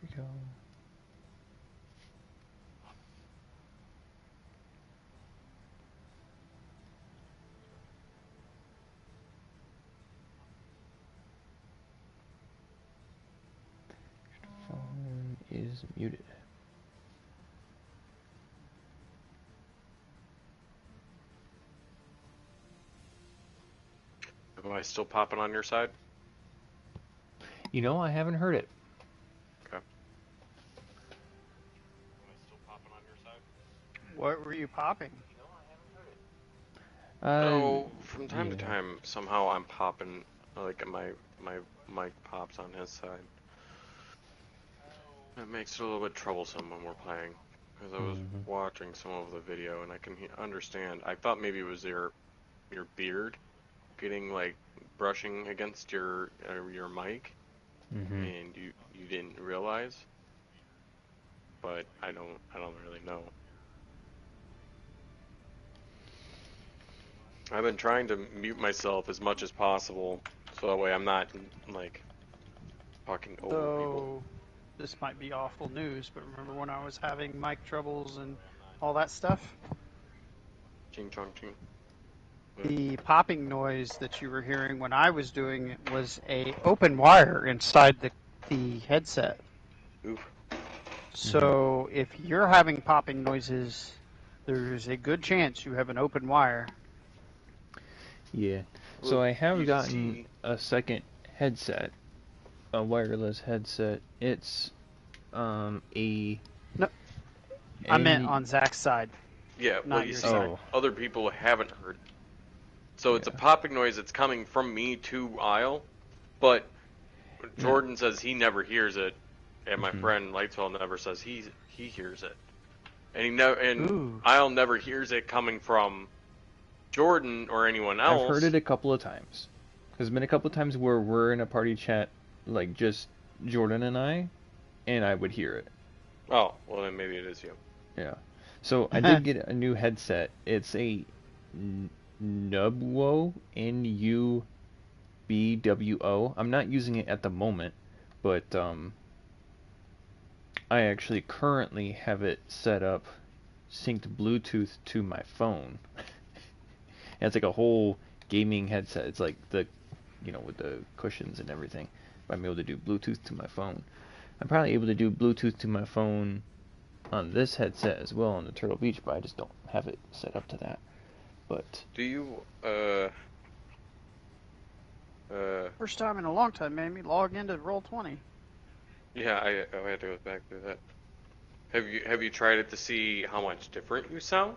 we go. Phone is muted. Am I still popping on your side? You know, I haven't heard it. Okay. Am I still popping on your side? What were you popping? So from time to yeah. time, somehow I'm popping, like my mic pops on his side. It makes it a little bit troublesome when we're playing, because I was watching some of the video and I can understand. I thought maybe it was your beard getting like brushing against your mic, and you didn't realize. But I don't really know. I've been trying to mute myself as much as possible, so that way I'm not like talking over people. This might be awful news, but remember when I was having mic troubles and all that stuff? Ching chong ching. The popping noise that you were hearing when I was doing it was a open wire inside the headset. Oof. So if you're having popping noises, there's a good chance you have an open wire. Yeah. So I have gotten a second headset, a wireless headset. It's No, I meant on Zach's side. Yeah, not well, you your see, side. other people haven't heard. So it's a popping noise that's coming from me to Isle, but Jordan says he never hears it, and my friend Lightswell never says he hears it, and Isle never hears it coming from Jordan or anyone else. I've heard it a couple of times. There's been a couple of times where we're in a party chat, like just Jordan and I would hear it. Oh, well then maybe it is you. Yeah. So I did get a new headset. It's a Nubwo, N-U-B-W-O. I'm not using it at the moment, but I actually currently have it set up, synced Bluetooth to my phone. And it's like a whole gaming headset. It's like the, with the cushions and everything. But I'm able to do Bluetooth to my phone. I'm probably able to do Bluetooth to my phone on this headset as well on the Turtle Beach, but I just don't have it set up to that. But do you First time in a long time made me log into Roll20. Yeah, I had to go back through that. Have you tried it to see how much different you sound?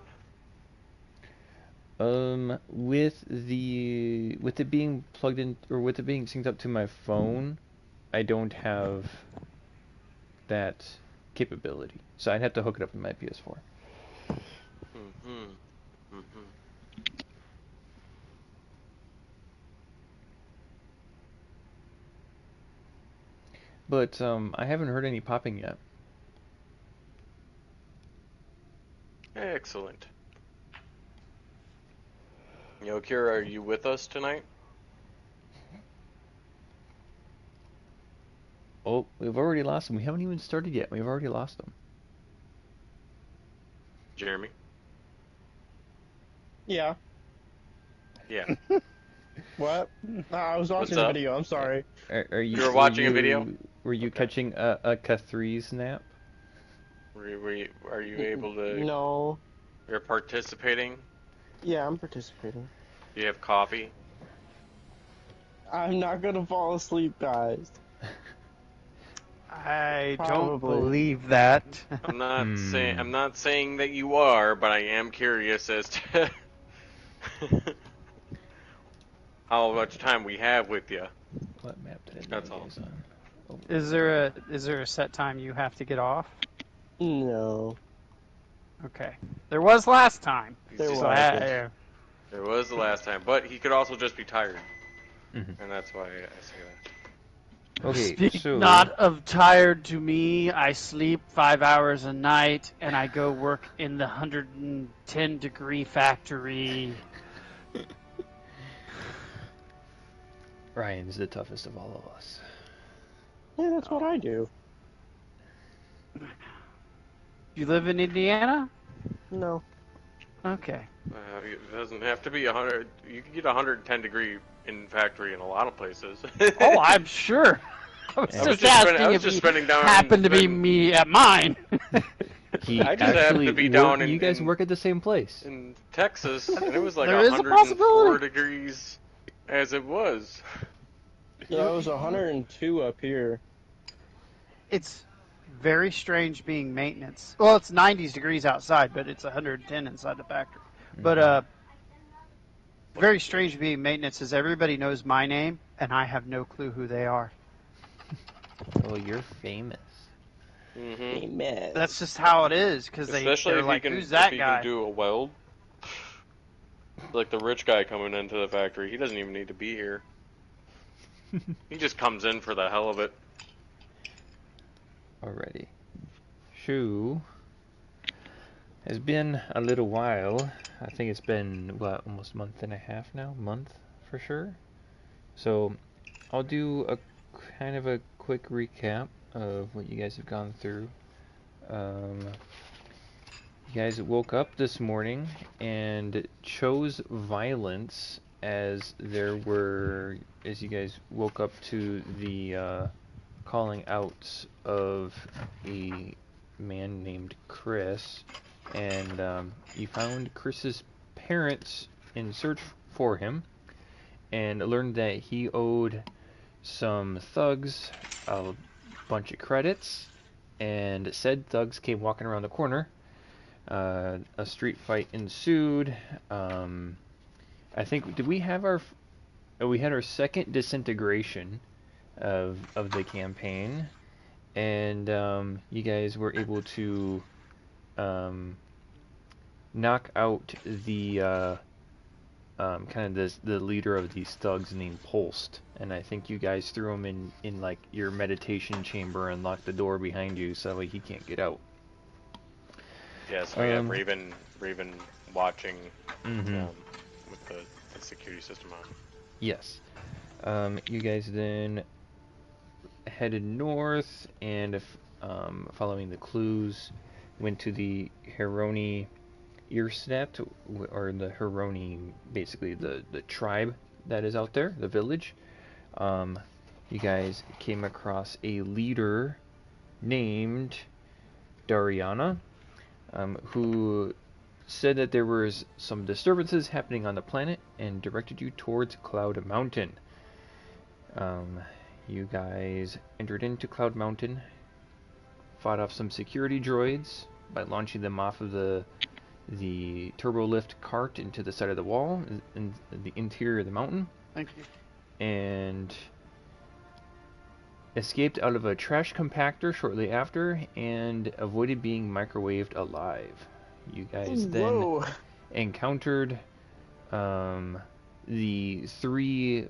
With it being plugged in, or with it being synced up to my phone, I don't have that capability. So I'd have to hook it up with my PS4. But I haven't heard any popping yet. Excellent. Yo, Kira, are you with us tonight? Oh, we've already lost them. We haven't even started yet. We've already lost them. Jeremy? Yeah. Yeah. What? I was watching a video. I'm sorry. Are you? You were watching a video? Were you catching a K3 nap? Are you able to? No. You're participating? Yeah, I'm participating. Do you have coffee? I'm not gonna fall asleep, guys. I don't Probably. believe that. I'm not saying that you are, but I am curious as to how much time we have with you. What map did I That's all. on? Oh, Is there a set time you have to get off? No. Okay. There was last time. There was. There was the last time, but he could also just be tired, Mhm. and that's why I say that. Okay, Speak so not of tired to me. I sleep 5 hours a night, and I go work in the 110-degree factory. Ryan's the toughest of all of us. Yeah, that's what I do. You live in Indiana? No. Okay. It doesn't have to be 100. You can get 110-degree in factory in a lot of places. Oh, I'm sure. I was just asking if you happened to be me at mine. He I just happened to be down in. You guys work at the same place. In Texas, and it was like There is a 104 possibility. degrees as it was. Yeah, it was 102 up here. It's very strange being maintenance. Well, it's 90 degrees outside, but it's 110 inside the factory. But very strange being maintenance is everybody knows my name, and I have no clue who they are. Oh, you're famous. Mm-hmm. That's just how it is, because they're like, who's that guy? Can do a weld. Like the rich guy coming into the factory, he doesn't even need to be here. He just comes in for the hell of it. Alrighty. Shoo. It's been a little while. I think it's been, what, almost a month and a half now? Month, for sure. So, I'll do a kind of a quick recap of what you guys have gone through. You guys woke up this morning and chose violence as you guys woke up to the calling out of a man named Chris, and you found Chris's parents in search for him, and learned that he owed some thugs a bunch of credits, and said thugs came walking around the corner. A street fight ensued. I think, did we have we had our second disintegration of the campaign, and you guys were able to knock out the kind of the leader of these thugs named Pulsed, and I think you guys threw him in like your meditation chamber and locked the door behind you so that way he can't get out. Yes, we have Raven watching with the security system on. Yes. You guys then headed north and, following the clues, went to the Heroni Earsnet, or the Heroni, basically the tribe that is out there, the village. You guys came across a leader named Dariana, who said that there was some disturbances happening on the planet and directed you towards Cloud Mountain. You guys entered into Cloud Mountain, fought off some security droids by launching them off of the turbo lift cart into the side of the wall in the interior of the mountain. Thank you. And escaped out of a trash compactor shortly after and avoided being microwaved alive. You guys then encountered the 3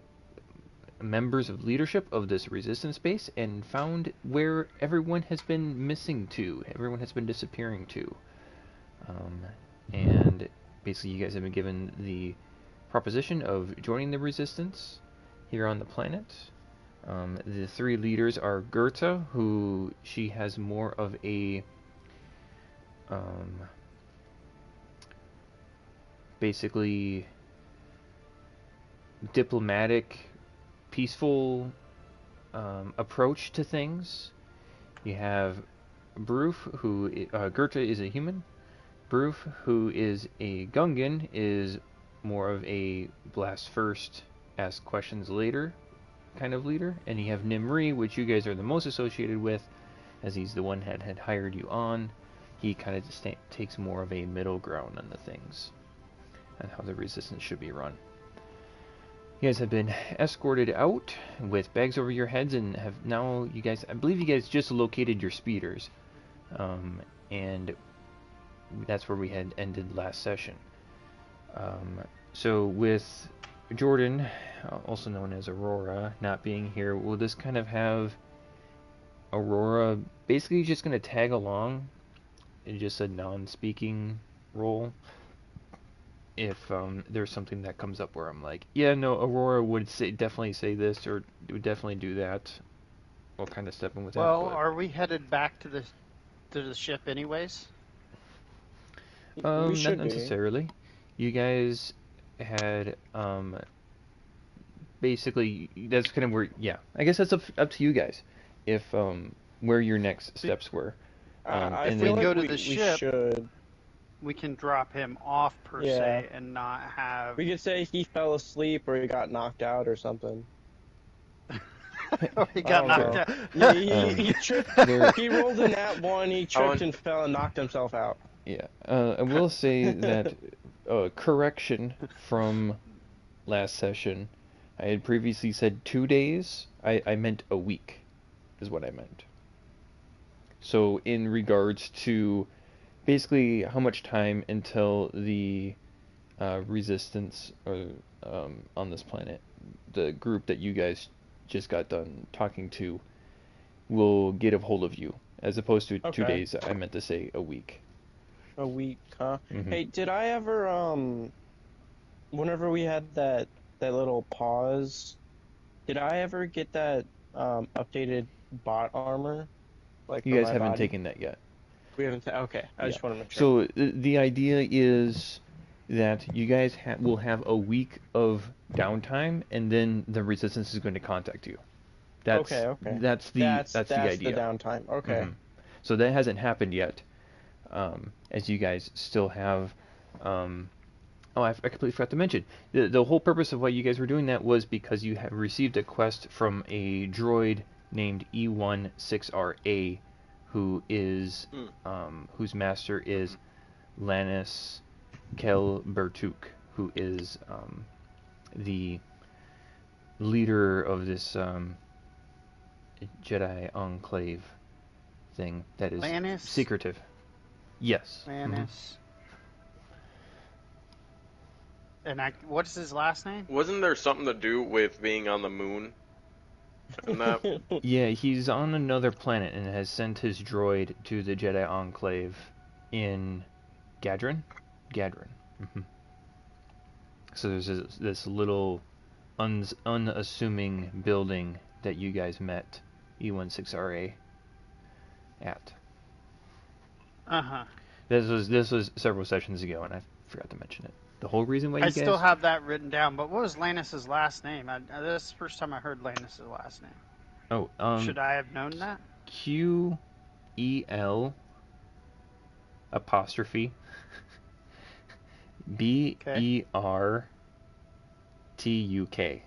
members of leadership of this resistance base and found where everyone has been missing to. Everyone has been disappearing to. And basically you guys have been given the proposition of joining the resistance here on the planet. The 3 leaders are Goethe, who she has more of a basically diplomatic, peaceful approach to things. You have Broof, who Goethe is a human. Broof, who is a Gungan, is more of a blast first, ask questions later kind of leader. And you have Nimri, which you guys are the most associated with, as he's the one that had hired you on. He kind of just takes more of a middle ground on the things and how the resistance should be run. You guys have been escorted out with bags over your heads, and have now, I believe you guys just located your speeders, and that's where we had ended last session. So with Jordan, also known as Aurora, not being here, will this kind of have Aurora basically just going to tag along in just a non-speaking role? If there's something that comes up where I'm like, yeah, no, Aurora would definitely say this or would definitely do that. We'll kind of step in with that. Well, But are we headed back to the ship anyways? We not should be. necessarily. You guys had basically that's kind of where, yeah. I guess that's up to you guys. If where your next steps were. I and feel then go like to the we ship. should. We can drop him off per Yeah. se and not have. We could say he fell asleep or he got knocked out or something. He got I don't knocked know. out. He tripped. there, He rolled in that one. He tripped and fell and knocked himself out. yeah. I will say that correction from last session. I had previously said 2 days. I meant a week, is what I meant. So in regards to basically how much time until the resistance or on this planet, the group that you guys just got done talking to, will get a hold of you, as opposed to 2 Okay. days. I meant to say a week. A week, huh? Mhm. Hey, did I ever whenever we had that little pause, did I ever get that updated bot armor? Like You for guys my haven't body? taken that yet. We haven't. Okay, I Yeah. just want to make sure. So the idea is that you guys will have a week of downtime, and then the resistance is going to contact you. That's Okay. that's the That's the idea. the downtime. Okay. Mhm. So that hasn't happened yet, as you guys still have. Oh, I completely forgot to mention the whole purpose of why you guys were doing that was because you have received a quest from a droid named E16RA, who is whose master is Lannis Kelbertuk, who is the leader of this Jedi Enclave thing that is Lannis? secretive. Yes. Lannis. And what is his last name? Wasn't there something to do with being on the moon? And that Yeah, he's on another planet and has sent his droid to the Jedi Enclave in Gadron? Gadron. So there's this little unassuming building that you guys met E16RA at. Uh-huh. This was several sessions ago, and I forgot to mention it. The whole reason why you I guys... still have that written down, but what was Lannis's last name? This is the first time I heard Lannis's last name. Oh, Should I have known that? QEL apostrophe BERTUK. Okay.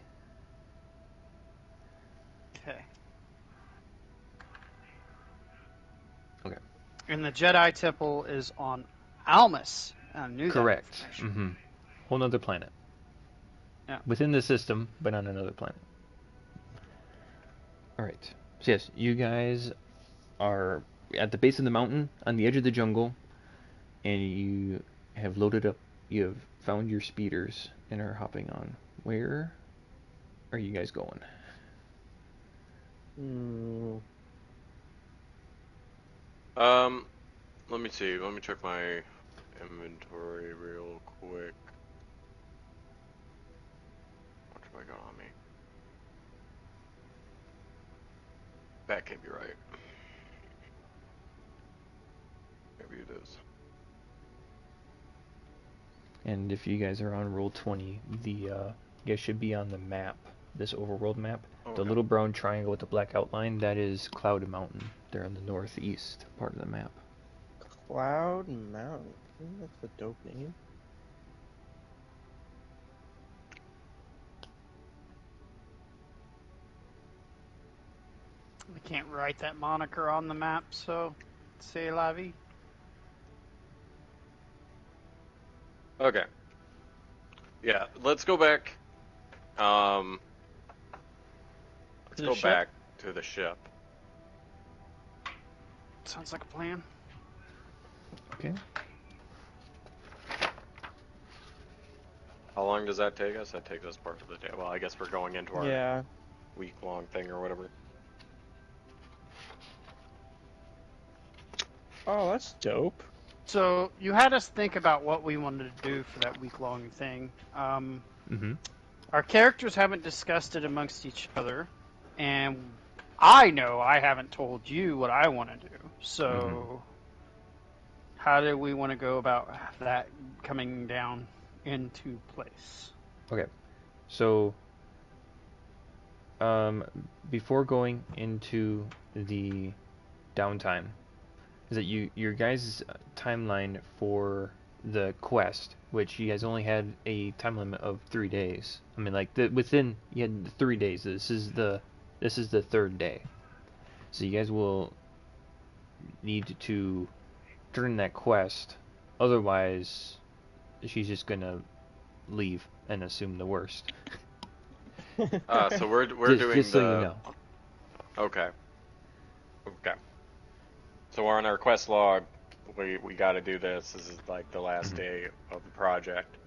Okay. And the Jedi Temple is on Almus. I knew Correct. that information. Whole nother planet. Yeah. Within the system, but on another planet. Alright. So yes, you guys are at the base of the mountain, on the edge of the jungle, and you have loaded up, you have found your speeders, and are hopping on. Where are you guys going? Let me see. Let me check my inventory real quick. What have I got on me? That can't be right. Maybe it is. And if you guys are on roll 20, you guys should be on the map, this overworld map. Okay. The little brown triangle with the black outline, that is Cloud Mountain. They're on the northeast part of the map. Cloud Mountain. That's a dope name. We can't write that moniker on the map, so c'est la vie. Okay. Yeah, let's go back. Let's To the go ship? back to the ship. Sounds like a plan. Okay. How long does that take us? That takes us part of the day. Well, I guess we're going into our week-long thing or whatever. Oh, that's dope. So you had us think about what we wanted to do for that week-long thing. Our characters haven't discussed it amongst each other, and I know I haven't told you what I want to do. So how do we want to go about that coming down into place? Okay, so before going into the downtime, is that your guys' timeline for the quest, which you guys only had a time limit of 3 days. I mean, like within you had 3 days. This is the third day, so you guys will need to turn that quest. Otherwise, she's just gonna leave and assume the worst. So we're doing just so you know. Okay. Okay. So we're on our quest log. We got to do this. This is like the last day of the project.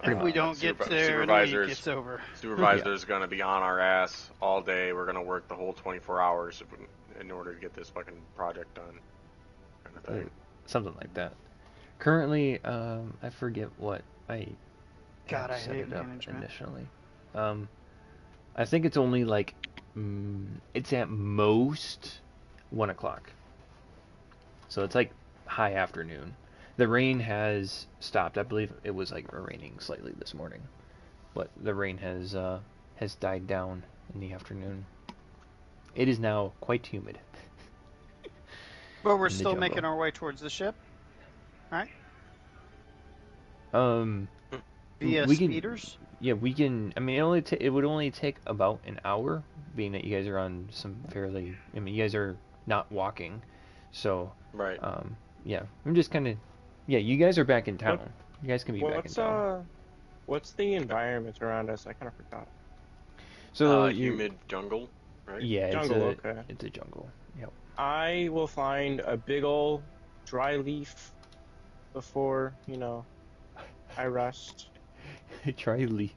If we don't get there, the week gets over. Supervisor's gonna be on our ass all day. We're gonna work the whole 24 hours in order to get this fucking project done. Kind of thing. Something like that. Currently, I forget what I God, I set hate it up management. initially. I think it's only like it's at most 1 o'clock. So it's like high afternoon. The rain has stopped. I believe it was like raining slightly this morning, but the rain has died down in the afternoon. It is now quite humid. But we're still making our way towards the ship, right? Via speeders? Yeah, we can. I mean, it would only take about an hour, being that you guys are on some fairly. I mean, you guys are not walking, so. Right. Yeah, I'm just kind of. Yeah, you guys are back in town. You guys can be back in town. What's the environment around us? I kind of forgot. So humid jungle, right? Yeah, jungle. It's a jungle. Yep. I will find a big old dry leaf before I rest. Dry leaf.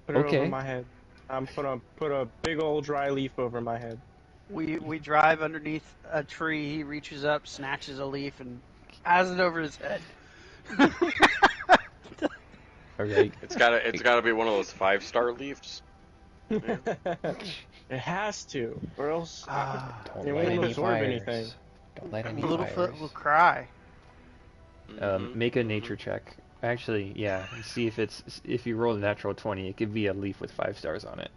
Put it over my head. I'm put a big old dry leaf over my head. We drive underneath a tree. He reaches up, snatches a leaf, and has it over his head. Okay. It's gotta be one of those 5-star leaves. Yeah. It has to, or else Don't light any fires. Don't light any Littlefoot will cry. Make a nature check. Actually, yeah. And see if you roll a natural 20, it could be a leaf with 5 stars on it.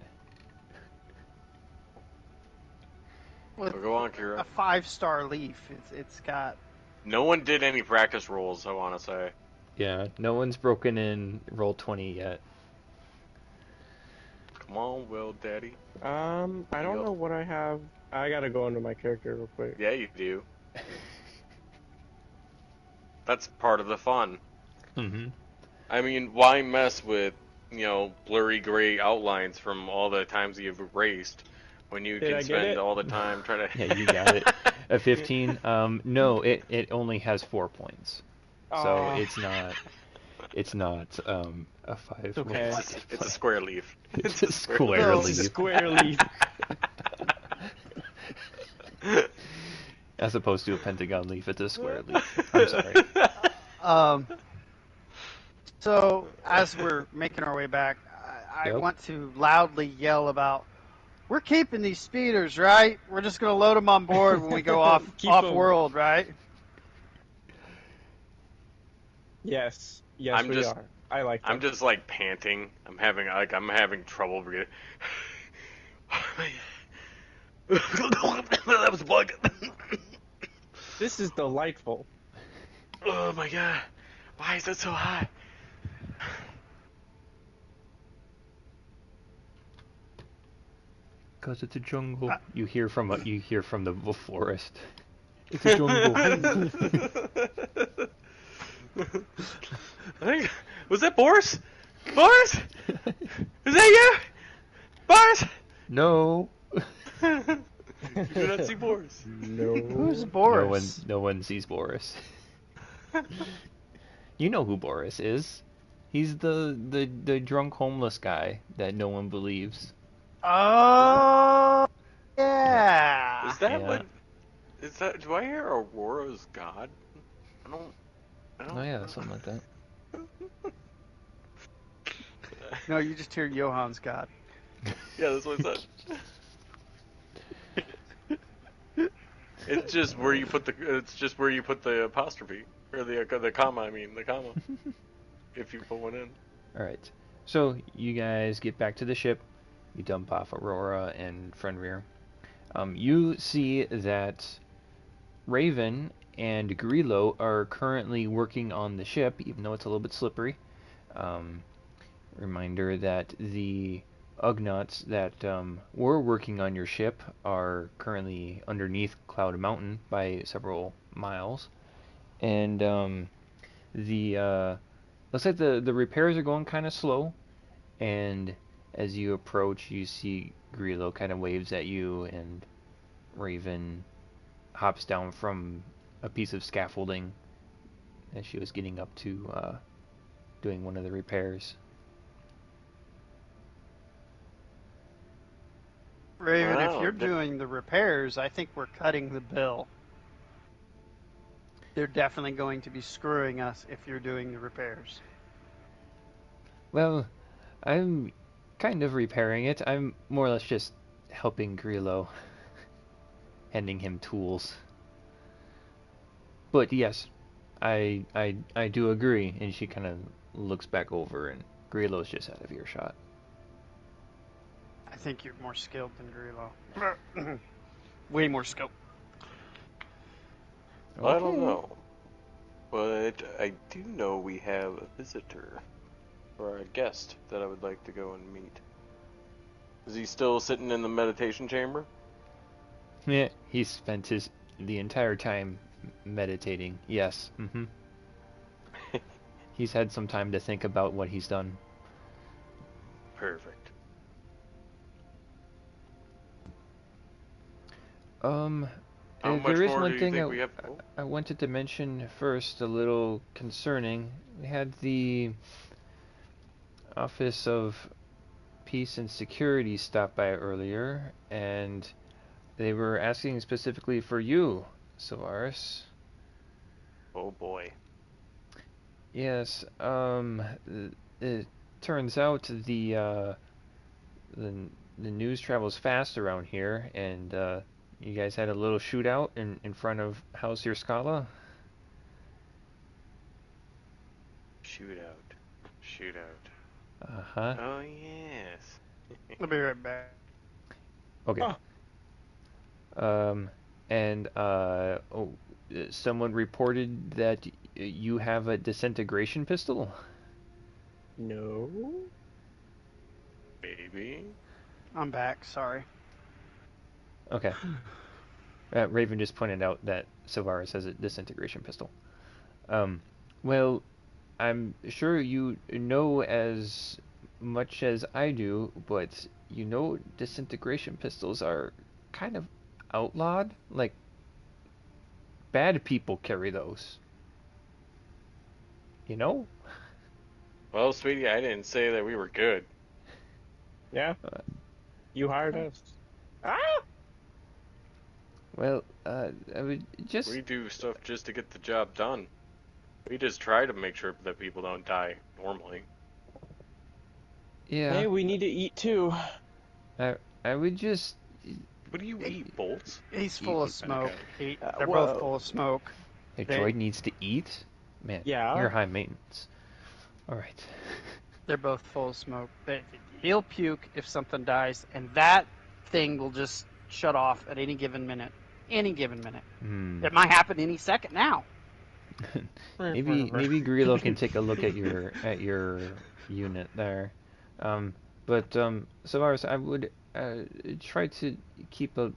With go on, Kira. A 5-star leaf. It's got. No one did any practice rolls, I want to say. Yeah, no one's broken in roll 20 yet. Come on, Will Daddy. I don't know what I have. I gotta go into my character real quick. Yeah, you do. That's part of the fun. I mean, why mess with, blurry gray outlines from all the times you've erased when you can spend all the time trying to... Yeah, you got it. A 15? No, it only has 4 points. So it's not a 5. Okay. It's a square leaf. It's a square leaf. Square leaf. As opposed to a pentagon leaf, it's a square leaf. I'm sorry. So as we're making our way back, I want to loudly yell about, we're keeping these speeders, right? We're just going to load them on board when we go off world, right? Yes, we are. I like that. I'm just like panting. I'm having trouble breathing. That was a bug. This is delightful. Oh my god. Why is it so hot? Because it's a jungle. You hear from the forest. It's a jungle. Was that Boris? Boris? Is that you? Boris? No. You do not see Boris. No. Who's Boris? No one sees Boris. You know who Boris is. He's the drunk homeless guy that no one believes. Oh, Yeah. yeah. Is that Yeah. what? Is that? Do I hear Aurora's god? I don't. I Oh don't. yeah, something like that. No, you just hear Johan's God. Yeah, that's what I said. It's just where you put the. It's just where you put the apostrophe or the comma. I mean the comma. If you put one in. All right. So you guys get back to the ship. You dump off Aurora and Fenrir. You see that Raven and Grillo are currently working on the ship, even though it's a little bit slippery. Um, Reminder that the Ugnaughts that were working on your ship are currently underneath Cloud Mountain by several miles, and the looks like the repairs are going kind of slow. And as you approach, you see Grillo kind of waves at you, and Raven hops down from a piece of scaffolding as she was getting up to doing one of the repairs. Raven, if Wow. you're doing the repairs, I think we're cutting the bill. They're definitely going to be screwing us if you're doing the repairs. Well, I'm kind of repairing it. I'm more or less just helping Grillo, handing him tools. But yes, I do agree. And she kind of looks back over, and Grillo's just out of earshot. I think you're more skilled than Grillo. Way more skilled. I don't know, but I do know we have a visitor or a guest that I would like to go and meet. Is he still sitting in the meditation chamber? Yeah, he spent the entire time meditating. Yes. He's had some time to think about what he's done. Perfect. How much There is more one do you thing think we have? I wanted to mention first, a little concerning. We had the Office of Peace and Security stop by earlier, and they were asking specifically for you, Solaris. Oh boy. Yes, it turns out the the news travels fast around here, and you guys had a little shootout in front of House Your Scala. Shootout. Uh-huh. Oh yes. I'll be right back. Okay. Oh. And someone reported that you have a disintegration pistol. No. Maybe. I'm back. Sorry. Okay. Raven just pointed out that Sylvaris has a disintegration pistol. Well, I'm sure you know as much as I do, but you know disintegration pistols are kind of outlawed. Like, bad people carry those. You know? Well, sweetie, I didn't say that we were good. Yeah. Uh, You hired us. Ah! Well, I would just... We do stuff just to get the job done. We just try to make sure that people don't die normally. Yeah. Hey, we need to eat too. I would just... What do you eat, Bolts? He's full of smoke. Okay. They're Whoa. both full of smoke. A They- droid needs to eat? Man, Yeah. you're high maintenance. Alright. They're both full of smoke. He'll puke if something dies, and that thing will just shut off at any given minute. Any given minute. It might happen any second now. Maybe Grillo can take a look at your unit there. Savaris, I would try to keep a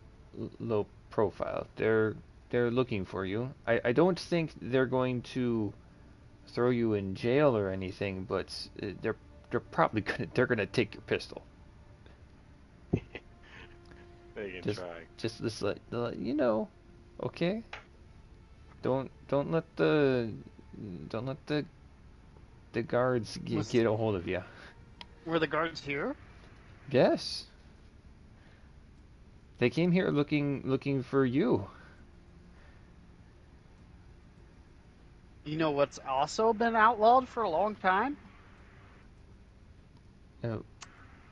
low profile. They're looking for you. I don't think they're going to throw you in jail or anything, but they're probably gonna take your pistol. They can Just- try. Just let you know, okay? Don't let the the guards get a hold of you. Were the guards here? Yes. They came here looking for you. You know what's also been outlawed for a long time? Oh,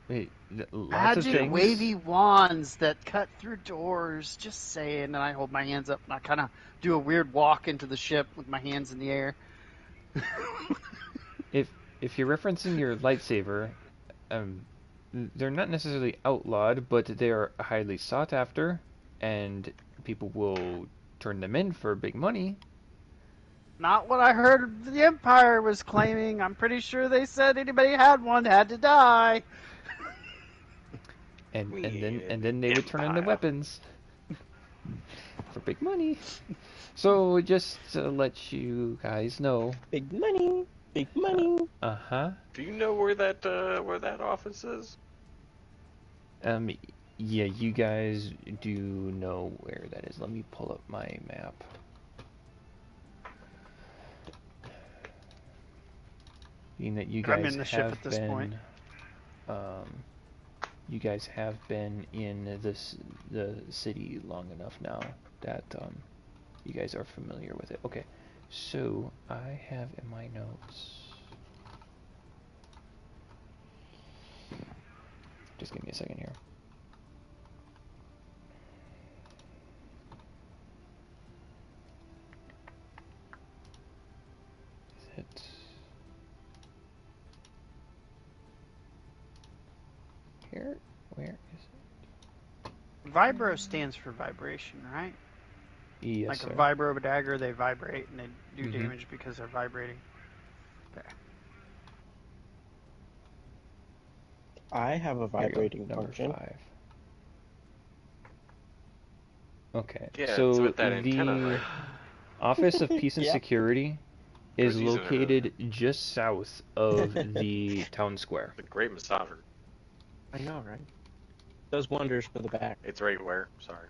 wait, lots of Magic things. wavy wands that cut through doors. Just saying. And I hold my hands up and I kind of do a weird walk into the ship with my hands in the air. If you're referencing your lightsaber, they're not necessarily outlawed, but they are highly sought after, and people will turn them in for big money. Not what I heard the Empire was claiming. I'm pretty sure they said anybody who had one had to die. And then they would turn into weapons for big money. So just to let you guys know, Big money, big money. Uh-huh. Do you know where that office is? Yeah, you guys do know where that is. Let me pull up my map. Being that you guys I'm in the ship at this point. You guys have been in the city long enough now that you guys are familiar with it. Okay, so I have in my notes. Just give me a second here. Is it? Here? Where is it? Vibro stands for vibration, right? Yes, like sir. a vibro dagger, they vibrate and they do damage because they're vibrating. Okay. I have a vibrating Number function. 5. Okay, Yeah, it's so with that antenna, the right? Office of Peace and Yeah. Security is Who's using it? located just south of the town square. The great massager. I know, right? Does wonders for the back. It's right where? Sorry.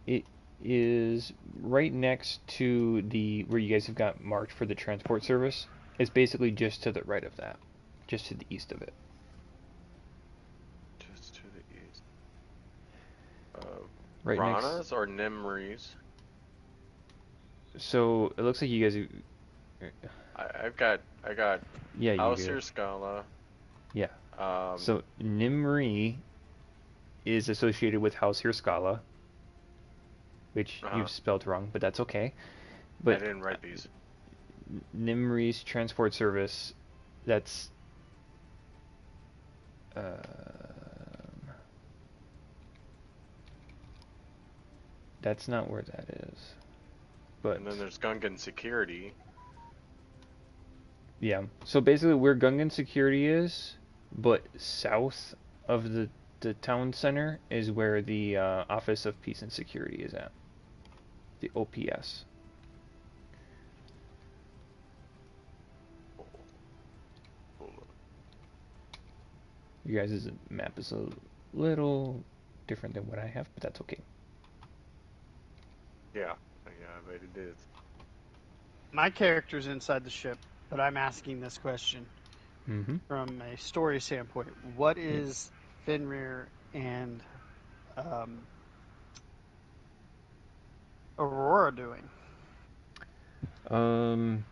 It is right next to where you guys have got marked for the transport service. It's basically just to the right of that, just to the east of it. Just to the east. Right Rana's or Nimri's? So it looks like you guys. I got Yeah, you House do. Scala. Yeah. Um, So Nimri is associated with House Scala, which you've spelled wrong, but that's okay. But I didn't write these. Nimri's transport service, that's that's not where that is. But And then there's Gungan Security. yeah, so basically where Gungan Security is, but south of the town center is where the Office of Peace and Security is at. The OPS. You guys' map is a little different than what I have, but that's okay. Yeah, I bet it is. My character's inside the ship, but I'm asking this question from a story standpoint. What is Fenrir and Aurora doing? I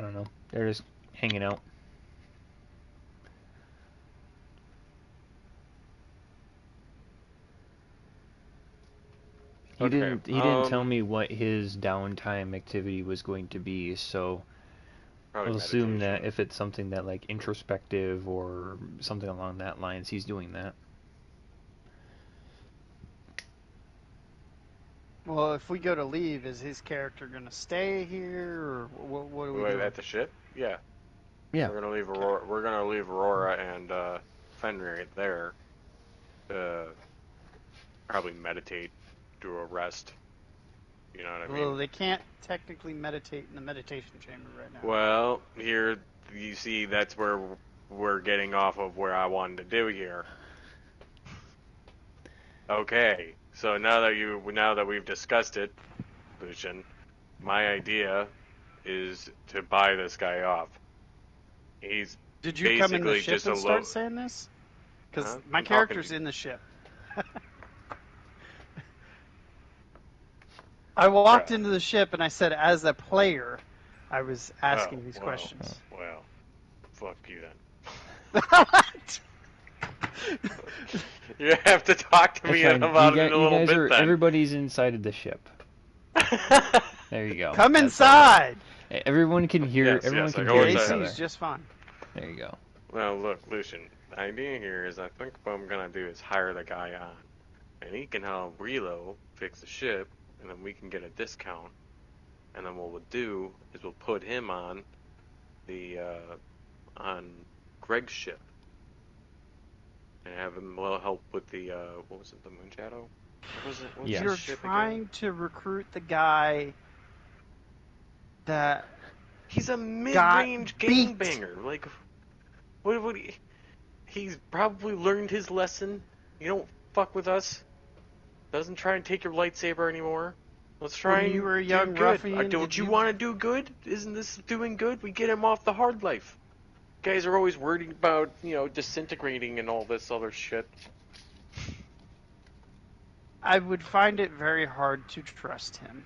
don't know. They're just hanging out. He didn't tell me what his downtime activity was going to be, so I'll assume that if it's something that like introspective or something along that lines, he's doing that. Well, if we go to leave, is his character going to stay here, or what are we doing? At the ship? Yeah. Yeah. We're gonna leave Aurora. We're gonna leave Aurora and Fenrir there. To probably meditate, do a rest. You know what I mean? Well, they can't technically meditate in the meditation chamber right now. Well, here you see that's where we're getting off of where I wanted to do here. Okay, so now that we've discussed it, Lucian, my idea is to buy this guy off. He's Did you come in the basically ship just and a start low. saying this? Because Huh? my I'm talking character's to you. in the ship. I walked Bruh. into the ship and I said, as a player, I was asking these well, questions. Well, fuck you then. What? You have to talk to That's me fine. about it in a You little guys bit are then. everybody's inside of the ship. There you go. Come That's inside. all. Everyone can hear. Yes, everyone yes, can I hear always each say other. AC's just fine. There you go. Well, look, Lucian, the idea here is I think what I'm going to do is hire the guy on. And he can help Relo fix the ship, and then we can get a discount. And then what we'll do is we'll put him on the, on Greg's ship. And have him help with the, what was it, the Moon Shadow? What was it? What was Yeah. his You're ship trying again? to recruit the guy that He's a mid-range beat. gangbanger. Like, what would he's probably learned his lesson. You don't fuck with us. Doesn't try and take your lightsaber anymore. Let's try When and you were a do young good. ruffian, Don't did you you- want to do good? Isn't this doing good? We get him off the hard life. Guys are always worried about, disintegrating and all this other shit. I would find it very hard to trust him.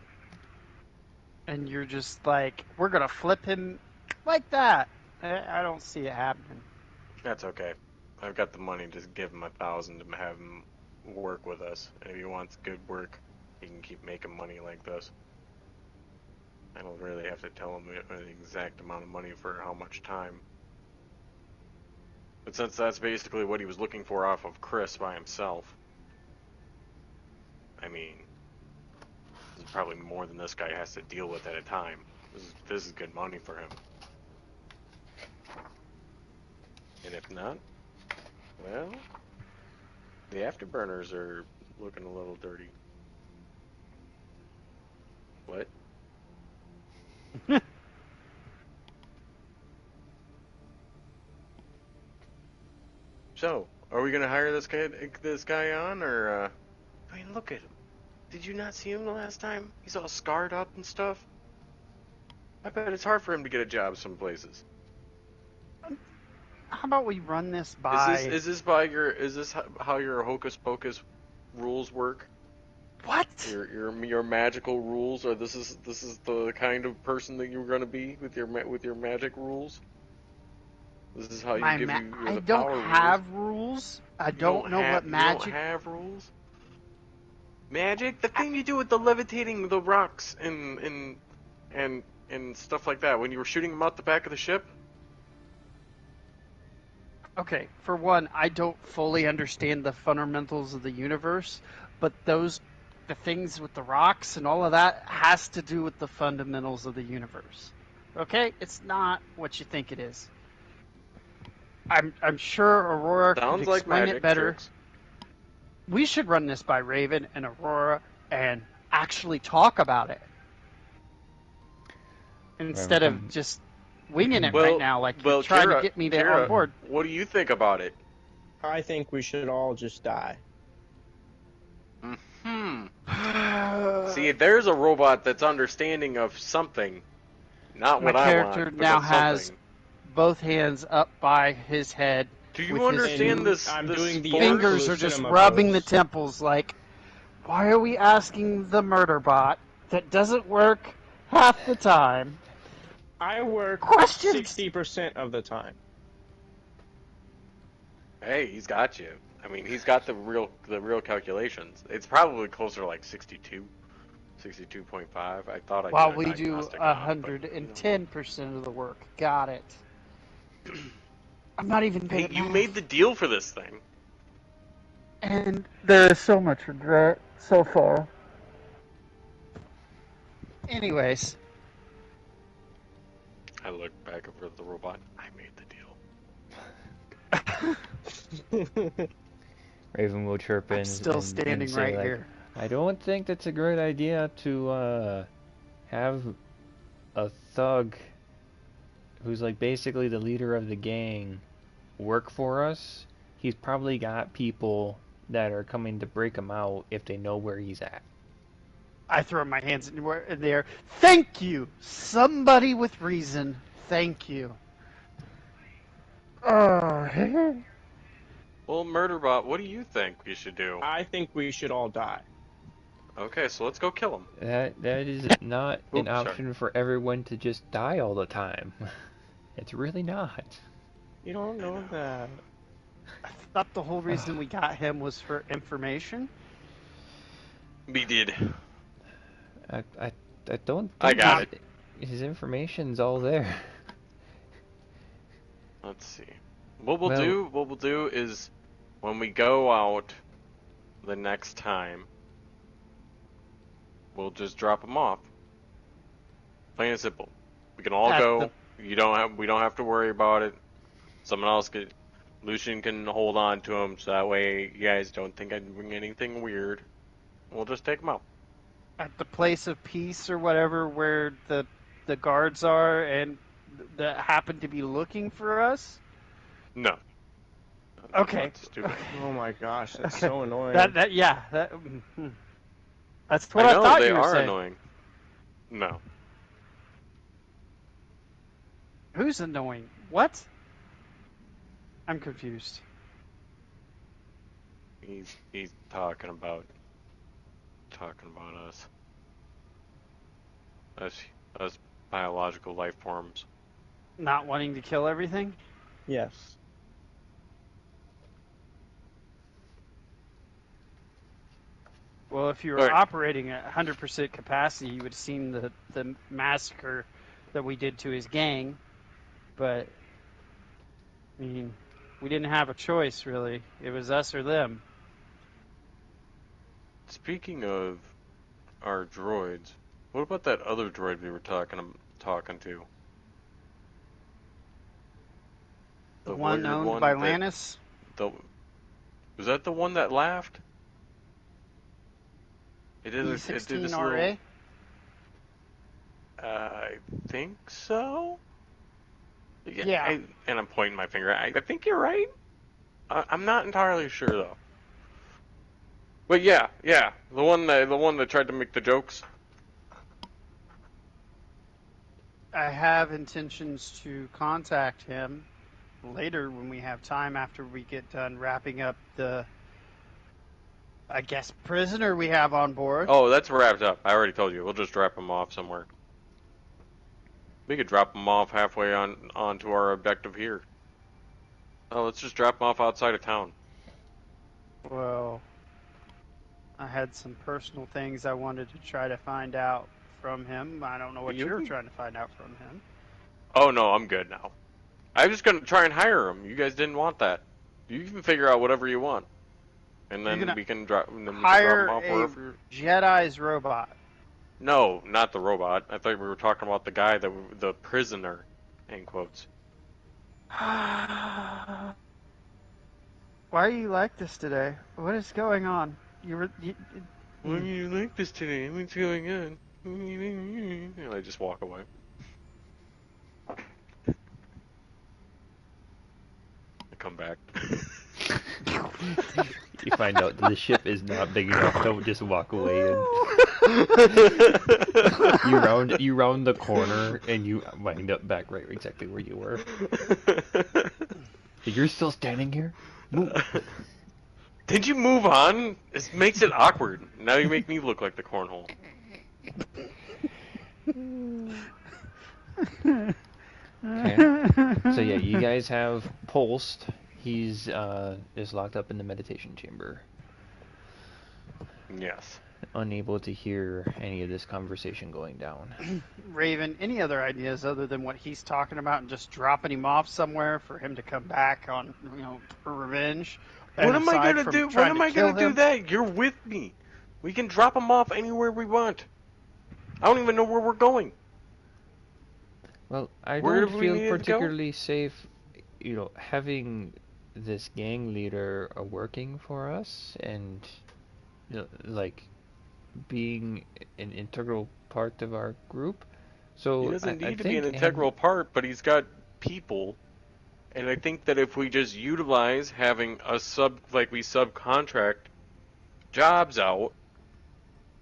And you're just like, we're going to flip him like that. I don't see it happening. That's okay. I've got the money. Just give him 1,000 to have him work with us. And if he wants good work, he can keep making money like this. I don't really have to tell him the exact amount of money for how much time. But since that's basically what he was looking for off of Chris by himself, I mean, this is probably more than this guy has to deal with at a time. This is good money for him. And if not, well, the afterburners are looking a little dirty. What? So, are we gonna hire this guy on, or? I mean, look at him. Did you not see him the last time? He's all scarred up and stuff. I bet it's hard for him to get a job some places. How about we run this by... Is this how your hocus pocus rules work? What? Your magical rules, or this is the kind of person that you're gonna be with your magic rules? This is how you I the don't power have rules. rules. I don't know what magic... You don't have rules? Magic? The thing you do with the levitating the rocks and stuff like that when you were shooting them out the back of the ship? Okay, for one, I don't fully understand the fundamentals of the universe, but the things with the rocks and all of that has to do with the fundamentals of the universe. Okay? It's not what you think it is. I'm sure Aurora Sounds could like explain magic it better. tricks. We should run this by Raven and Aurora and actually talk about it. Instead of just winging it right now like you're trying to get me there on board. What do you think about it? I think we should all just die. See, if there's a robot that's understanding of something, not what I want. My character but now of has something. both hands up by his head. Do you with his understand this? I'm this doing the force? fingers are just rubbing the temples like, why are we asking the murder bot that doesn't work half the time? I work Questions? 60% of the time. Hey, he's got you. I mean, he's got the real calculations. It's probably closer to like 62, 62.5. I thought I. While did a we do diagnostic on it, but, 110% of the work. Got it. I'm not even good Hey, at you math. made the deal for this thing. And there is so much regret so far. Anyways. I look back over at the robot. I made the deal. Raven will chirp in. I'm still and standing say, right like, here. I don't think that's a great idea to have a thug who's like basically the leader of the gang work for us. He's probably got people that are coming to break him out if they know where he's at. I throw my hands in the air. Thank you! Somebody with reason. Thank you. Well, Murderbot, what do you think we should do? I think we should all die. Okay, so let's go kill him. That is not an Oops, sorry. option for everyone to just die all the time. It's really not. You don't know that. I thought the whole reason we got him was for information. We did. I don't I think got it. his information's all there. Let's see. What we'll do is when we go out the next time, we'll just drop him off. Plain and simple. We can all go. We don't have to worry about it. Someone else Lucian can hold on to him, so that way you guys don't think I'd bring anything weird. We'll just take him out. At the place of peace or whatever, where the guards are and that happen to be looking for us. No. Okay. That's stupid. Oh my gosh, that's so annoying. That's what I know, thought they you were are saying. annoying. No. Who's annoying? What? I'm confused. He's talking about us. Us biological life forms. Not wanting to kill everything? Yes. Well, if you were Right. operating at 100% capacity, you would have seen the massacre that we did to his gang. But, I mean, we didn't have a choice, really. It was us or them. Speaking of our droids, what about that other droid we were talking to? The one weird owned by that- Lannis? Was that the one that laughed? It did this E16RA? little... I think so. Yeah. And I'm pointing my finger. I think you're right. I'm not entirely sure though. But yeah, the one that tried to make the jokes. I have intentions to contact him later when we have time after we get done wrapping up the, I guess, prisoner we have on board. Oh, that's wrapped up. I already told you. We'll just drop him off somewhere. We could drop him off halfway onto our objective here. Oh, let's just drop him off outside of town. Well, I had some personal things I wanted to try to find out from him. I don't know what you're trying to find out from him. Oh no, I'm good now. I was gonna try and hire him. You guys didn't want that. You can figure out whatever you want, and then we can drop. Hire drop him off a Jedi's robot. No, not the robot. I thought we were talking about the guy, the prisoner, in quotes. Why are you like this today? What is going on? Why are you like this today? What's going on? And I just walk away. I come back. You find out that the ship is not big enough. Don't just walk away. And you round the corner and you wind up back right exactly where you were. You're still standing here? Move. Did you move on? It makes it awkward. Now you make me look like the cornhole. Okay. So yeah, you guys have Pulsed. He's is locked up in the meditation chamber. Yes. Unable to hear any of this conversation going down. Raven, any other ideas other than what he's talking about and just dropping him off somewhere for him to come back on, for revenge? What am I gonna do? What am I gonna do that? You're with me. We can drop him off anywhere we want. I don't even know where we're going. Well, I Where don't do we need feel to go? particularly safe, having this gang leader working for us and, being an integral part of our group. So He doesn't I need to be an think integral part, but he's got people. And I think that if we just utilize having we subcontract jobs out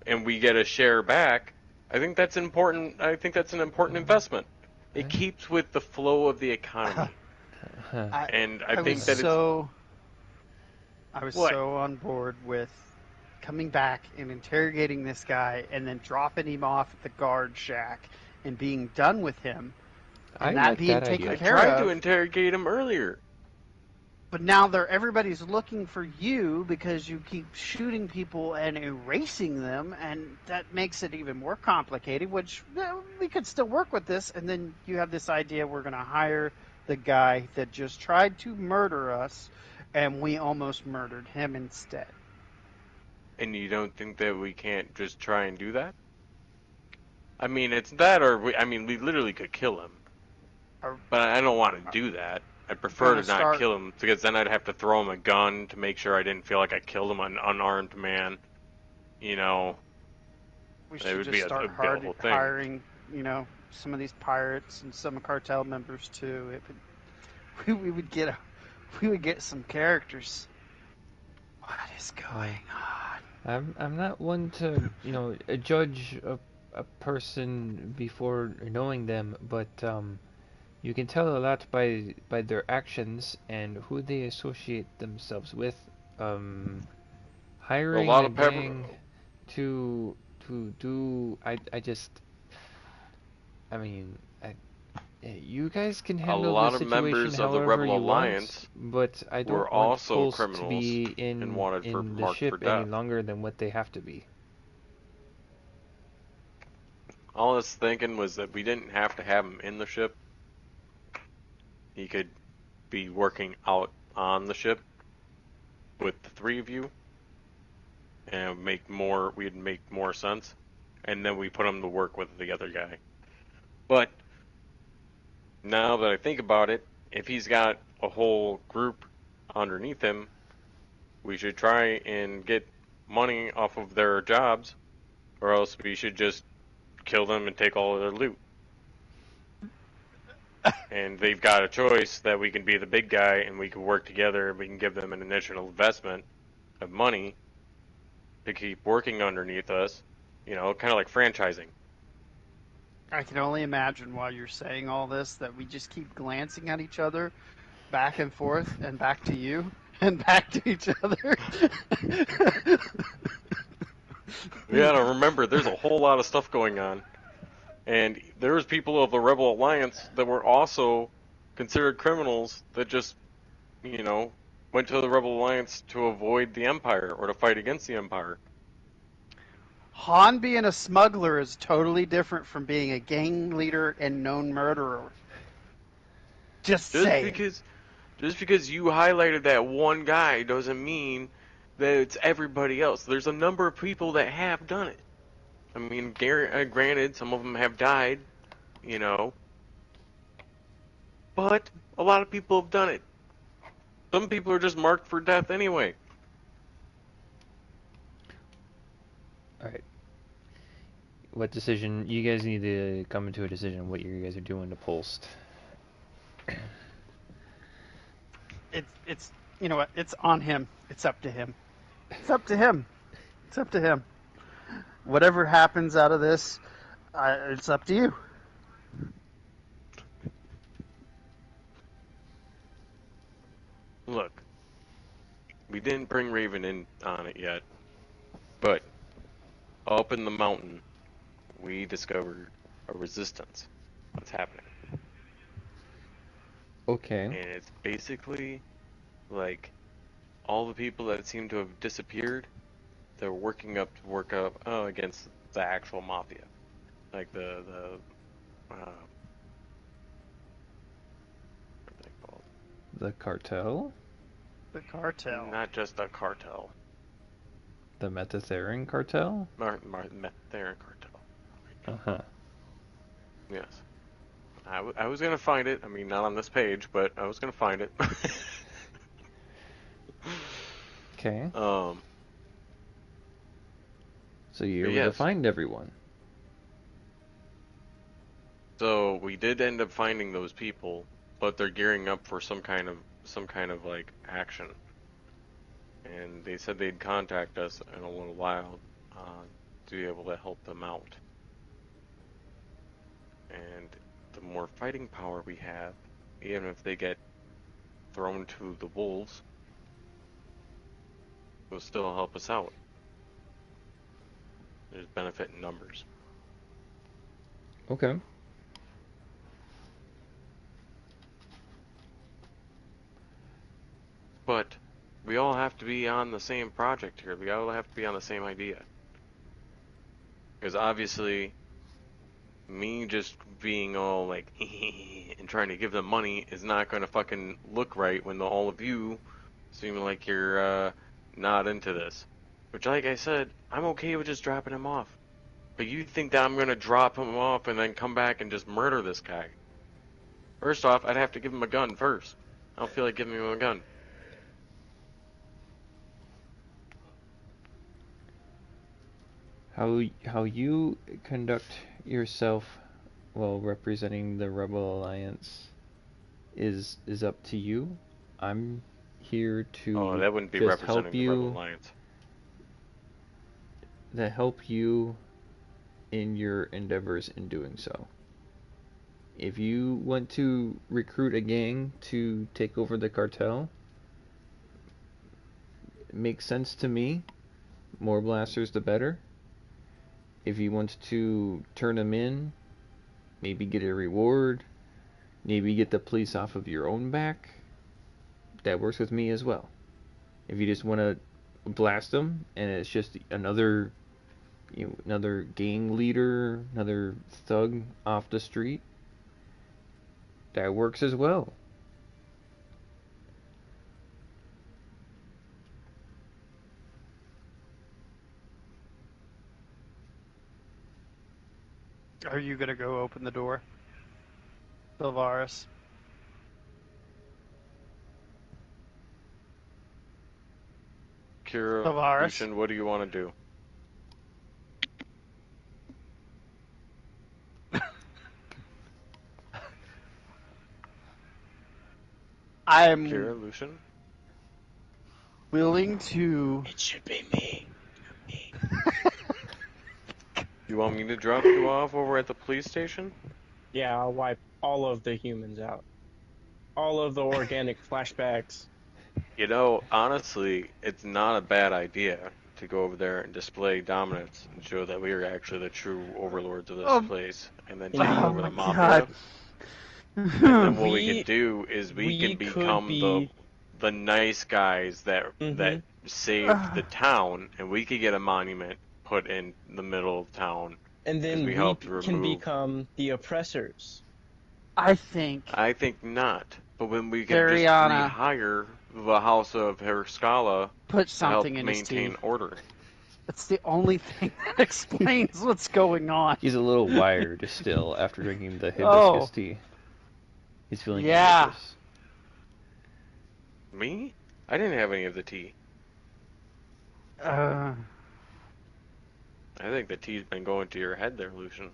and we get a share back, I think that's important. I think that's an important investment. It keeps with the flow of the economy. And I think that I was What? so on board with coming back and interrogating this guy and then dropping him off at the guard shack and being done with him and I that like being that taken idea. I care tried of. to interrogate him earlier. But now everybody's looking for you because you keep shooting people and erasing them, and that makes it even more complicated, which we could still work with this. And then you have this idea we're going to hire the guy that just tried to murder us, and we almost murdered him instead. And you don't think that we can't just try and do that? I mean, it's that, or we literally could kill him. But I don't want to do that. I'd prefer to not kill him, because then I'd have to throw him a gun to make sure I didn't feel like I killed him, an unarmed man. You know, We it should would just be start a beautiful thing. hiring, some of these pirates and some cartel members too. We would get some characters. What is going on? I'm not one to, judge a person before knowing them, but you can tell a lot by their actions and who they associate themselves with. Hiring lot a of pepper- gang to do, you guys can handle lot the of situation members of the however Rebel you Alliance want, but I don't were want also Pulse to criminals be and wanted for in the marked ship for death. any longer than what they have to be. All I was thinking was that we didn't have to have him in the ship. He could be working out on the ship with the three of you, and we'd make more sense. And then we put him to work with the other guy. But now that I think about it, if he's got a whole group underneath him, we should try and get money off of their jobs, or else we should just kill them and take all of their loot. And they've got a choice that we can be the big guy and we can work together and we can give them an initial investment of money to keep working underneath us, kind of like franchising. I can only imagine while you're saying all this that we just keep glancing at each other, back and forth, and back to you, and back to each other. You gotta remember, there's a whole lot of stuff going on. And there's people of the Rebel Alliance that were also considered criminals that just, went to the Rebel Alliance to avoid the Empire or to fight against the Empire. Han being a smuggler is totally different from being a gang leader and known murderer. Just saying. Just because you highlighted that one guy doesn't mean that it's everybody else. There's a number of people that have done it. I mean, granted, some of them have died, but a lot of people have done it. Some people are just marked for death anyway. Alright. What decision? You guys need to come into a decision on what you guys are doing to Pulse. It's you know what? It's on him. It's up to him. It's up to him. It's up to him. Whatever happens out of this, it's up to you. Look, we didn't bring Raven in on it yet, but up in the mountain, we discovered a resistance. What's happening? Okay. And it's basically like all the people that seem to have disappeared, they're working up against the actual mafia, like the what are they called? The cartel? The cartel. Not just a cartel. The Metatherin cartel? Metatherin cartel. Uh-huh. Yes. I was gonna find it. I mean, not on this page, but I was gonna find it. Okay. So you're able to yes. find everyone. So we did end up finding those people, but they're gearing up for some kind of like action. And they said they'd contact us in a little while to be able to help them out. And the more fighting power we have, even if they get thrown to the wolves, it will still help us out. There's benefit in numbers. Okay. But we all have to be on the same project here. We all have to be on the same idea. Because obviously, me just being all like, and trying to give them money is not going to fucking look right when all of you seem like you're not into this. Which, like I said, I'm okay with just dropping him off. But you think that I'm going to drop him off and then come back and just murder this guy? First off, I'd have to give him a gun first. I don't feel like giving him a gun. How you conduct yourself while representing the Rebel Alliance is up to you. I'm here to Oh, that wouldn't be just representing help the Rebel you, Alliance. to help you in your endeavors in doing so. If you want to recruit a gang to take over the cartel, it makes sense to me. More blasters, the better. If you want to turn them in, maybe get a reward, maybe get the police off of your own back, that works with me as well. If you just want to blast them and it's just another gang leader, another thug off the street, that works as well. Are you gonna go open the door, Sylvaris? Kira, Sylvaris? Lucian, what do you want to do? I'm Kira, Lucian? willing to. It should be me. You want me to drop you off over at the police station? Yeah, I'll wipe all of the humans out. All of the organic flashbacks. You know, honestly, it's not a bad idea to go over there and display dominance and show that we are actually the true overlords of this place, and then take Oh over my the mafia. God. And then what we We- can do is we can we could become be- the nice guys that saved the town, and we could get a monument put in the middle of town. And then 'Cause we we helped can remove- become the oppressors. I think I think not, but when we can Variana. just rehire the House of Herskala put to help something in his maintain teeth. order. That's the only thing that explains what's going on. He's a little wired still after drinking the Oh. hibiscus tea. He's feeling Yeah. nauseous. Me? I didn't have any of the tea. Uh, I think the tea's been going to your head there, Lucian.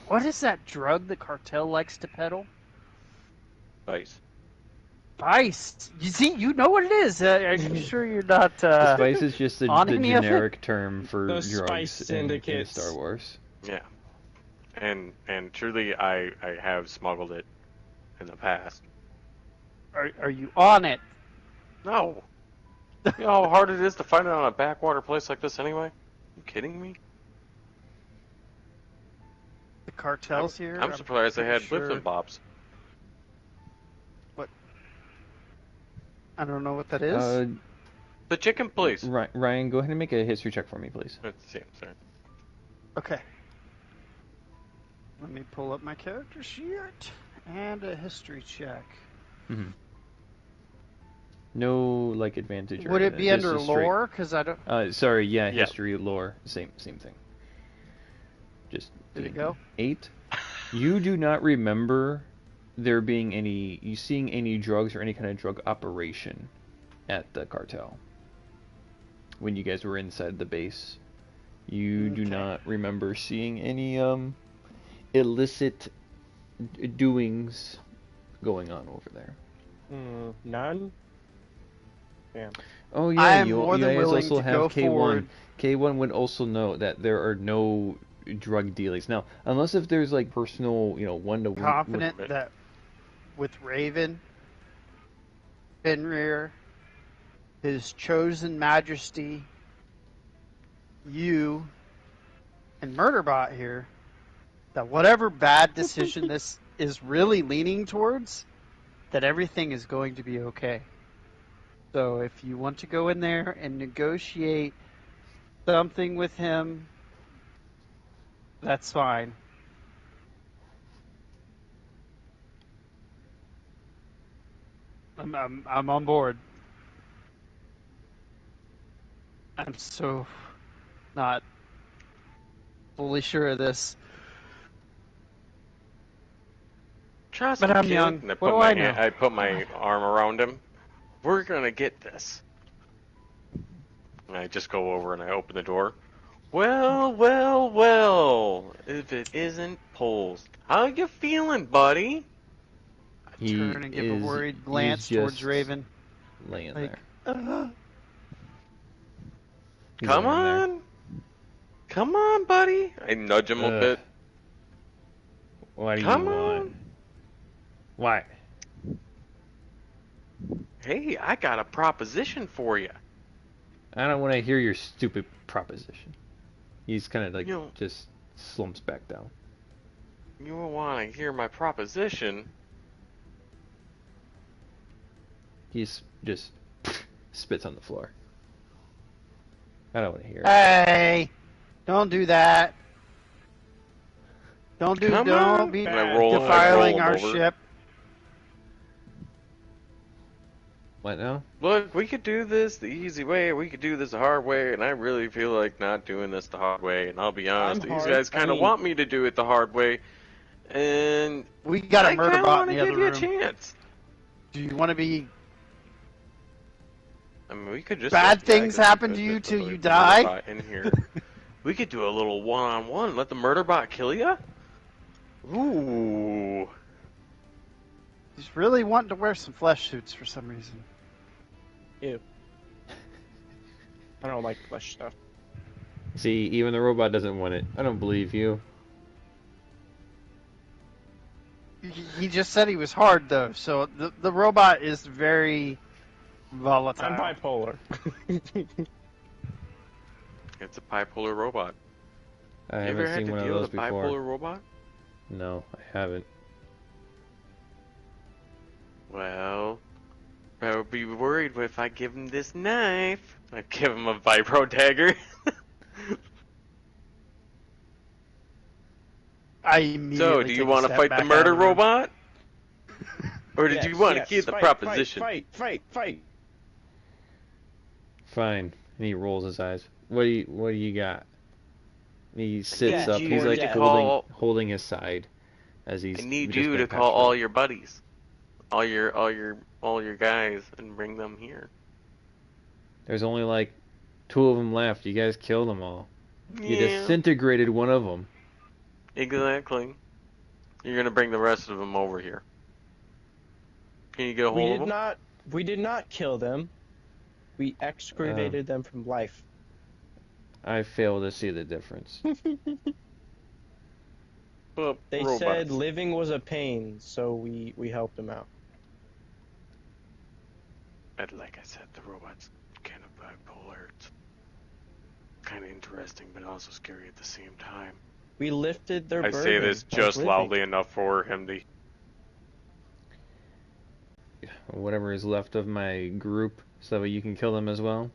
what is that drug the cartel likes to peddle? Vice. Vice. You see, you know what it is. Are you sure you're not? Spice is just the on any of it? generic term for The drugs spice in syndicates. Star Wars. Yeah. And truly, I have smuggled it in the past. Are you on it? No. You know how hard it is to find it on a backwater place like this anyway? You kidding me? The cartel's here. I'm surprised they pretty had sure- Lipton Bobs. I don't know what that is. The chicken place. Ryan, go ahead and make a history check for me, please. Let's see, sorry. Okay. Let me pull up my character sheet and a history check. Mm-hmm. No, like, advantage or Would it anything, be just under a straight- lore? Because I don't. Sorry, yeah, Yeah. history, lore, same thing. Just Did it go? 8. You do not remember there being you seeing any drugs or any kind of drug operation at the cartel when you guys were inside the base. You do Okay. not remember seeing any illicit doings going on over there. None? Yeah. Oh I yeah, am more you than guys willing also to have go K1. forward. K1 would also know that there are no drug dealings. Now, unless if there's like personal, one to one. Confident that with Raven, Fenrir, His Chosen Majesty, you, and Murderbot here, that whatever bad decision this is really leaning towards, that everything is going to be okay. So if you want to go in there and negotiate something with him, that's fine. I'm on board. I'm so not fully sure of this. Trust But me, I'm kid. young. And What do I know? I put my arm around him. We're gonna get this. And I just go over and I open the door. Well, well, well. If it isn't Poles, how you feeling, buddy? I turn and give a worried glance he's towards just Raven. laying Like, there. He's Come laying there. on. Come on, buddy. I nudge him a bit. What do Come you want? on. Why? Hey, I got a proposition for you. I don't want to hear your stupid proposition. He's kind of like You- just slumps back down. You want to hear my proposition? He's just spits on the floor. I don't want to hear it. hey, don't do that. Don't Come don't on. be And I roll defiling him our over. ship. What now? Look, we could do this the easy way, we could do this the hard way, and I really feel like not doing this the hard way. And I'll be honest, I'm these hard. guys kind I of mean- want me to do it the hard way, and We got a I murder kind of bot want in to the give other you a room. chance. Do you want to be? I mean, we could just Bad let the things guy happen go to you with till the you murder die? bot in here. We could do a little one-on-one. Let the murder bot kill you. Ooh. He's really wanting to wear some flesh suits for some reason. Ew. I don't like flesh stuff. See, even the robot doesn't want it. I don't believe you. He just said he was hard though, so the robot is very volatile. I'm bipolar. It's a bipolar robot. I You ever haven't had seen to one of deal those with a before. bipolar robot? No, I haven't. Well, I would be worried if I give him this knife. I'd give him a vibro dagger. I immediately So, do you want to fight the murder robot? Or did Yes, you want to yes, keep the fight, proposition? Fight. Fine. And he rolls his eyes. What do you got? He sits Yeah, up. you He's like to holding his side as he's. I need just you been to call patched all up. your buddies, all your guys, and bring them here. There's only like 2 of them left. You guys killed them all. You Yeah, disintegrated one of them. exactly. You're gonna bring the rest of them over here. Can you get a hold of them? We did not kill them. We excavated them from life. I fail to see the difference. Well, They robots. said living was a pain, so we helped them out. And like I said, the robot's kind of bipolar. It's kind of interesting, but also scary at the same time. We lifted their I burden. say this of just living. loudly enough for him to. Whatever is left of my group, so you can kill them as well.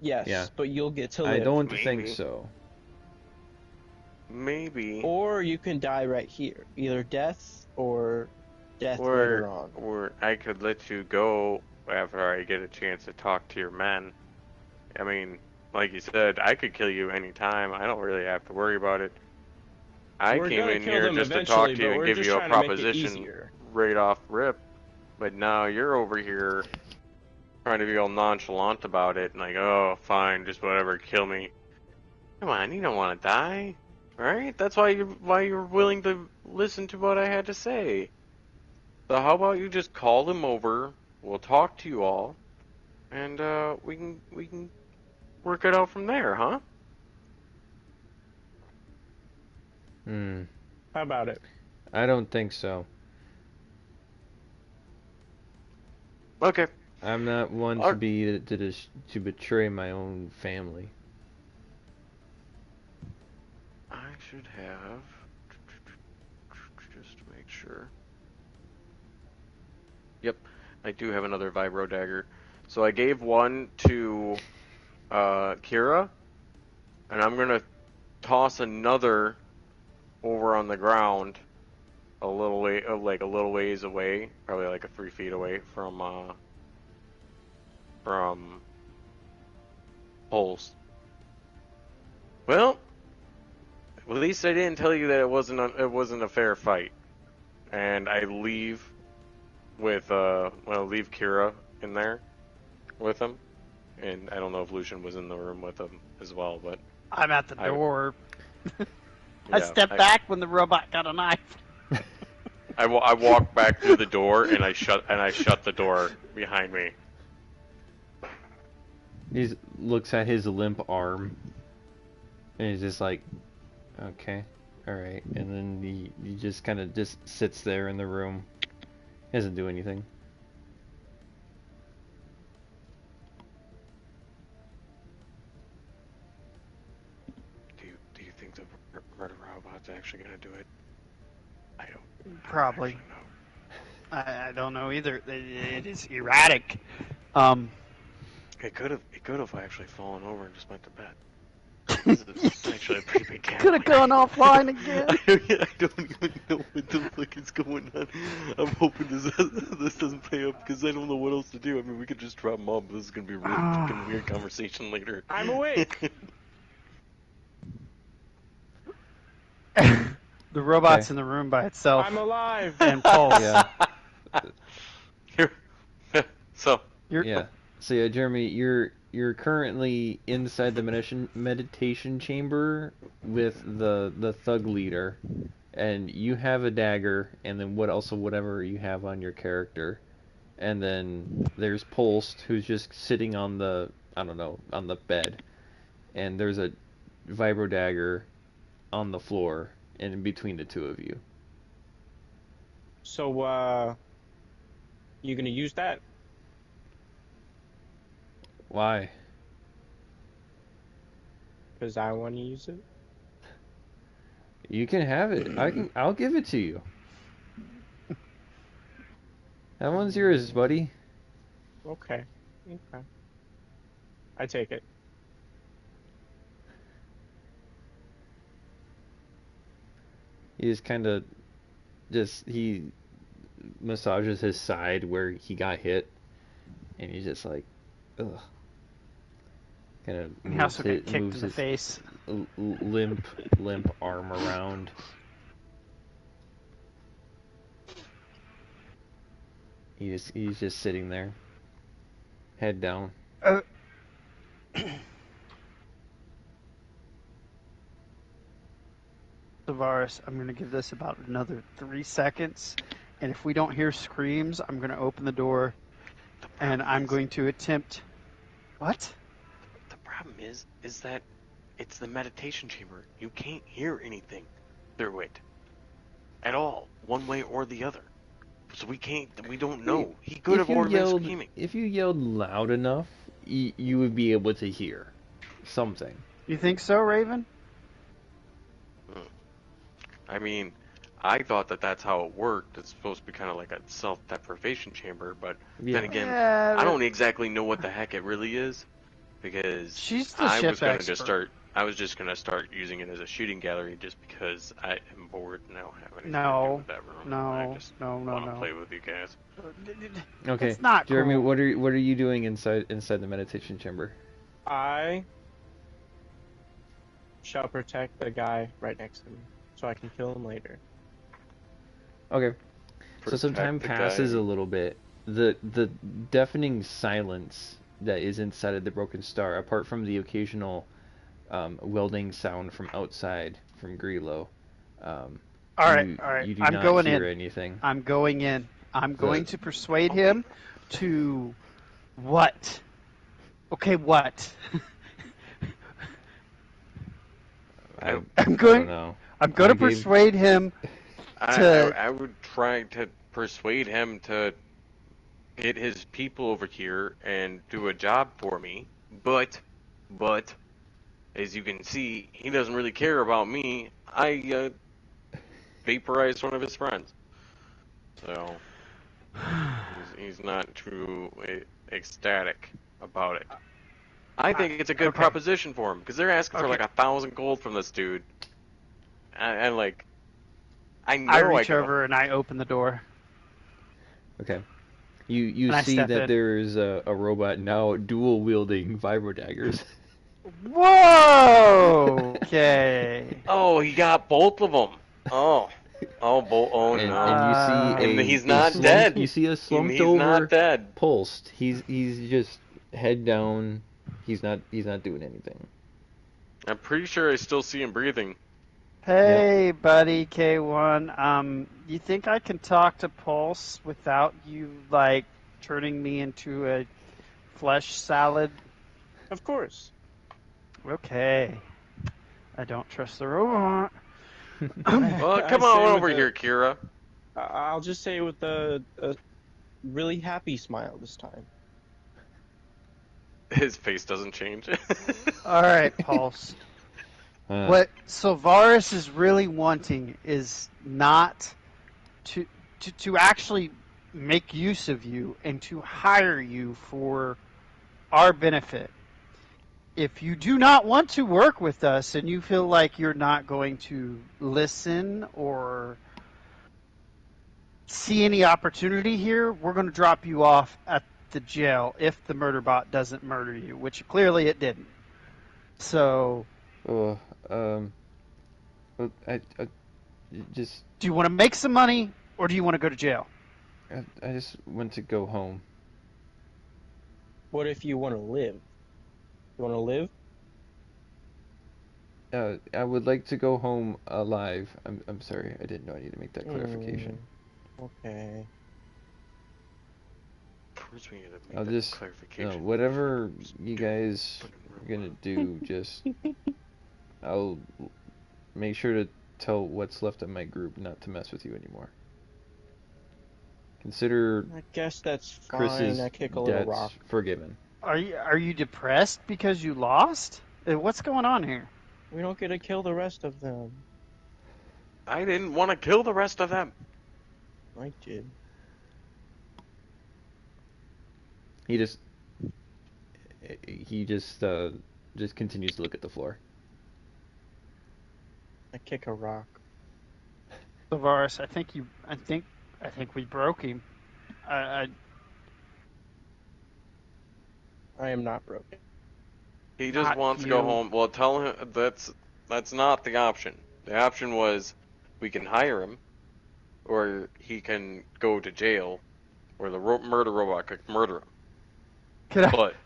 Yes, Yeah. but you'll get to I live. don't Maybe. think so. Maybe. Or you can die right here. Either death or death Or, later on. or I could let you go after I get a chance to talk to your men. I mean, like you said, I could kill you anytime. I don't really have to worry about it. I We're came gonna in kill here them just to talk eventually, to you but and we're give just you a trying to make it proposition easier. right off rip. But now you're over here trying to be all nonchalant about it and like, oh, fine, just whatever, kill me. Come on, you don't want to die, right? That's why you're willing to listen to what I had to say. So how about you just call them over? We'll talk to you all, and we can work it out from there, huh? Hmm. How about it? I don't think so. Okay. I'm not one Ar- to betray my own family. I should have just to make sure. Yep, I do have another vibro dagger. So I gave one to Kira, and I'm gonna toss another over on the ground a little way, like a little ways away, probably like 3 feet away from Pulse. Well, at least I didn't tell you that it wasn't a fair fight. And I leave with leave Kira in there with him. And I don't know if Lucian was in the room with him as well, but I'm at the door. I yeah, stepped back when the robot got a knife. I walked back through the door and I shut the door behind me. He looks at his limp arm, and he's just like, okay, all right. And then he just kind of just sits there in the room. He doesn't do anything. Do you think the murder robot's actually gonna do it? I don't. Probably. I don't I don't know either. It is erratic. It could have actually fallen over and just went to bed. It's actually a pretty big Could have gone offline again. I don't even know what the fuck is going on. I'm hoping this doesn't pay up because I don't know what else to do. I mean, we could just drop them off, but this is gonna be a really fucking weird conversation later. I'm awake. The robot's Okay. in the room by itself. I'm alive. And Pulse. Yeah. So Yeah. So yeah, Jeremy, you're currently inside the meditation chamber with the thug leader, and you have a dagger, and then whatever you have on your character, and then there's Pulsed, who's just sitting on the on the bed, and there's a vibro dagger on the floor, and in between the two of you. So, you gonna use that? Why? Because I want to use it. You can have it. I'll give it to you. That one's yours, buddy. Okay. Okay. I take it. He just kind of he massages his side where he got hit, and he's just like, ugh. Kind of He also got moves kicked in the his face. limp arm around. He's just sitting there, head down. Tavares, I'm going to give this about another 3 seconds. And if we don't hear screams, I'm going to open the door and I'm going to attempt. What? the problem is that it's the meditation chamber. You can't hear anything through it at all, one way or the other. So we don't know. He could have already been screaming. If you yelled loud enough, you would be able to hear something. You think so, Raven? I mean, I thought that's how it worked. It's supposed to be kind of like a self-deprivation chamber, but then again, Yeah, I don't exactly know what the heck it really is, because She's the I ship was gonna expert. just start using it as a shooting gallery just because I am bored and I don't have anything to do No, with that room. no, I just no, want to no. play with you guys. Okay, It's not Jeremy, cool. what are you doing inside the meditation chamber? I shall protect the guy right next to me, so I can kill him later. Okay. So some time Protect the passes guy. a little bit. The deafening silence that is inside of the Broken Star, apart from the occasional welding sound from outside from Grillo, All right. you do I'm not going hear in. anything. I'm going in. I'm going to persuade him to what? Okay, what? I I'm don't going. know. I'm going I to gave persuade him to. I would try to persuade him to get his people over here and do a job for me, but as you can see, he doesn't really care about me. I vaporized one of his friends, so he's not too ecstatic about it. I think it's a good Okay. proposition for him because they're asking for Okay. like 1,000 gold from this dude, and like I I know I reach could. over and I open the door Okay. You and I see step that in. there's a robot now dual wielding vibro daggers. Whoa! Okay. Oh, he got both of them. Oh, oh And no. you see And he's a not slumped dead. you see a slumped He's not over dead. pulsed. He's just head down. He's not doing anything. I'm pretty sure I still see him breathing. Hey, buddy, K1. You think I can talk to Pulse without you, like, turning me into a flesh salad? Of course. Okay. I don't trust the robot. Well, I come say on with over a, here, Kira. I'll just say with a really happy smile this time. His face doesn't change. All right, Pulse. What Sylvaris is really wanting is not to actually make use of you and to hire you for our benefit. If you do not want to work with us and you feel like you're not going to listen or see any opportunity here, we're going to drop you off at the jail if the murder bot doesn't murder you, which clearly it didn't. So, Oh, I just do you want to make some money or do you want to go to jail? I just want to go home. What if you want to live? You want to live? I would like to go home alive. I'm sorry. I didn't know I needed to make that clarification. Okay. First, we need to make I'll that just clarification. whatever you guys are gonna do, just I'll make sure to tell what's left of my group not to mess with you anymore. Consider I guess that's fine. Chris's I kick a little debts rock. forgiven. Are you depressed because you lost? What's going on here? We don't get to kill the rest of them. I didn't want to kill the rest of them. I did. He just continues to look at the floor. I kick a rock. Sylvaris, I think we broke him. I am not broken. He just Not wants to go you. home. Well, tell him that's not the option. The option was we can hire him, or he can go to jail, or the murder robot could murder him.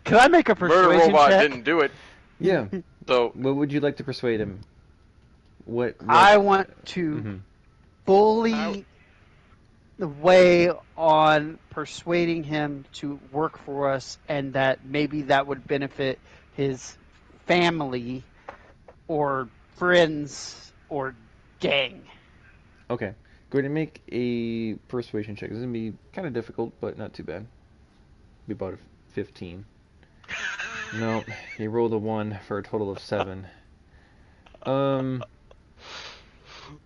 Could I make a Murder persuasion robot check? didn't do it, Yeah. so What would you like to persuade him? What I want to Mhm. fully weigh on persuading him to work for us, and that maybe that would benefit his family or friends or gang. Okay. Go ahead and make a persuasion check. This is gonna be kind of difficult, but not too bad. Be about a 15. No, he rolled a 1 for a total of 7.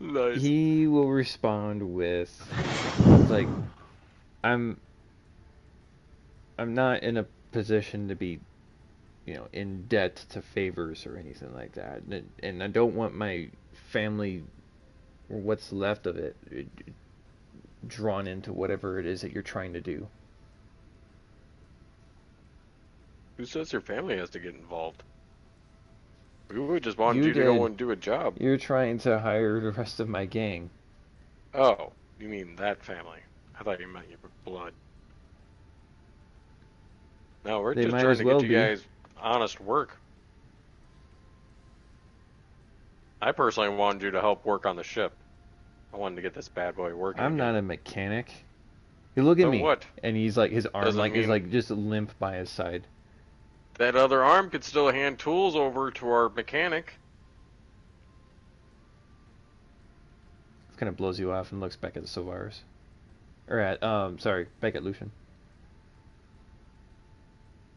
nice. He will respond with like, I'm not in a position to be, in debt to favors or anything like that, and I don't want my family or what's left of it drawn into whatever it is that you're trying to do. Who says your family has to get involved? We just wanted You you to go did. and do a job. You're trying to hire the rest of my gang. Oh, you mean that family? I thought you meant your blood. No, we're They just might trying as to well get you be. guys honest work. I personally wanted you to help work on the ship. I wanted to get this bad boy working. I'm again. not a mechanic. You look at So me, what? and he's like, his arm Doesn't is mean- like just limp by his side. That other arm could still hand tools over to our mechanic. It kind of blows you off and looks back at the Sylvaris. Or at, sorry, back at Lucian.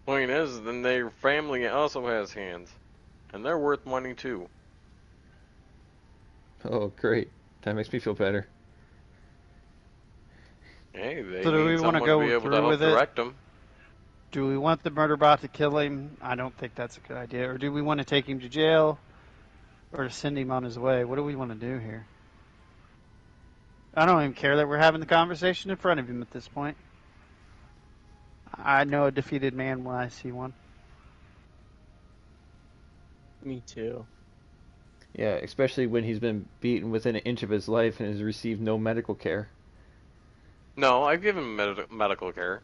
Point is, then their family also has hands. And they're worth money too. Oh, great. That makes me feel better. Hey, they So do we need wanna someone go to be able to through help with it? direct them. Do we want the murder bot to kill him? I don't think that's a good idea. Or do we want to take him to jail? Or to send him on his way? What do we want to do here? I don't even care that we're having the conversation in front of him at this point. I know a defeated man when I see one. Me too. Yeah, especially when he's been beaten within an inch of his life and has received no medical care. No, I've given him medical care.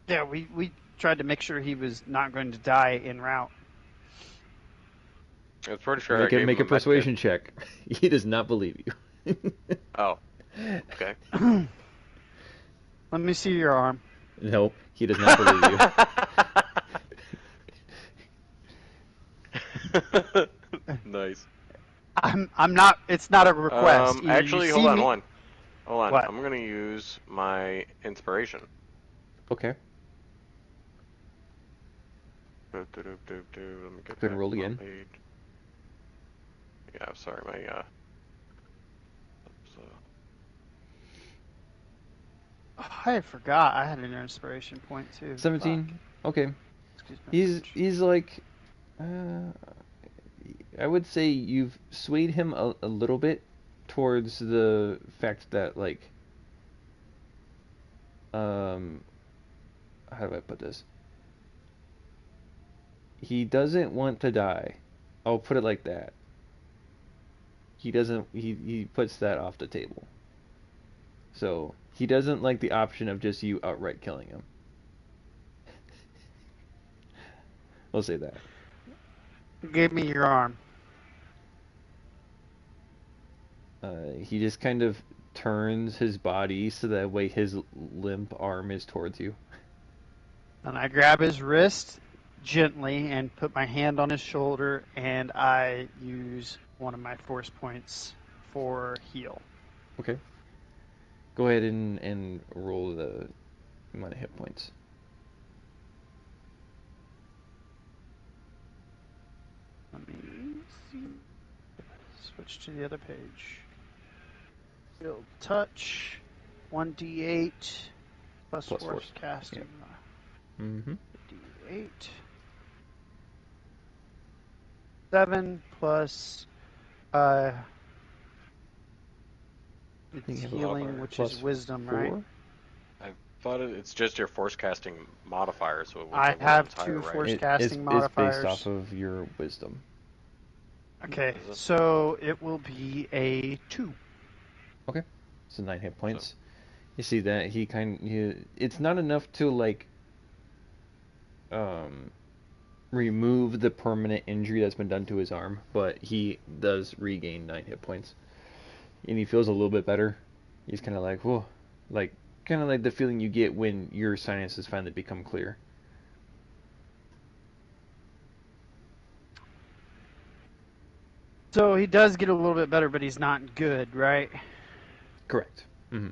Yeah, we tried to make sure he was not going to die en route. I was pretty sure I Make gave him make him a persuasion med check. He does not believe you. kit. Oh, okay. Let me see your arm. No, he does not believe you. Nice. I'm not. It's not a request. Either Actually, you hold see on, me- hold on. Hold on. What? I'm gonna use my inspiration. Okay. Let me get Good back roll to my again. page. Yeah, sorry, my so, I forgot I had an inspiration point too. 17. Okay. Fuck. Excuse me. He's like, I would say you've swayed him a little bit towards the fact that like, how do I put this? He doesn't want to die. I'll put it like that. He doesn't. He puts that off the table. So he doesn't like the option of just you outright killing him. We'll say that. Give me your arm. He just kind of turns his body so that way his limp arm is towards you. And I grab his wrist gently and put my hand on his shoulder, and I use one of my force points for heal. Okay. Go ahead and roll the amount of hit points. Let me see. Switch to the other page. Build touch. 1d8 plus Plus force force. casting. Mm-hmm. D8. 7 plus it's think you have a healing, modifier. which Plus is wisdom, 4? right? I thought it's just your force casting modifier, so it was I a little have higher, two right? force- It's casting based modifiers. off of your wisdom. Okay, Is it? so it will be a 2. Okay. So 9 hit points. You see that it's not enough to like remove the permanent injury that's been done to his arm, but he does regain 9 hit points. And he feels a little bit better. He's kind of like, whoa. Like, kind of like the feeling you get when your sinuses finally become clear. So he does get a little bit better, but he's not good, right? Correct. Mm-hmm.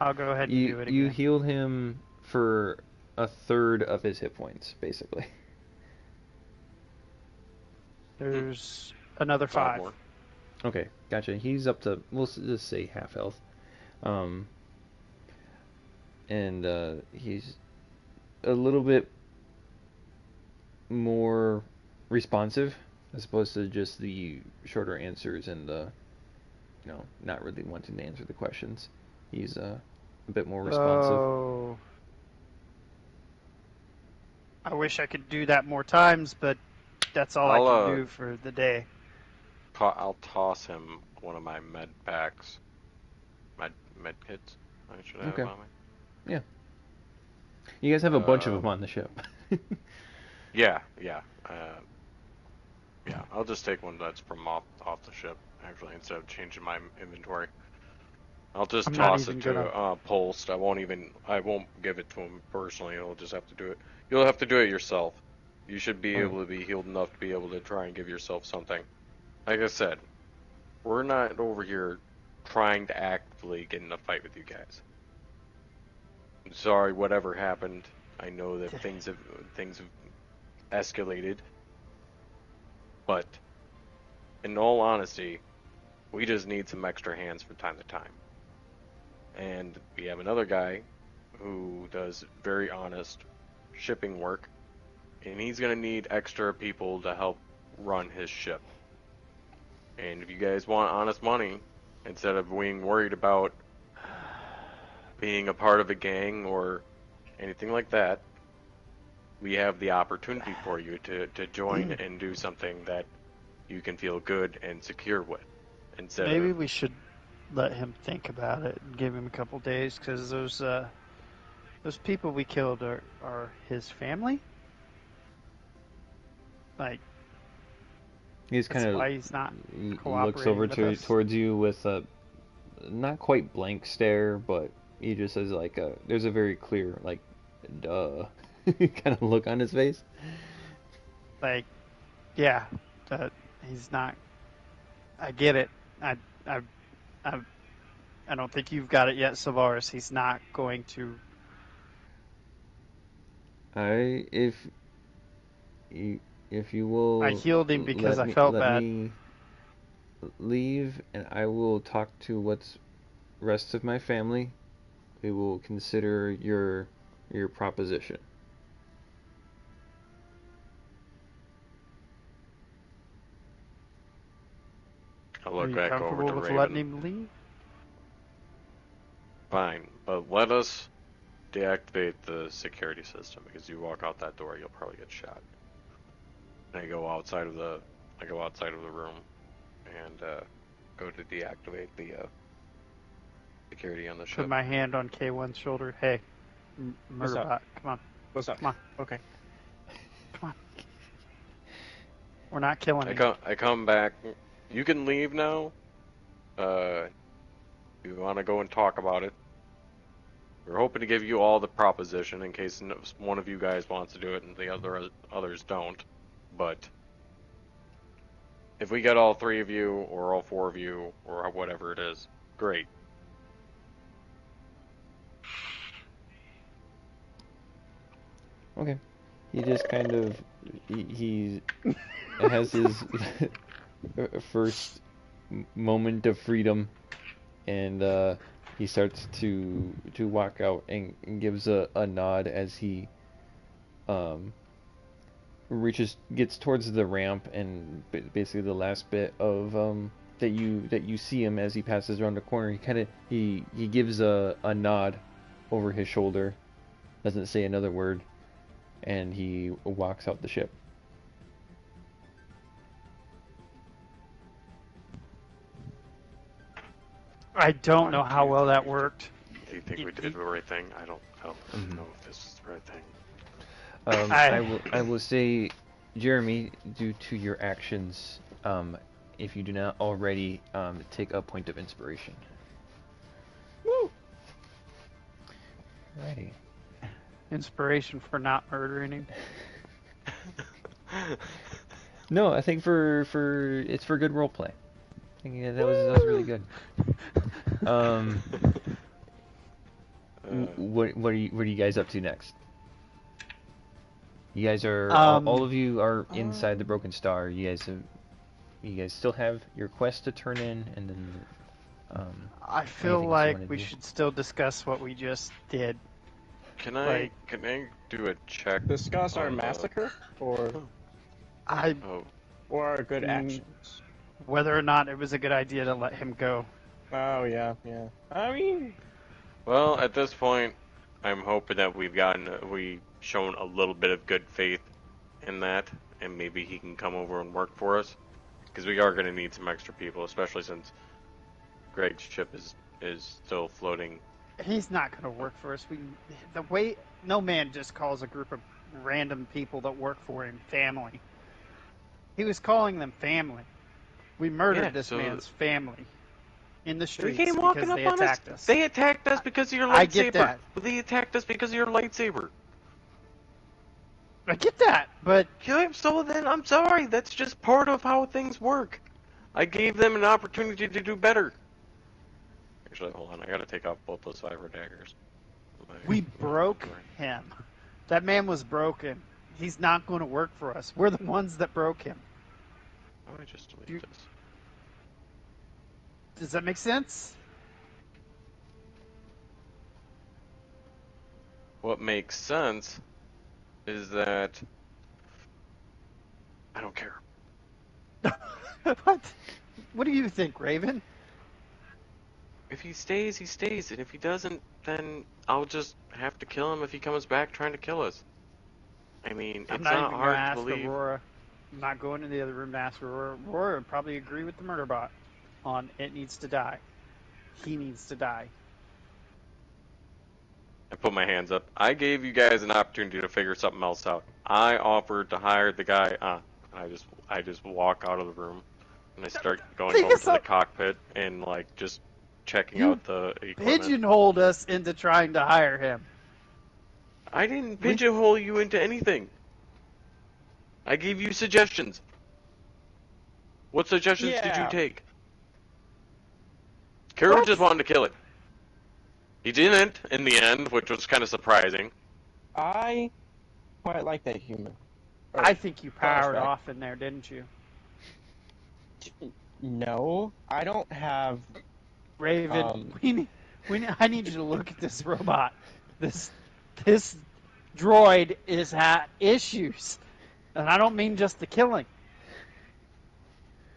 I'll go ahead and do You it you again. healed him for a third of his hit points, basically. There's another 5 5. more. Okay, gotcha. He's up to, we'll just say half health. And he's a little bit more responsive as opposed to just the shorter answers and the, not really wanting to answer the questions. He's a bit more responsive. Oh. I wish I could do that more times, but that's all I I'll, can do for the day. I'll toss him one of my med packs. Med kits. I should have Okay. on me. You guys have a bunch of them on the ship. Yeah. I'll just take one that's from off the ship, actually, instead of changing my inventory. I'll just I'm not toss even it to gonna- Post. I won't give it to him personally. He'll just have to do it. You'll have to do it yourself. You should be able to be healed enough to be able to try and give yourself something. Like I said, we're not over here trying to actively get in a fight with you guys. I'm sorry, whatever happened. I know that things have escalated, but in all honesty, we just need some extra hands from time to time. And we have another guy who does very honest shipping work, and he's going to need extra people to help run his ship. And if you guys want honest money, instead of being worried about being a part of a gang or anything like that, we have the opportunity for you to join and do something that you can feel good and secure with. Maybe we should let him think about it and give him a couple days, because those people we killed are his family. Like, He's kind why he's not of cooperating looks over with us. towards you with a not quite blank stare, but he just says like there's a very clear like duh kind of look on his face. Like, yeah, he's not. I get it. I don't think you've got it yet, Savaris. He's not going to. If you will, I healed him because I me, felt let bad. me leave, and I will talk to what's rest of my family. We will consider your proposition. I'll Are look you back over comfortable to with Raven. letting him leave? Fine, but let us deactivate the security system, because you walk out that door, you'll probably get shot. And I go outside of the room and go to deactivate the security on the ship. Put my hand on K1's shoulder. Hey, Murderbot, come on. What's up? Come on. Okay. Come on. We're not killing him. I come back. You can leave now. You want to go and talk about it. We're hoping to give you all the proposition in case one of you guys wants to do it and the others don't. But if we get all three of you or all four of you or whatever it is, great. Okay. He just kind of he has his first moment of freedom, and he starts to walk out and gives a nod as he gets towards the ramp, and basically the last bit of that you see him as he passes around the corner. He gives a nod over his shoulder, doesn't say another word, and he walks out the ship. I don't know how well that worked. Do you think we did the right thing? I don't know if this is the right thing. I will say, Jeremy, due to your actions, if you do not already, take a point of inspiration. Woo! Alrighty. Inspiration for not murdering him. No, I think it's for good role play. I think that was really good. What are you guys up to next? You guys are all of you are inside the Broken Star. You guys still have your quest to turn in, and then I feel like we should still discuss what we just did. Can I do a check? Discuss our massacre, or our good actions. Whether or not it was a good idea to let him go. Oh yeah. I mean, well, at this point, I'm hoping that we've shown a little bit of good faith in that, and maybe he can come over and work for us, because we are going to need some extra people, especially since Greg's ship is still floating. He's not going to work for us. No man just calls a group of random people that work for him family. He was calling them family. We murdered this man's family. in the They streets came walking because up they on us. attacked us. They attacked us because of your lightsaber. I get that. They attacked us because of your lightsaber. I get that, but Okay, so then I'm sorry. That's just part of how things work. I gave them an opportunity to do better. Actually, hold on. I gotta take off both those fiber daggers. we broke him. That man was broken. He's not going to work for us. We're the ones that broke him. How do I just delete this? Does that make sense? What makes sense is that I don't care. What? What do you think, Raven? If he stays, he stays, and if he doesn't, then I'll just have to kill him if he comes back trying to kill us. I mean, I'm it's not not even going to hard to ask believe. Aurora. I'm not going to the other room to ask Aurora. Aurora would probably agree with the murder bot on it needs to die. He needs to die. I put my hands up. I gave you guys an opportunity to figure something else out. I offered to hire the guy. I just walk out of the room and I start going over to the cockpit and like just checking out the equipment. Pigeonholed us into trying to hire him. I didn't pigeonhole you into anything. I gave you suggestions. What suggestions did you take? Carol just wanted to kill it. He didn't in the end, which was kind of surprising. I quite like that human. I think you powered off in there, didn't you? No, I don't have. Raven, I need you to look at this robot. This droid is had issues, and I don't mean just the killing.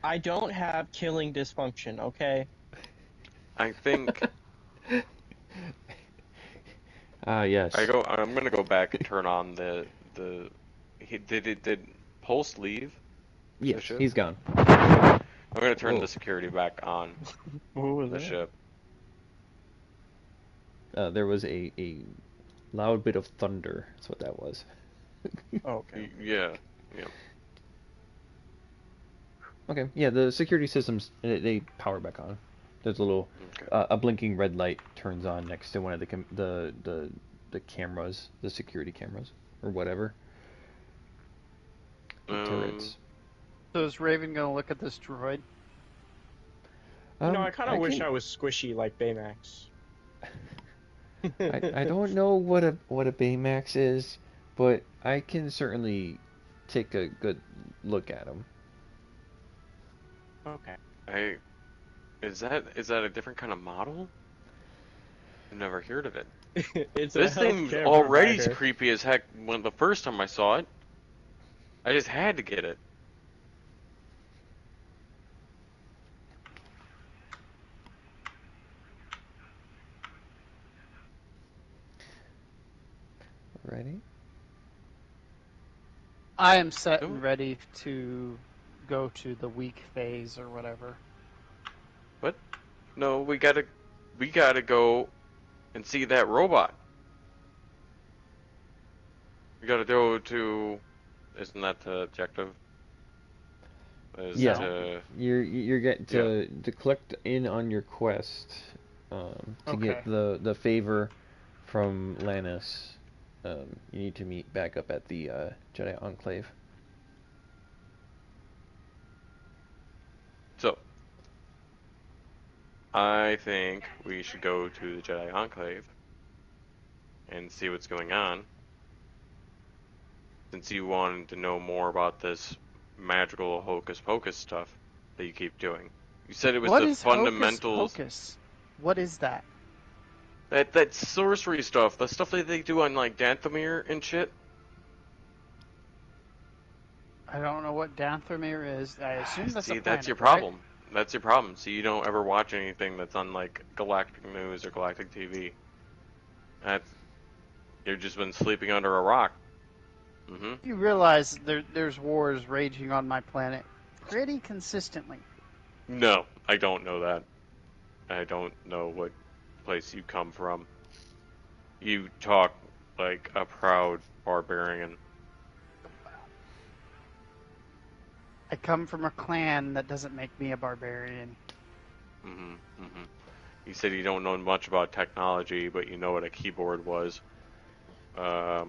I don't have killing dysfunction. Okay. I think. Yes. I'm gonna go back and turn on the. Did Pulse leave? Yes, he's gone. I'm gonna turn the security back on the ship. There was a loud bit of thunder. That's what that was. Okay. Yeah. Okay. Yeah, the security systems they power back on. There's a little a blinking red light turns on next to one of the cameras, the security cameras or whatever. The turrets. So is Raven gonna look at this droid? I kind of wish I was squishy like Baymax. I don't know what a Baymax is, but I can certainly take a good look at him. Okay. Is that a different kind of model? I've never heard of it. This thing's already creepy as heck when the first time I saw it. I just had to get it. Ready? I am set and ready to go to the weak phase or whatever. What? No, we gotta go and see that robot. We gotta go to. Isn't that the objective? You're getting to collect in on your quest to get the favor from Lannis. You need to meet back up at the Jedi Enclave. So, I think we should go to the Jedi Enclave and see what's going on. Since you wanted to know more about this magical hocus pocus stuff that you keep doing. You said it was the fundamentals. Hocus pocus? What is that? That sorcery stuff, the stuff that they do on like Dathomir and shit. I don't know what Dathomir is. I assume that's a planet, that's your problem. Right? That's your problem. See, you don't ever watch anything that's on like Galactic News or Galactic TV. You've just been sleeping under a rock. Mm-hmm. You realize there's wars raging on my planet pretty consistently. No, I don't know that. I don't know what place you come from. You talk like a proud barbarian. I come from a clan that doesn't make me a barbarian. Mm-hmm. Mm-hmm. You said you don't know much about technology, but you know what a keyboard was. I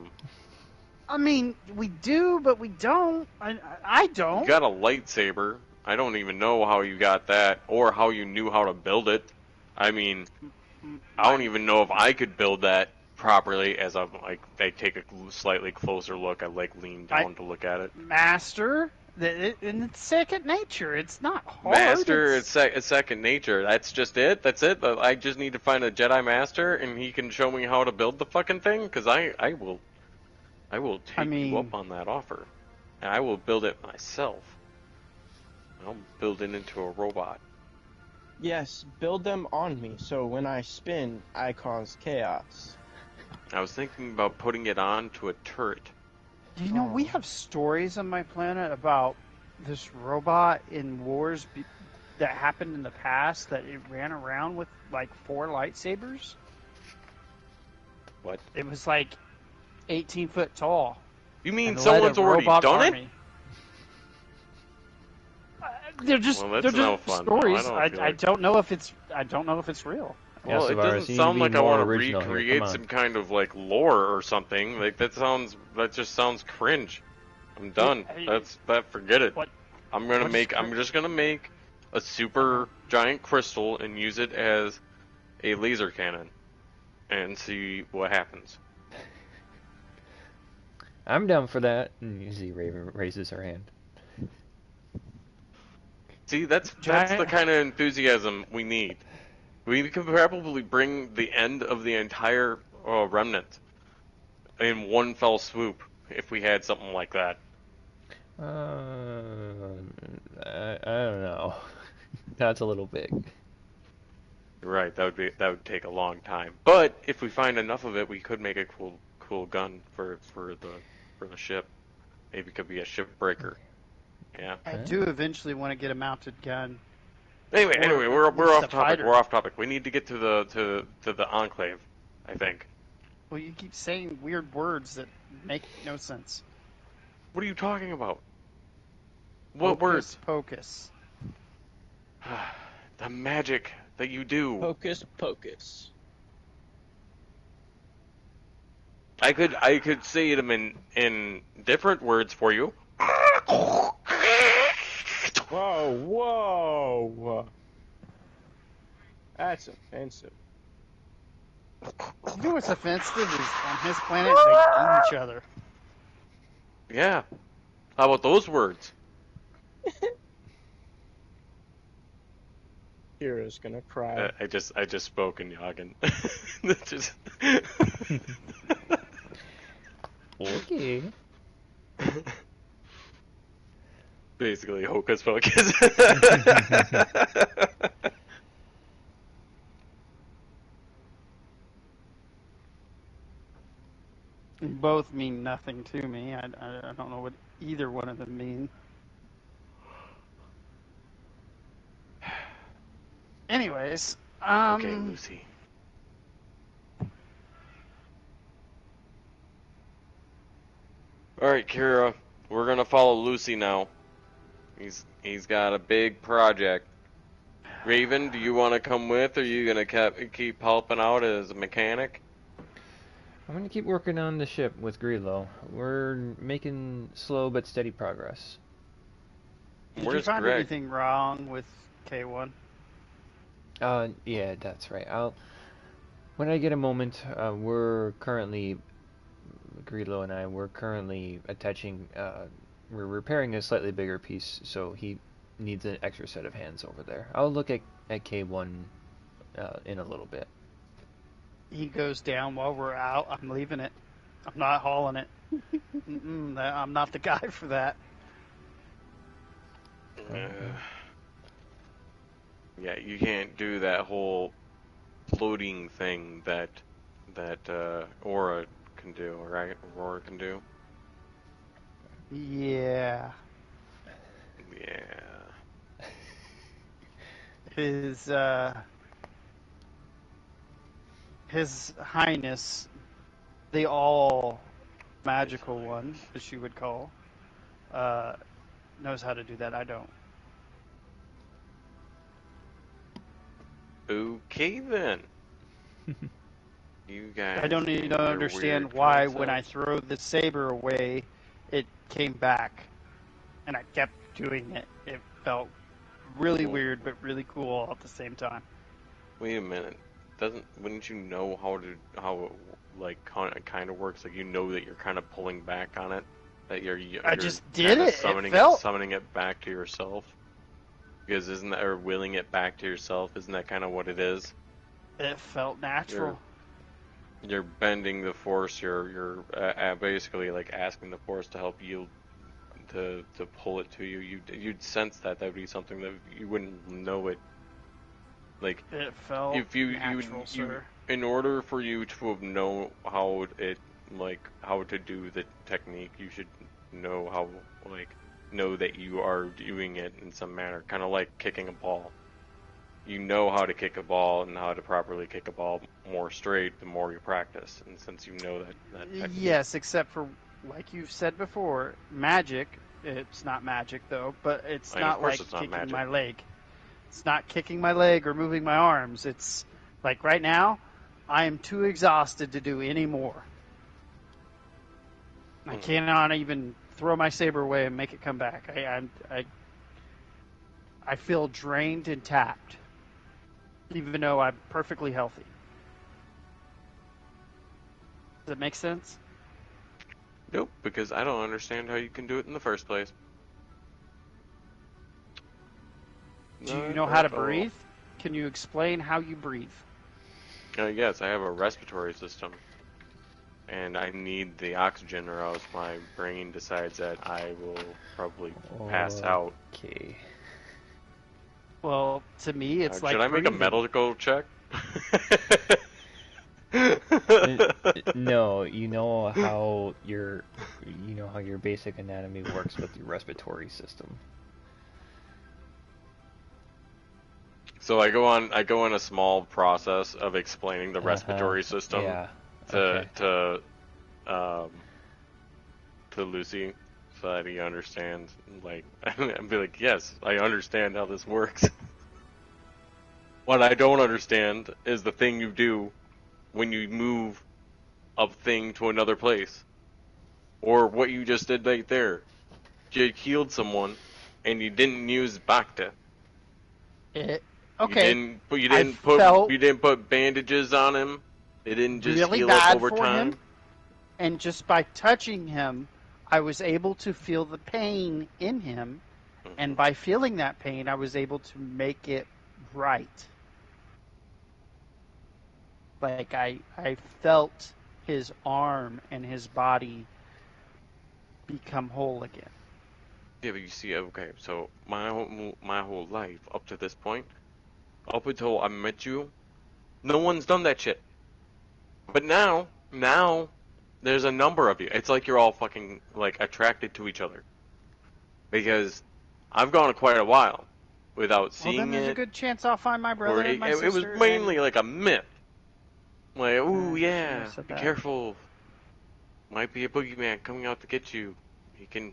mean, we do, but we don't. I You don't. got a lightsaber. I don't even know how you got that, or how you knew how to build it. I mean, I don't even know if I could build that properly. As I take a slightly closer look. I lean down to look at it. Master, and it's second nature. It's not hard. Master, it's second nature. That's just it. That's it. I just need to find a Jedi Master, and he can show me how to build the fucking thing. Because I will take you up on that offer, and I will build it myself. I'll build it into a robot. Yes, build them on me, so when I spin, I cause chaos. I was thinking about putting it onto a turret. Do you know, we have stories on my planet about this robot in wars that happened in the past that it ran around with like 4 lightsabers? What? It was like 18 foot tall. You mean someone's already done it? They're just no fun. stories. No, I don't know if it's real. Well, it doesn't sound like I want to recreate some kind of like lore or something. Like that just sounds cringe. I'm done. Forget it. What? I'm just gonna make a super giant crystal and use it as a laser cannon and see what happens. I'm down for that. And you see Raven raises her hand. See, that's the kind of enthusiasm we need. We could probably bring the end of the entire remnant in one fell swoop if we had something like that. I don't know. That's a little big. Right, that would take a long time. But if we find enough of it, we could make a cool gun for the ship. Maybe it could be a ship breaker. Yeah. I do eventually want to get a mounted gun. Anyway, we're off topic. We're off topic. We need to get to the Enclave, I think. Well, you keep saying weird words that make no sense. What are you talking about? What words? Pocus. The magic that you do. Hocus pocus. I could say them in different words for you. Whoa. That's offensive. You know what's offensive is on his planet they eat each other. Yeah. How about those words? Hero's gonna cry. I just spoke in Yagan. Just... Okay. Basically, hocus pocus. Both mean nothing to me. I don't know what either one of them mean. Anyways, Okay, Lucy. All right, Kira, we're gonna follow Lucy now. He's got a big project. Raven, do you want to come with, or are you gonna keep helping out as a mechanic? I'm gonna keep working on the ship with Grillo. We're making slow but steady progress. Did you find anything wrong with K1? Yeah, that's right. When I get a moment, we're currently, Grillo and I, we're currently attaching, we're repairing a slightly bigger piece, so he needs an extra set of hands over there. I'll look at K1 in a little bit. He goes down while we're out. I'm leaving it. I'm not hauling it. I'm not the guy for that. Yeah, you can't do that whole floating thing that Aura can do, right? Aurora can do. Yeah. Yeah. His Highness, the all magical one, as you would call, knows how to do that. I don't. Okay then. You guys. I don't even and your understand weird why when I concepts. throw the saber away, it came back, and I kept doing it. It felt really Well, weird, but really cool all at the same time. wait a minute. Wouldn't you know how it, like it kind of works? Like you know that you're kind of pulling back on it, that I you're just did kind of it. It felt. summoning it back to yourself. Because isn't that, or willing it back to yourself? Isn't that kind of what it is? It felt natural. You're bending the force. You're basically like asking the force to help you to pull it to you. You'd sense that would be something that you wouldn't know it. Like It felt if you natural, sir. in order for you to have know how it like how to do the technique, you should know how know that you are doing it in some manner, kind of like kicking a ball. You know how to kick a ball and how to properly kick a ball more straight the more you practice. And since you know that technique, Yes, except for, like you've said before, magic. It's not magic, though, but it's of not course like it's not kicking magic. my leg. It's not kicking my leg or moving my arms. It's like right now, I am too exhausted to do any more. I cannot even throw my saber away and make it come back. I feel drained and tapped, even though I'm perfectly healthy. Does that make sense? Nope, because I don't understand how you can do it in the first place. Do you Not know how to at all. breathe? Can you explain how you breathe? Yes, I have a respiratory system, and I need the oxygen, or else my brain decides that I will probably pass out. Okay. Well, to me, it's like Should I make a breathing. medical check? No, you know how your basic anatomy works with your respiratory system. So I go on a small process of explaining the respiratory system Yeah. to Okay. to Lucy, so that he understands. Like, and be like, yes, I understand how this works. What I don't understand is the thing you do when you move a thing to another place, or what you just did right there. You healed someone, and you didn't use Bacta. Okay. You I didn't felt put bandages on him. It didn't just really heal up bad over for time. him, and just by touching him, I was able to feel the pain in him, and by feeling that pain, I was able to make it right. Like I felt his arm and his body become whole again. Yeah, but you see, okay, so my whole life up to this point, up until I met you, no one's done that shit. But now there's a number of you. It's like you're all fucking like attracted to each other. Because I've gone quite a while without Well, then seeing there's a it, good chance I'll find my brother or and my it was sister. mainly and... like a myth. Like, ooh, shouldn't have yeah, said be that. careful. Might be a boogeyman coming out to get you. He can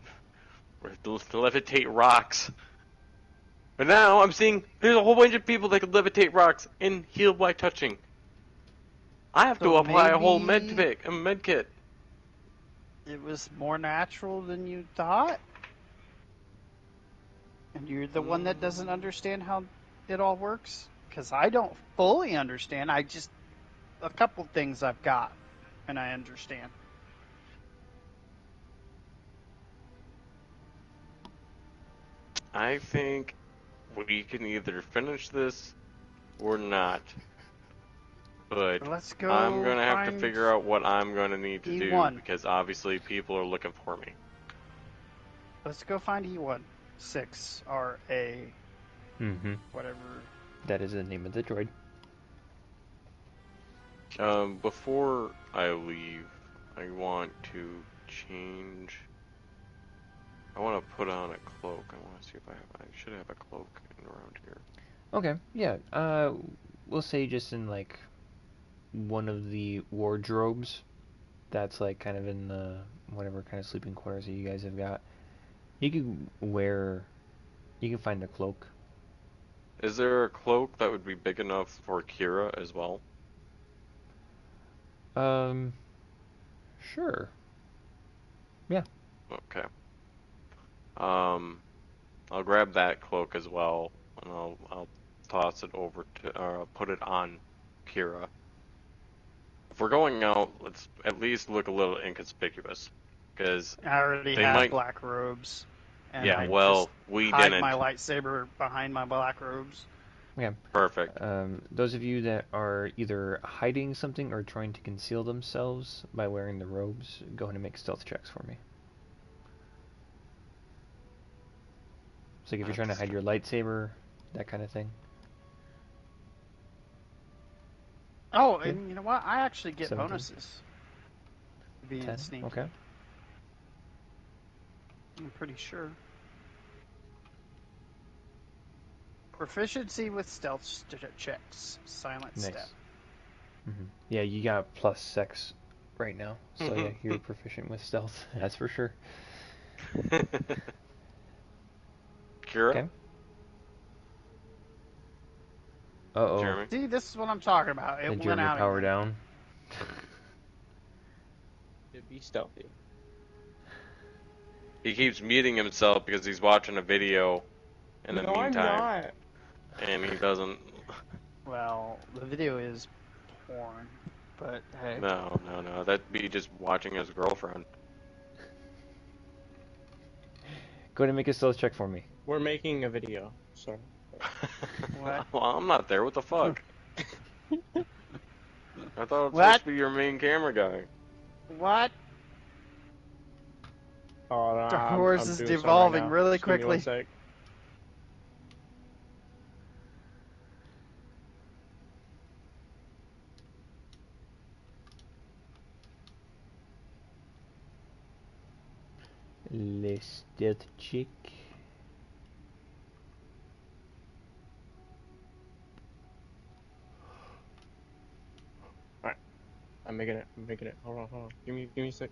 levitate rocks. But now I'm seeing there's a whole bunch of people that can levitate rocks and heal by touching. I have to So apply a whole maybe med kit. it was more natural than you thought, and you're the one that doesn't understand how it all works. Because I don't fully understand. I just a couple things I've got, and I understand. I think we can either finish this or not. But Let's I'm go gonna have to find figure out what I'm gonna need to do E1. because obviously people are looking for me. Let's go find E1. 6RA, Mm-hmm. whatever. That is the name of the droid. Before I leave, I want to change. I want to put on a cloak. I want to see if I should have a cloak around here. Okay. Yeah. We'll say just in like one of the wardrobes that's like kind of in the whatever kind of sleeping quarters that you guys have got. You can find a cloak. Is there a cloak that would be big enough for Kira as well? Sure. Yeah. Okay. I'll grab that cloak as well, and I'll toss it over to, put it on Kira. If we're going out, let's at least look a little inconspicuous, because I already they have might. black robes, and Yeah, I well, just we hide didn't. my lightsaber behind my black robes. Yeah. Perfect. Those of you that are either hiding something or trying to conceal themselves by wearing the robes, go ahead and make stealth checks for me. So like if you're trying to hide your lightsaber, that kind of thing. Oh, Yeah. and you know what? I actually get 17. bonuses. Being 10. sneaky. Okay. I'm pretty sure. Proficiency with stealth checks. Silent Nice. step. Yeah, you got plus 6 right now. So yeah, you're proficient with stealth. That's for sure. Kira? Okay. Uh-oh. Jeremy? See, this is what I'm talking about. It Did went Jeremy out power again. down? To be stealthy. He keeps muting himself because he's watching a video in the No, meantime. I'm not. And he doesn't. Well, the video is porn, but hey. No. That'd be just watching his girlfriend. Go ahead and make a stealth check for me. We're making a video, so. What? Well, I'm not there. What the fuck? I thought it was What? supposed to be your main camera guy. What? Oh, no, Star I'm Wars is doing some devolving right now. really Just give me one quickly. sec. Le stealth check. I'm making it. Hold on. Give me a sec.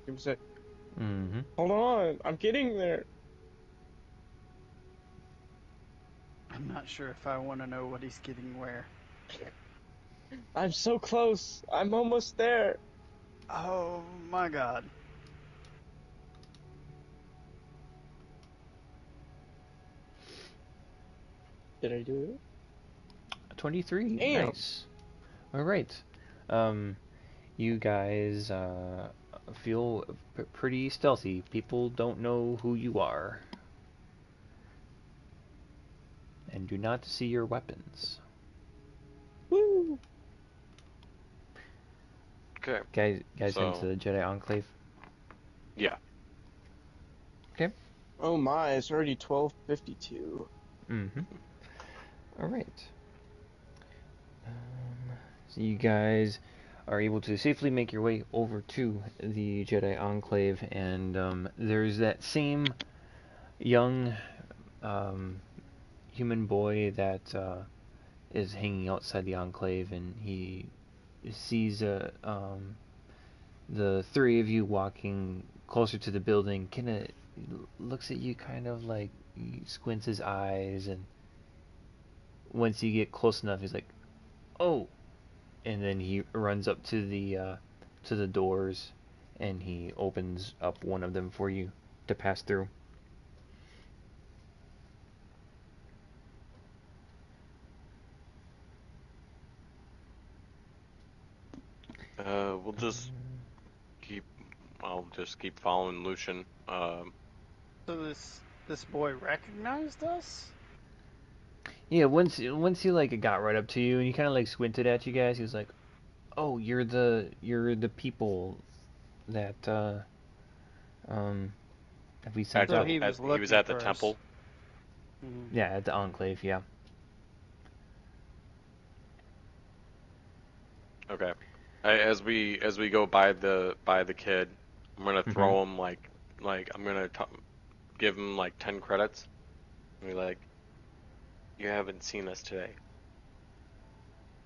Mm-hmm. Hold on. I'm getting there. I'm not sure if I want to know what he's getting where. I'm so close. I'm almost there. Oh my god. Did I do it? 23. Damn. Nice. All right. You guys feel pretty stealthy. People don't know who you are. And do not see your weapons. Woo! Okay. Guys So- into the Jedi Enclave. Yeah. Okay. Oh my, it's already 12:52. Mm-hmm. All right. So you guys are able to safely make your way over to the Jedi Enclave, and there's that same young human boy that is hanging outside the Enclave, and he sees the three of you walking closer to the building. Kind of looks at you, kind of like he squints his eyes, and once you get close enough, he's like, "Oh!" And then he runs up to the doors, and he opens up one of them for you to pass through. We'll just keep. I'll just keep following Lucian. So this boy recognized us? Yeah, once he like got right up to you, and he kind of like squinted at you guys. He was like, "Oh, you're the people that have we sent So out?" he was looking at the for us. temple. Mhm. Yeah, at the Enclave. Yeah. Okay. As we go by the kid, I'm gonna throw him like I'm gonna give him like 10 credits. And be like, you haven't seen us today.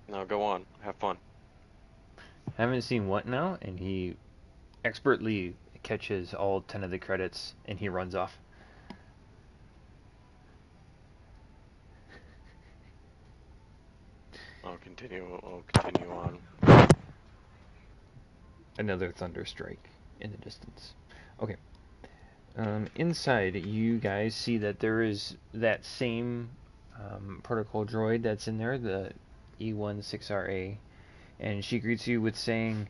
Now go on, have fun. Haven't seen what now? And he expertly catches all 10 of the credits, and he runs off. I'll continue on. Another thunder strike in the distance. Okay. Inside, you guys see that there is that same protocol droid that's in there, the E16RA, and she greets you with saying,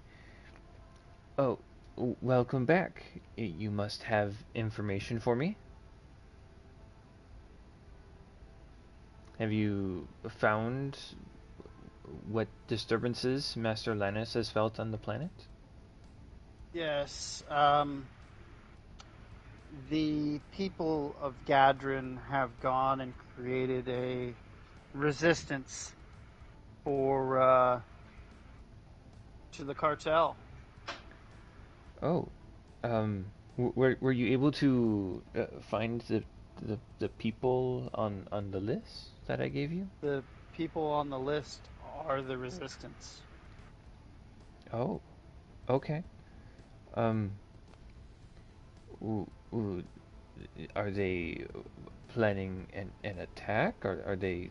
"Oh, welcome back. You must have information for me. Have you found what disturbances Master Lannis has felt on the planet?" Yes. The people of Gadrin have gone and created a resistance for to the cartel. Oh, were you able to find the people on the list that I gave you? The people on the list are the resistance. Oh, okay. Um, are they planning an attack? Are they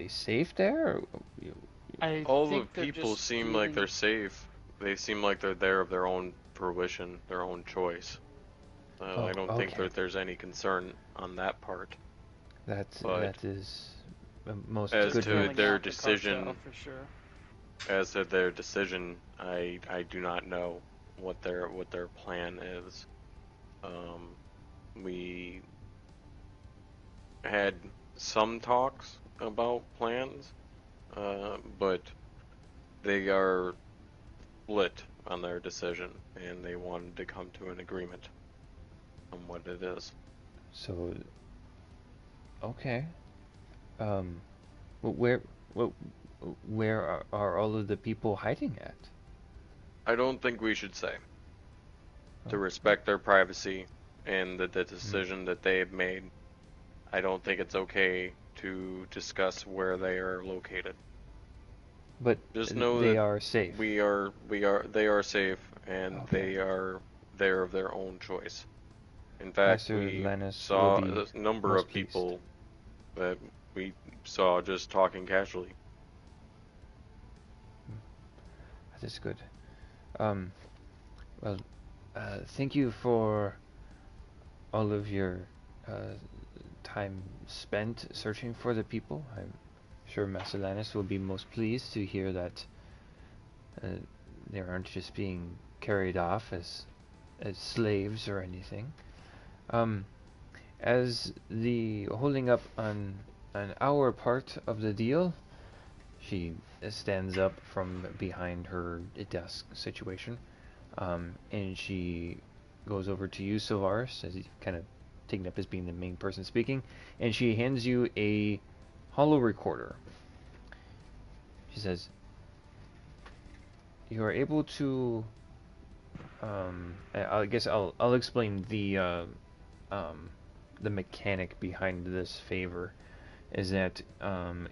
safe there? Or, I All the think they're people just seem like dealing- they're safe. They seem like they're there of their own fruition, their own choice. Oh, I don't think okay. that there's any concern on that part. That But is most as good to news. Bailing their out the decision, cartel, for sure. as to their decision, I do not know what their plan is. We had some talks about plans, but they are split on their decision, and they wanted to come to an agreement on what it is. So, okay. Um, where wh- where are all of the people hiding at? I don't think we should say. To Oh. respect their privacy and the decision that they have made, I don't think it's okay to discuss where they are located. But Just know they that are safe. they are safe, and Okay. they are there of their own choice. In fact, Master we Lannis will saw be a number most of pleased. people that we saw just talking casually. That is good. Um, well, thank you for all of your uh, time spent searching for the people. I'm sure Master Lannis will be most pleased to hear that uh, they aren't just being carried off as slaves or anything. Um, as the holding up on our part of the deal, she stands up from behind her desk situation, and she goes over to you, Sylvaris, as he's kind of taken up as being the main person speaking, and she hands you a holo recorder. She says, "You are able to." I guess I'll explain the mechanic behind this favor. Is that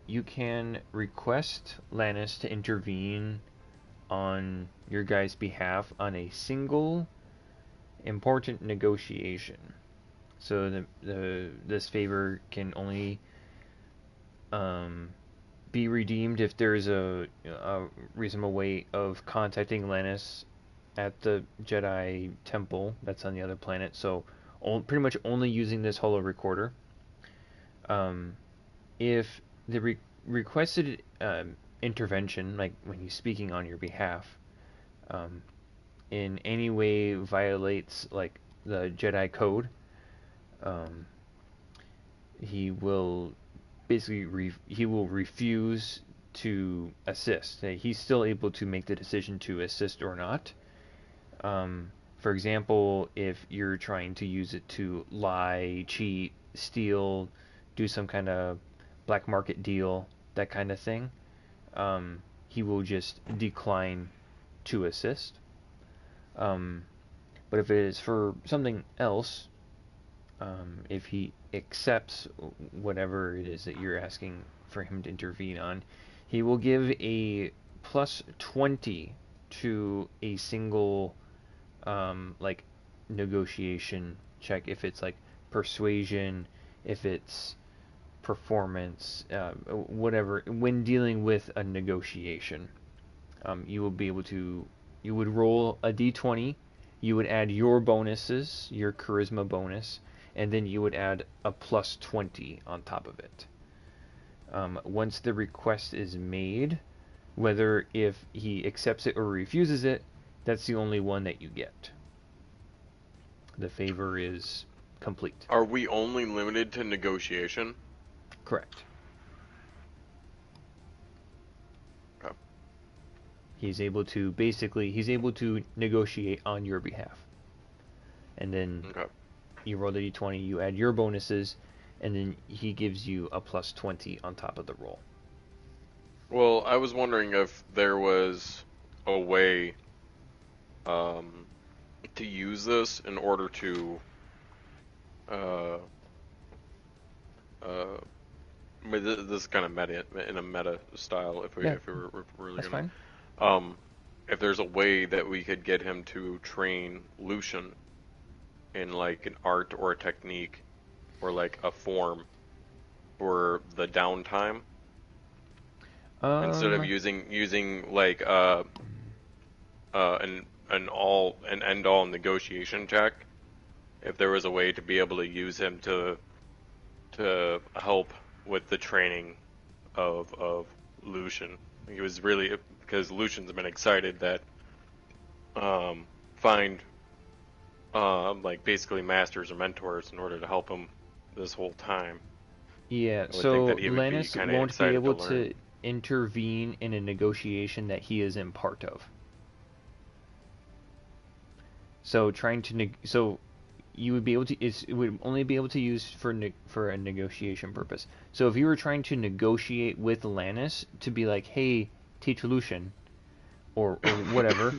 you can request Lannis to intervene on your guys' behalf on a single important negotiation. So this favor can only be redeemed if there is a reasonable way of contacting Lannis at the Jedi Temple that's on the other planet. So pretty much only using this holo recorder. If the requested intervention, like when he's speaking on your behalf, in any way violates like the Jedi code, he will basically he will refuse to assist. He's still able to make the decision to assist or not. For example, if you're trying to use it to lie, cheat, steal, do some kind of black market deal, that kind of thing, he will just decline to assist. But if it is for something else, if he accepts whatever it is that you're asking for him to intervene on, he will give a plus 20 to a single like negotiation check. If it's like persuasion, if it's performance, whatever, when dealing with a negotiation. You will be able to, you would roll a d20, you would add your bonuses, your charisma bonus, and then you would add a plus 20 on top of it. Once the request is made, whether if he accepts it or refuses it, that's the only one that you get. The favor is complete. Are we only limited to negotiation? Correct. Okay. He's able to negotiate on your behalf. And then you roll the d20, you add your bonuses, and then he gives you a plus 20 on top of the roll. Well, I was wondering if there was a way to use this in order to this is kind of meta in a meta style. If we were really that's gonna, fine. If there's a way that we could get him to train Lucian in like an art or a technique or like a form for the downtime, instead of using like an end all negotiation check, if there was a way to be able to use him to help with the training of Lucian. He was really, because Lucian's been excited that find like basically masters or mentors in order to help him this whole time. Yeah, so Lannis won't be able to intervene in a negotiation that he is in part of. So you would be able to, it would only be able to use for a negotiation purpose. So if you were trying to negotiate with Lannis to be like, hey, teach Lucian, or whatever,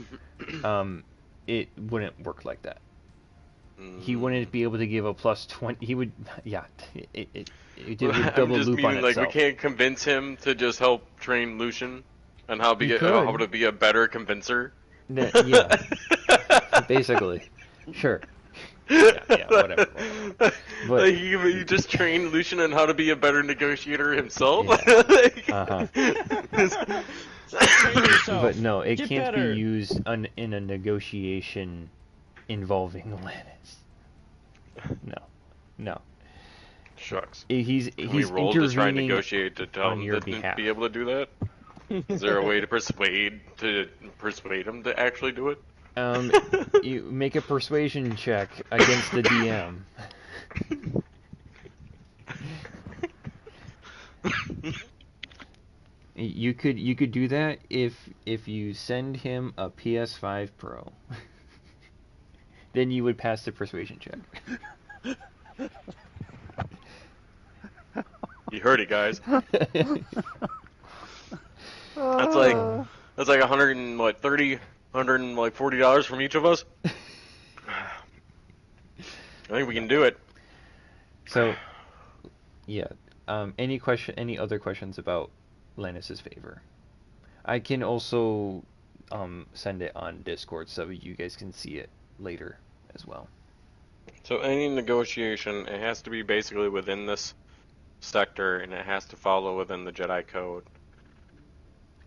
it wouldn't work like that. He wouldn't be able to give a plus 20. He would, it would double loop on like, itself. we can't convince him to just help train Lucian on how to be a better convincer. Yeah, basically, sure. Yeah, whatever. But like you just train Lucian on how to be a better negotiator himself. Yeah. But no, it can't be used in a negotiation involving Lannis. No. Shucks. He's we roll to try and intervening negotiate to tell on him your to behalf. be able to do that? Is there a way to persuade him to actually do it? You make a persuasion check against the DM. You could do that if you send him a PS5 Pro. Then you would pass the persuasion check. You heard it, guys. That's like $140 from each of us. I think we can do it. So, yeah. Any other questions about Lannis's favor? I can also send it on Discord so you guys can see it later as well. So any negotiation, it has to be basically within this sector, and it has to follow within the Jedi Code.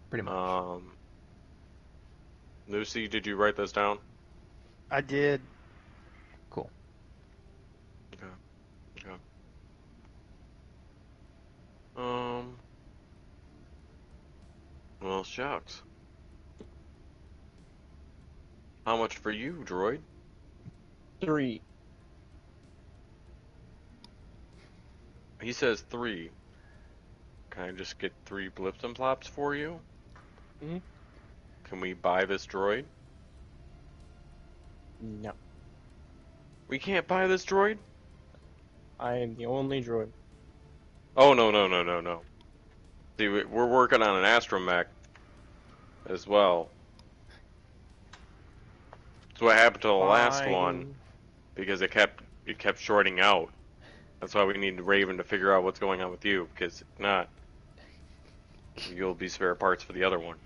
Pretty much. Lucy, did you write this down? I did. Cool. Okay. Well, shucks. How much for you, droid? 3. He says 3. Can I just get 3 blips and plops for you? Mm-hmm. Can we buy this droid? No. We can't buy this droid? I am the only droid. Oh, no. See, we're working on an astromech as well. That's what happened to the last one, because it kept shorting out. That's why we need Raven to figure out what's going on with you, because if not, you'll be spare parts for the other one.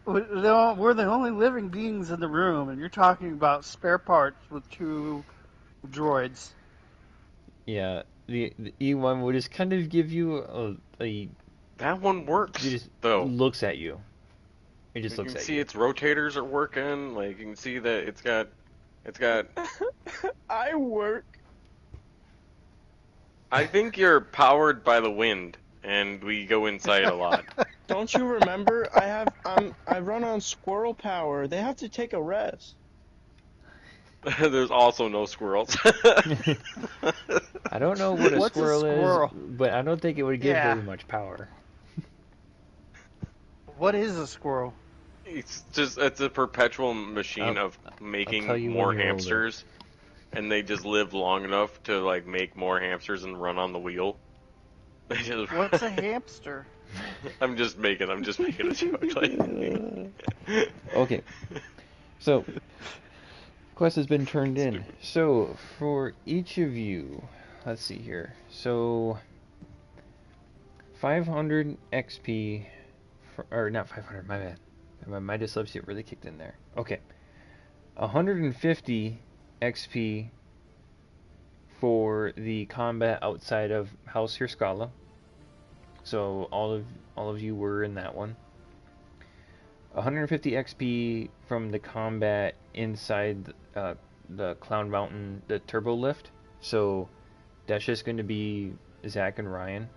We're the only living beings in the room, and you're talking about spare parts with 2 droids. Yeah, the E1 will just kind of give you a That one works, it just though. looks at you. It just You looks can at see you. its rotators are working. Like, you can see that it's got... I work. I think you're powered by the wind, and we go inside a lot. Don't you remember? I run on squirrel power. They have to take a rest. There's also no squirrels. I don't know what a What's a squirrel squirrel? is, but I don't think it would give Yeah. very much power. What is a squirrel? It's a perpetual machine I'll- of tell making you more when you're older. hamsters, and they just live long enough to like make more hamsters and run on the wheel. They just- What's a hamster? I'm just making a joke. Like. Okay. So, quest has been turned in. So, for each of you, let's see here. So, 500 XP, or not 500, my bad. My dyslexia really kicked in there. Okay. 150 XP for the combat outside of House Hirskala. So all of you were in that one. 150 XP from the combat inside the Clown Mountain, the turbo lift. So that's just going to be Zach and Ryan.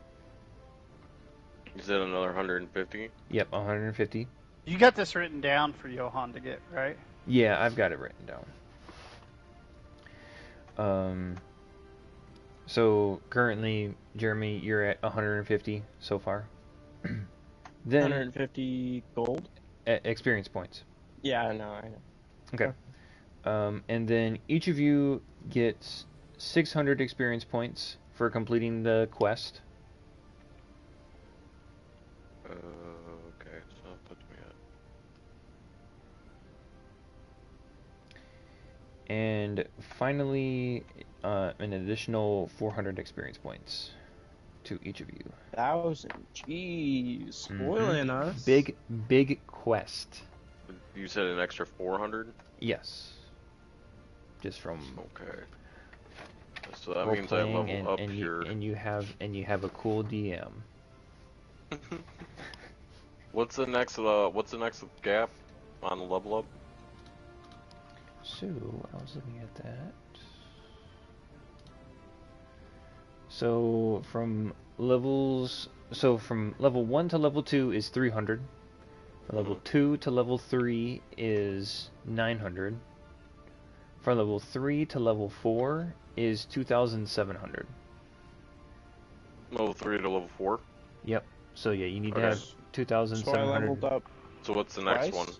Is it another 150? Yep, 150. You got this written down for Johan to get, right? Yeah, I've got it written down. So currently, Jeremy, you're at 150 so far. Then 150 gold. Experience points. Yeah, I know. Okay. And then each of you gets 600 experience points for completing the quest. Okay, so that puts me at. And finally, an additional 400 experience points to each of you. 1,000. Jeez, spoiling us. Big quest. You said an extra 400? Yes. Just from Okay. So that role means I playing level up and here. you have a cool DM. What's the next gap on the level up? So I was looking at that. So from level 1 to level 2 is 300. From level 2 to level 3 is 900. From level 3 to level 4 is 2,700. Level 3 to level 4? Yep. So yeah, you need to Okay. have So I 2,700. leveled up So what's the next twice. one?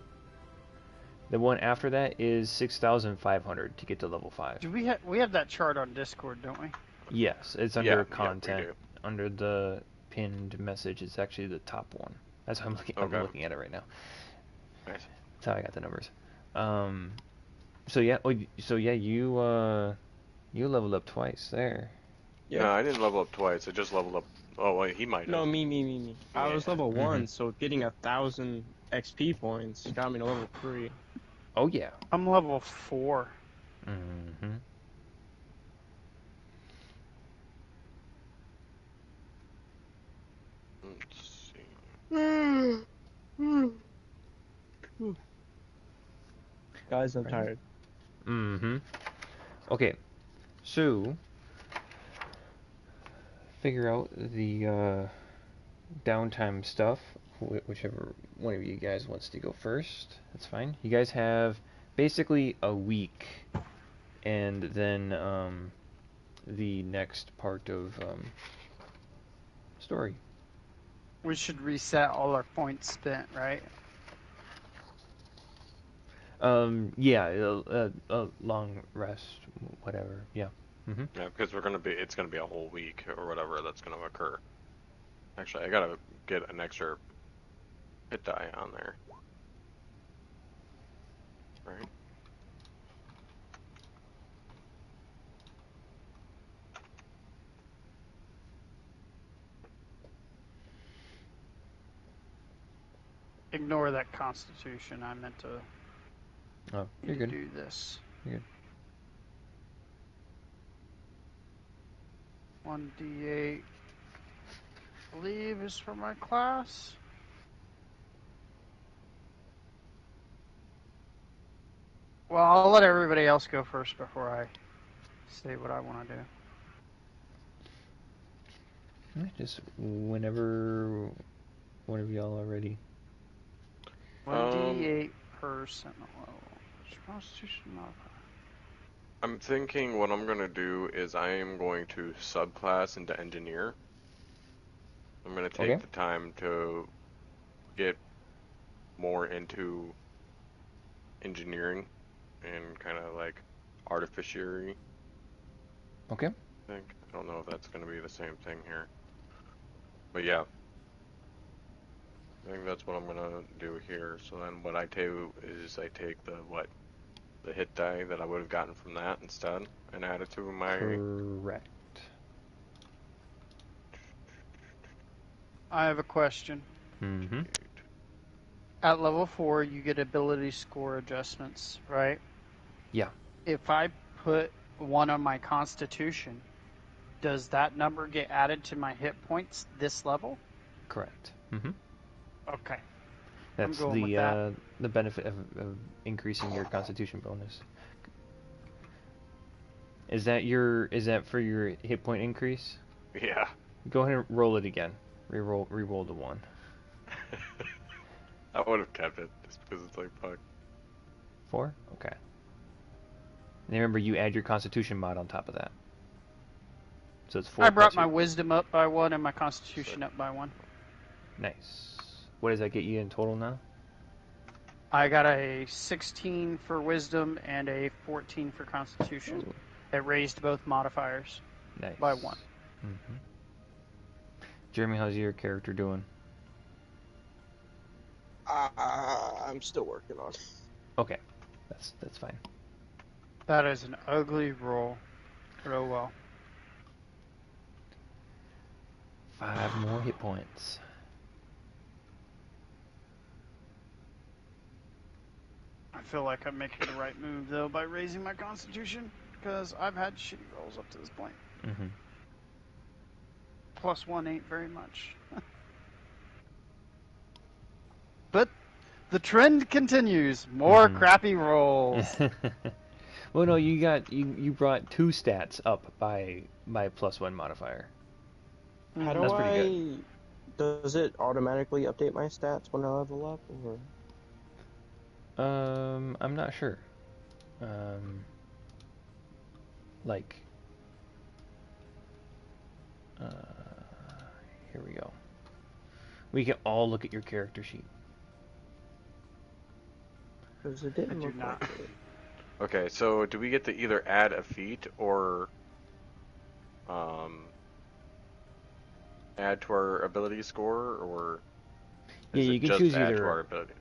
The one after that is 6,500 to get to level 5. Do we have that chart on Discord, don't we? Yes, it's under Yeah, we content. do. Under the pinned message, it's actually the top one. That's how I'm looking. Okay. I'm looking at it right now. Nice. That's how I got the numbers. So yeah. You leveled up twice there. Yeah. No, I didn't level up twice. I just leveled up. Oh wait, he might have. No, me. I was Yeah. level 1, Mhm. so getting 1,000 XP points got me to level 3. Oh yeah. I'm level 4. Mm-hmm. Let's see. Guys, I'm Right. tired. Mm-hmm. Okay. So figure out the downtime stuff. Whichever one of you guys wants to go first, that's fine. You guys have basically a week, and then the next part of story. We should reset all our points spent, right? Yeah, a long rest, whatever. Yeah. Mm-hmm. Yeah, because it's gonna be a whole week or whatever that's gonna occur. Actually, I gotta get an extra hit die on there. Right. Ignore that Constitution. I meant to Oh, you're good. do this. You're good. 1d8, I believe, is for my class. Well, I'll let everybody else go first before I say what I want to do. Yeah, just whenever y'all are ready. 1d8 per sentinel level. Constitution modifier. I'm thinking what I'm gonna do is I am going to subclass into engineer. I'm gonna take Okay. the time to get more into engineering and kind of like artificiary. Okay. I think. I don't know if that's gonna be the same thing here. But yeah. I think that's what I'm gonna do here. So then what I do is I take the hit die that I would have gotten from that instead and add it to my... Correct. I have a question. Mm-hmm. At level 4, you get ability score adjustments, right? Yeah. If I put 1 on my Constitution, does that number get added to my hit points this level? Correct. Mm-hmm. Okay. That's going with that. the benefit of increasing your Constitution bonus. Is that for your hit point increase? Yeah. Go ahead and roll it again. Reroll the 1. I would have kept it just because it's like fuck. 4? Okay. And remember, you add your Constitution mod on top of that. So it's 4. I brought plus my your... wisdom up by 1 and my Constitution up by 1. Nice. What does that get you in total now? I got a 16 for wisdom and a 14 for Constitution. Ooh. It raised both modifiers Nice. by 1. Mm-hmm. Jeremy, how's your character doing? I'm still working on it. Okay, that's fine. That is an ugly roll. But oh well. 5 more hit points. I feel like I'm making the right move, though, by raising my Constitution, because I've had shitty rolls up to this point. Mm-hmm. +1 ain't very much. But the trend continues. More crappy rolls. Well, no, you brought 2 stats up by +1 modifier. How do That's pretty good. Does it automatically update my stats when I level up, or? I'm not sure. Like, here we go. We can all look at your character sheet. Because it didn't I do look not. like it. Okay, so do we get to either add a feat or add to our ability score, or Yeah, is you it can just choose add either. to our ability?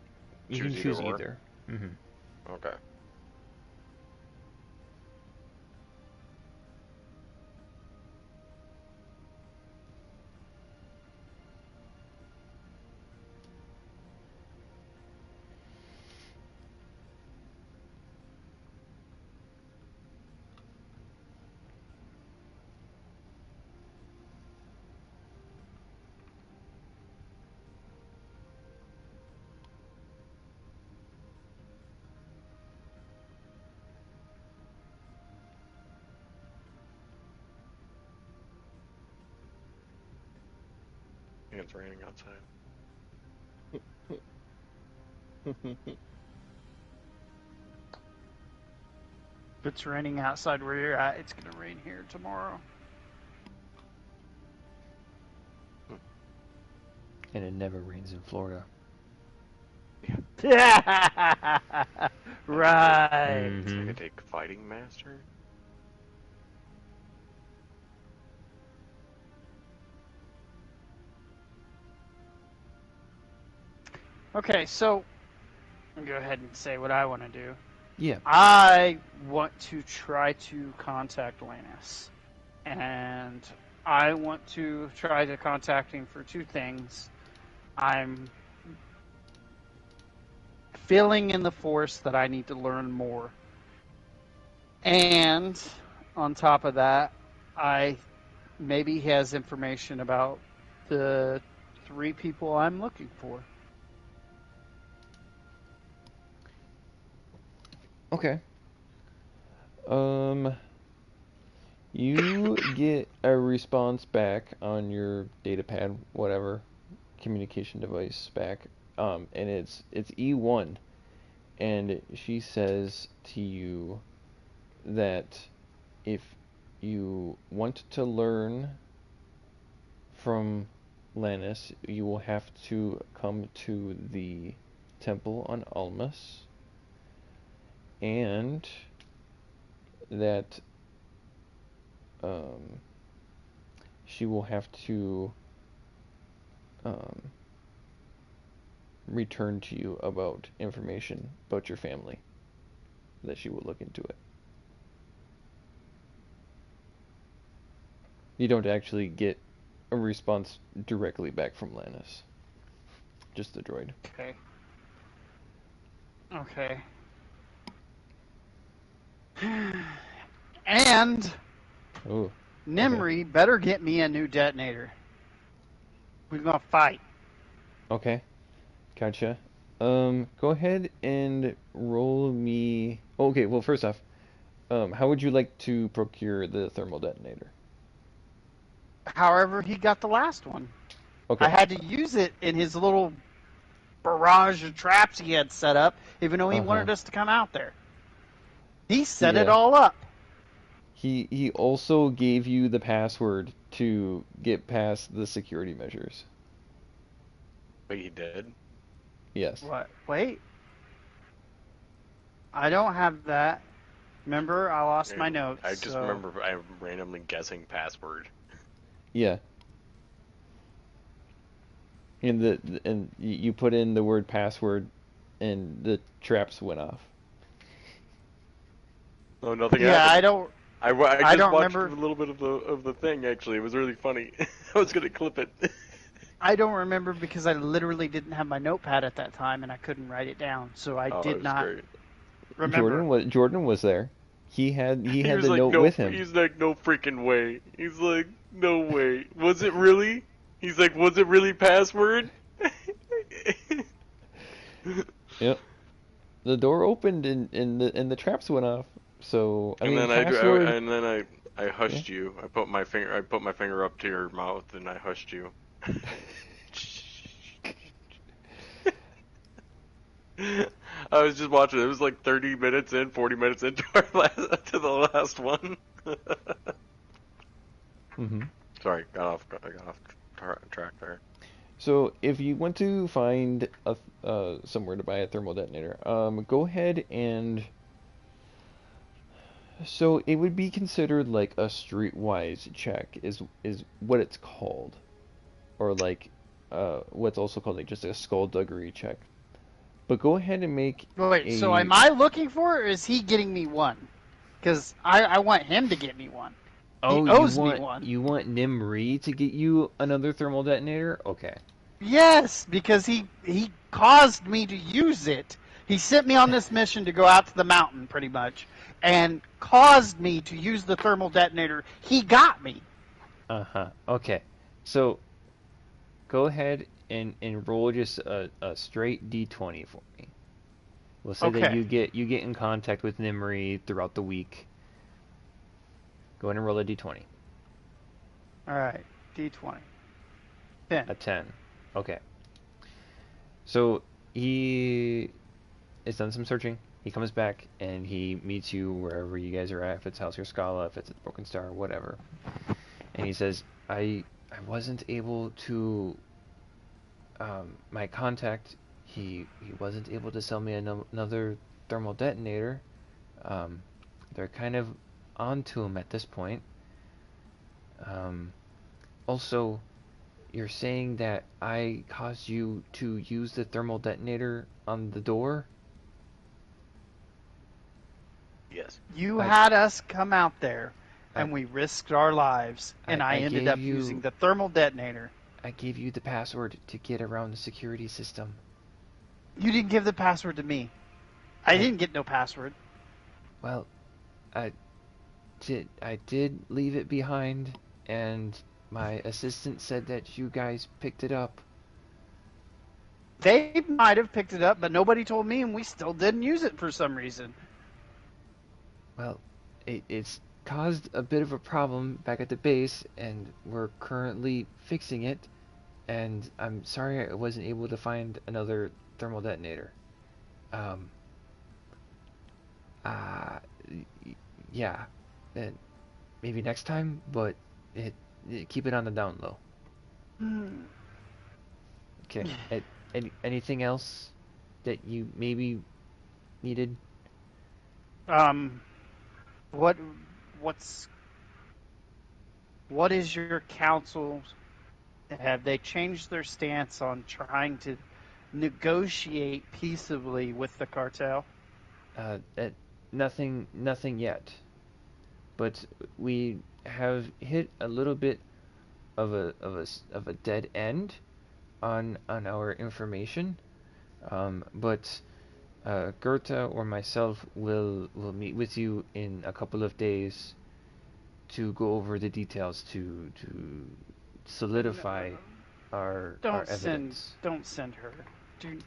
You can choose either. Mm-hmm. Okay. I think it's raining outside. If it's raining outside where you're at, it's going to rain here tomorrow. And it never rains in Florida. Right. It's like I take fighting master. Okay, so I'll go ahead and say what I want to do. Yeah. I want to try to contact Lannis. And I want to try to contact him for 2 things. I'm feeling in the Force that I need to learn more. And on top of that, maybe he has information about the 3 people I'm looking for. Okay. You get a response back on your datapad, whatever communication device back, and it's E1, and she says to you that if you want to learn from Lannis, you will have to come to the temple on Almas, and that she will have to return to you about information about your family, that she will look into it. You don't actually get a response directly back from Lannis. Just the droid. Okay. Okay. And Oh. Nimri better get me a new detonator. We're gonna fight. Okay. Gotcha. Go ahead and roll me. Okay, well, first off, how would you like to procure the thermal detonator? However, he got the last one. Okay. I had to use it in his little barrage of traps he had set up, even though he wanted us to come out there. He set it all up. He also gave you the password to get past the security measures. Wait, he did? Yes. What? Wait. I don't have that. Remember, I lost my notes. I just remember I'm randomly guessing password. Yeah. And you put in the word password, and the traps went off. Oh, nothing Yeah, happened. I don't. I I just don't watched remember. a little bit of the thing. Actually, it was really funny. I was gonna clip it. I don't remember because I literally didn't have my notepad at that time and I couldn't write it down, so I Oh, it did was not great. remember. Jordan was there. He had He was the like, note no, with him. he's like, no freaking way. He's like, no way. Was it really? He's like, was it really password? Yep. The door opened and the traps went off. So I and mean, then password. I hushed you. I put my finger up to your mouth and I hushed you. I was just watching. It was like 30 minutes in, 40 minutes into to the last one. Mm-hmm. Sorry, I got off track there. So if you want to find somewhere to buy a thermal detonator, go ahead and. So it would be considered like a streetwise check is what it's called, or like what's also called like just a skullduggery check. But go ahead and make Wait, so am I looking for it, or is he getting me one? Because I want him to get me one. Oh, he owes me one. You want Nimri to get you another thermal detonator? Okay. Yes, because he caused me to use it. He sent me on this mission to go out to the mountain, pretty much, and caused me to use the thermal detonator. He got me. Uh-huh. Okay. So go ahead and roll just a straight D20 for me. We'll say that you get in contact with Nimri throughout the week. Go ahead and roll a D20. All right, D20. 10. A 10. Okay. So he has done some searching. He comes back and he meets you wherever you guys are at. If it's House or Scala, if it's at Broken Star, whatever. And he says, I wasn't able to. My contact, he wasn't able to sell me another thermal detonator. They're kind of onto him at this point. Also, you're saying that I caused you to use the thermal detonator on the door? Yes. You had us come out there, and we risked our lives, and I ended up using the thermal detonator. I gave you the password to get around the security system. You didn't give the password to me. I didn't get no password. Well, I did leave it behind, and my assistant said that you guys picked it up. They might have picked it up, but nobody told me, and we still didn't use it for some reason. Well, it's caused a bit of a problem back at the base, and we're currently fixing it. And I'm sorry I wasn't able to find another thermal detonator. Um, uh, yeah, and maybe next time, but keep it on the down low. Okay. Anything else that you maybe needed? What what's what is your council? Have they changed their stance on trying to negotiate peaceably with the cartel? Uh, uh, nothing yet. But we have hit a little bit of a dead end on our information. But Goethe or myself will meet with you in a couple of days to go over the details to solidify our evidence. Don't send her.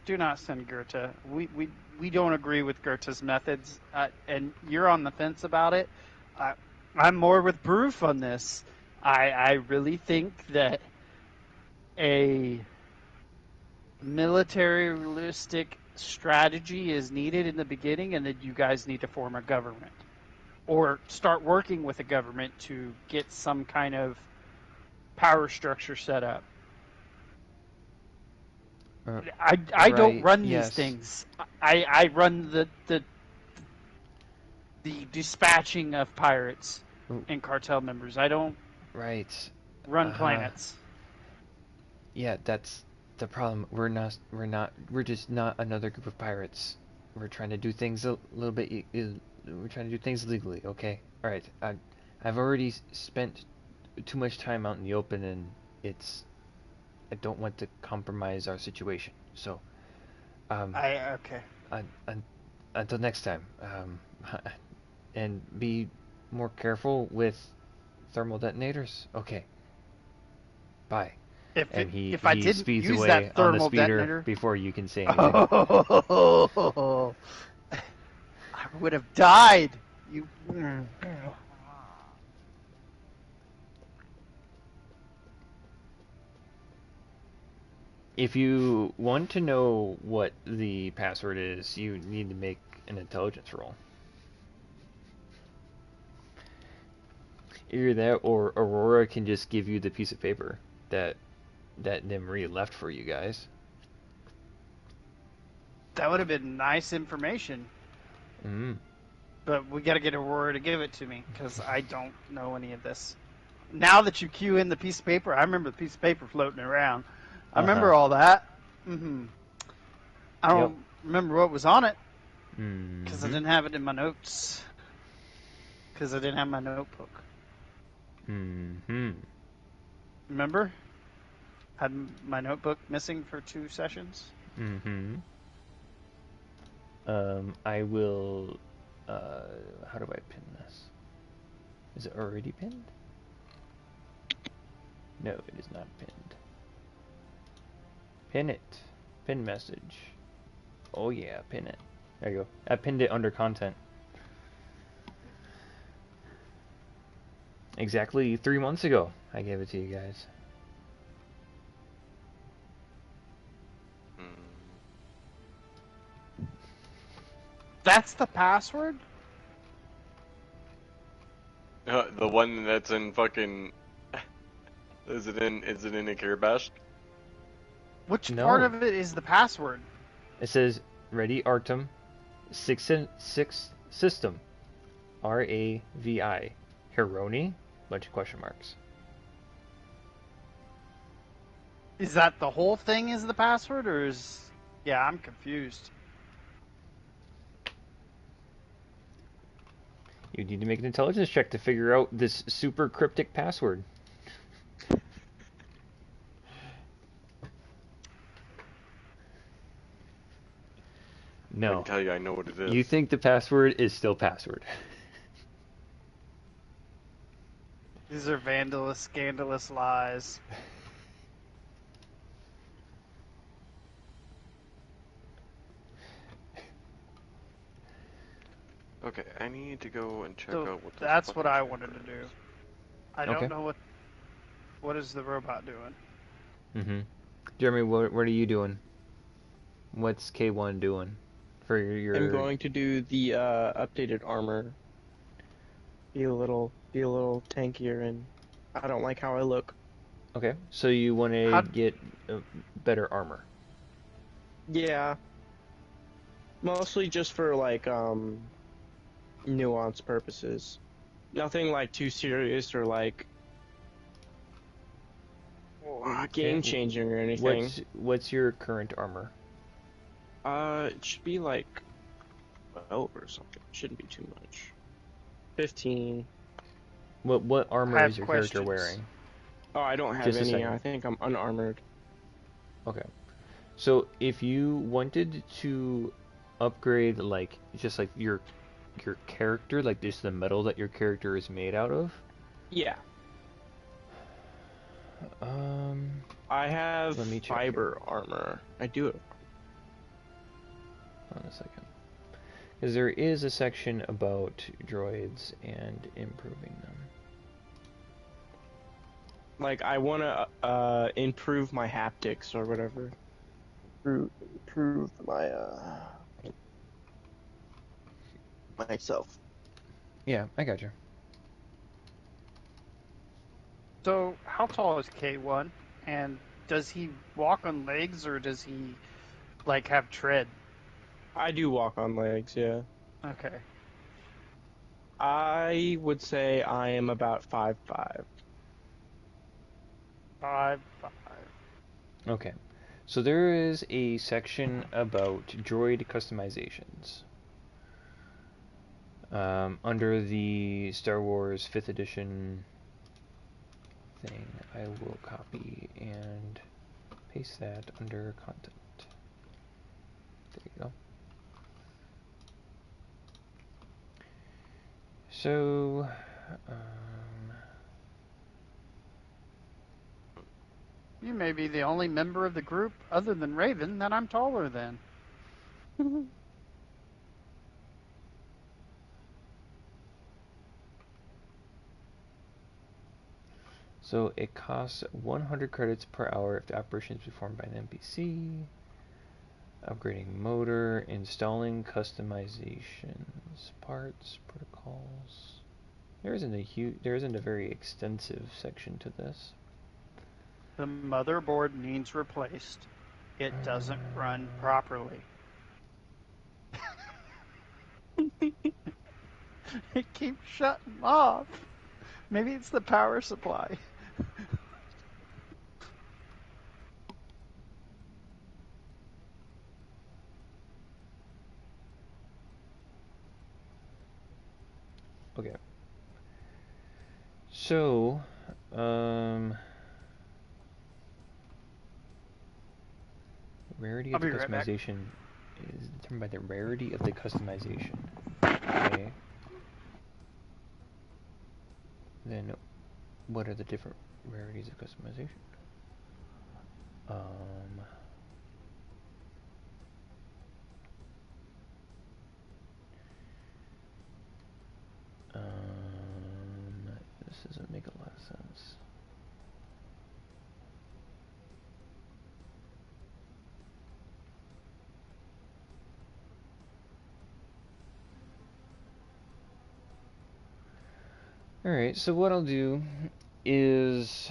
Do not send Goethe. We don't agree with Goethe's methods, and you're on the fence about it. I'm more with Broof on this. I really think that a militaristic strategy is needed in the beginning, and that you guys need to form a government or start working with a government to get some kind of power structure set up. I don't run these things. I run the dispatching of pirates and cartel members. I don't run planets. Yeah, that's the problem. We're just not another group of pirates. We're trying to do things a little bit. We're trying to do things legally. Okay. All right. I've already spent too much time out in the open, and I don't want to compromise our situation. So, okay. Until next time, and be more careful with thermal detonators. Okay. Bye. If I didn't speeds use away that thermal on the speeder detonator before you can say anything. Oh, I would have died. You. If you want to know what the password is, you need to make an intelligence roll. Either that, or Aurora can just give you the piece of paper that Nimri left for you guys. That would have been nice information. But we got to get Aurora to give it to me, because I don't know any of this. Now that you cue in the piece of paper, I remember the piece of paper floating around. I remember all that. I don't remember what was on it, because I didn't have it in my notes. Because I didn't have my notebook. Remember? Had my notebook missing for 2 sessions. I will. How do I pin this? Is it already pinned? No, it is not pinned. Pin it. Pin message. Oh yeah, pin it. There you go. I pinned it under content. Exactly 3 months ago, I gave it to you guys. That's the password? The one that's in fucking. Is it in a Kirbash? Which part of it is the password? It says Ready Artem 6 System RAVI Hironi bunch of question marks. Is that the whole thing is the password, or is... Yeah, I'm confused. You need to make an intelligence check to figure out this super cryptic password. I No. can tell you I know what it is. You think the password is still password. These are vandalous, scandalous lies. Okay, I need to go and check So out what those that's button what I checkers. wanted to do. I Okay. don't know what is the robot doing. Mm-hmm. Jeremy, what are you doing? What's K1 doing for your? I'm going to do the updated armor. Be a little tankier, and I don't like how I look. Okay, so you want to How get better armor. Yeah, mostly just for like nuance purposes. Nothing like too serious or like game changing or anything. What's your current armor? It should be like 12 or something. Shouldn't be too much. 15. What I armor have is your character questions. wearing? Oh, I don't have Just a any. second. I think I'm unarmored. Okay. So if you wanted to upgrade like just like your character, like just the metal that your character is made out of, Yeah. um, I have let me check fiber armor. I do it. hold on a second. Because there is a section about droids and improving them. Like I want to improve my haptics or whatever. Improve my myself. Yeah, I got you. So how tall is K1? And does he walk on legs or does he like have tread? I do walk on legs, yeah. Okay. I would say I am about 5'5". 5'5". Okay. So there is a section about droid customizations. Under the Star Wars 5th edition thing, I will copy and paste that under content. There you go. So, You may be the only member of the group other than Raven that I'm taller than. so it costs 100 credits per hour if the operation is performed by an NPC. Upgrading motor, installing customizations, parts, protocols. There isn't a very extensive section to this. The motherboard needs replaced. It doesn't run properly. It keeps shutting off. Maybe it's the power supply. Okay. So, rarity I'll of the be right back. customization is determined by the rarity of the customization. Okay. Then, what are the different rarities of customization? This doesn't make a lot of sense. Alright, so what I'll do is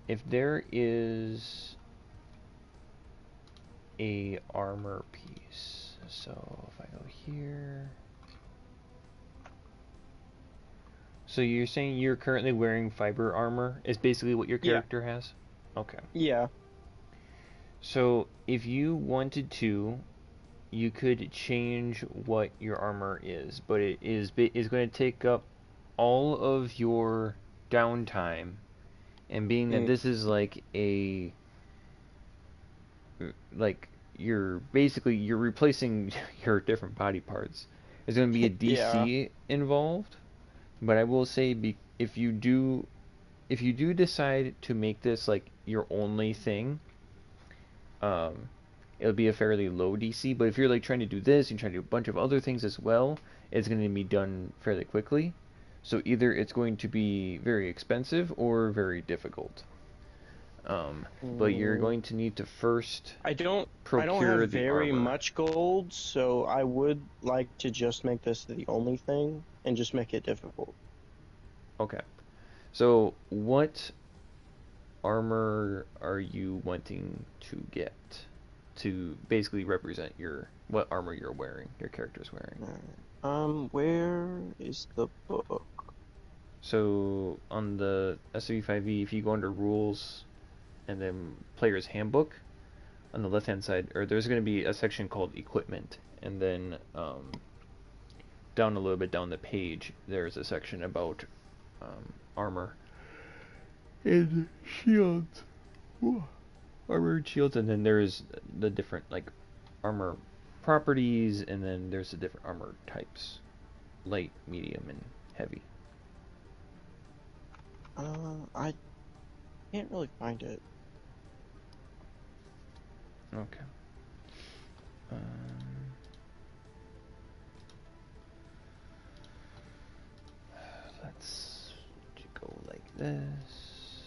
if there is a armor piece, so if I go here, so you're saying you're currently wearing fiber armor is basically what your character has? Okay. Yeah. So if you wanted to, you could change what your armor is, but it is going to take up all of your downtime, and being that this is like a like you're replacing your different body parts. There's going to be a Yeah. DC involved, but I will say if you do decide to make this like your only thing, um, it'll be a fairly low DC. But if you're like trying to do this and trying to do a bunch of other things as well, it's going to be done fairly quickly. So either it's going to be very expensive or very difficult. But you're Mm, going to need to first I don't procure have the very armor. much gold, so I would like to just make this the only thing and just make it difficult. Okay. So what armor are you wanting to get to basically represent what armor you're wearing, your character's wearing? Where is the book? So on the SW5E, if you go under rules and then player's handbook, on the left hand side, or there's going to be a section called equipment, and then down a little bit down the page, there's a section about armor and shields. Ooh. Armor and shields, and then there's the different like armor properties, and then there's the different armor types: light, medium, and heavy. I can't really find it. Okay. Let's go like this.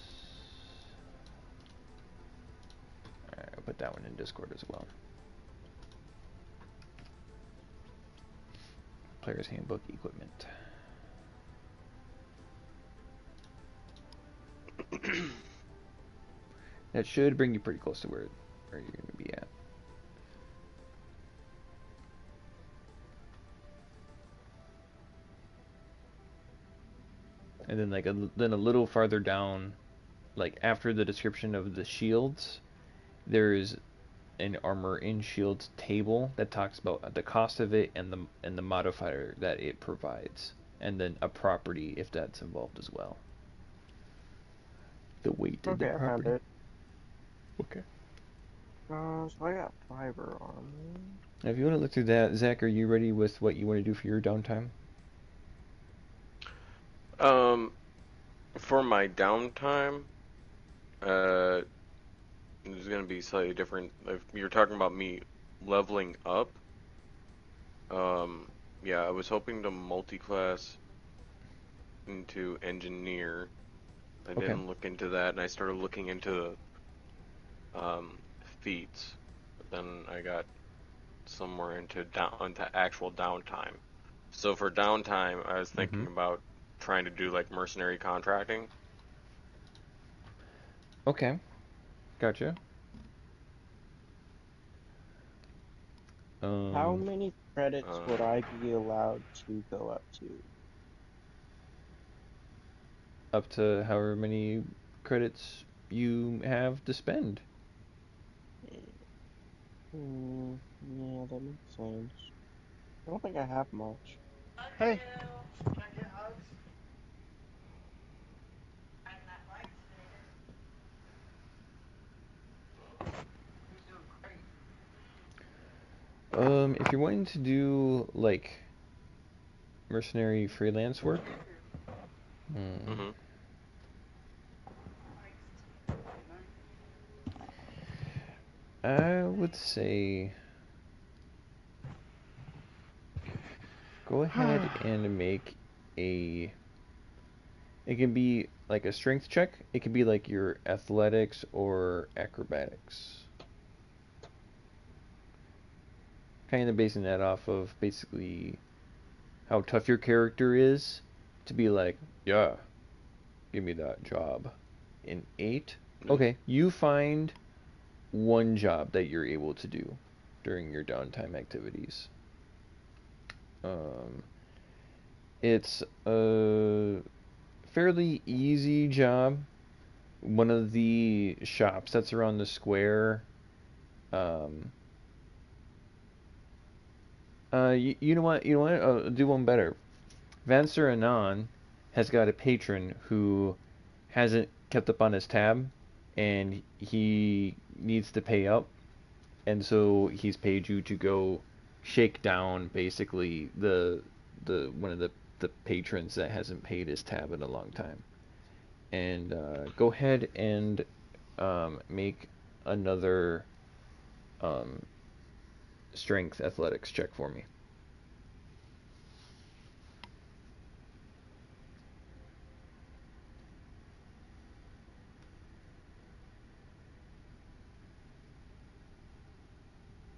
Alright, I'll put that one in Discord as well. Player's Handbook Equipment. That should bring you pretty close to where you're going to be at. And then then a little farther down, like after the description of the shields, there's an armor in shields table that talks about the cost of it and the modifier that it provides, and then a property if that's involved as well. The weight of the Okay, I found property. it. Okay. So I got fiber armor. Now if you want to look through that, Zach, are you ready with what you want to do for your downtime? For my downtime, it's gonna be slightly different. If you're talking about me leveling up, yeah, I was hoping to multi-class into engineer. I Okay. didn't look into that, and I started looking into feats. But then I got somewhere into actual downtime. So for downtime, I was thinking about trying to do like mercenary contracting. Okay. Gotcha. How many credits would I be allowed to go up to? Up to however many credits you have to spend. Yeah, that makes sense. I don't think I have much. Hey. If you're wanting to do like mercenary freelance work, I would say go ahead and make a. It can be like a strength check. It can be like your athletics or acrobatics. Kind of basing that off of basically how tough your character is to be like, yeah, give me that job. In 8, okay, you find one job that you're able to do during your downtime activities. It's a fairly easy job. One of the shops that's around the square. You know what? You know what? I'll do one better. Vanser Anon has got a patron who hasn't kept up on his tab, and he needs to pay up. and so he's paid you to go shake down basically the one of the patrons that hasn't paid his tab in a long time. And go ahead and make another strength athletics check for me.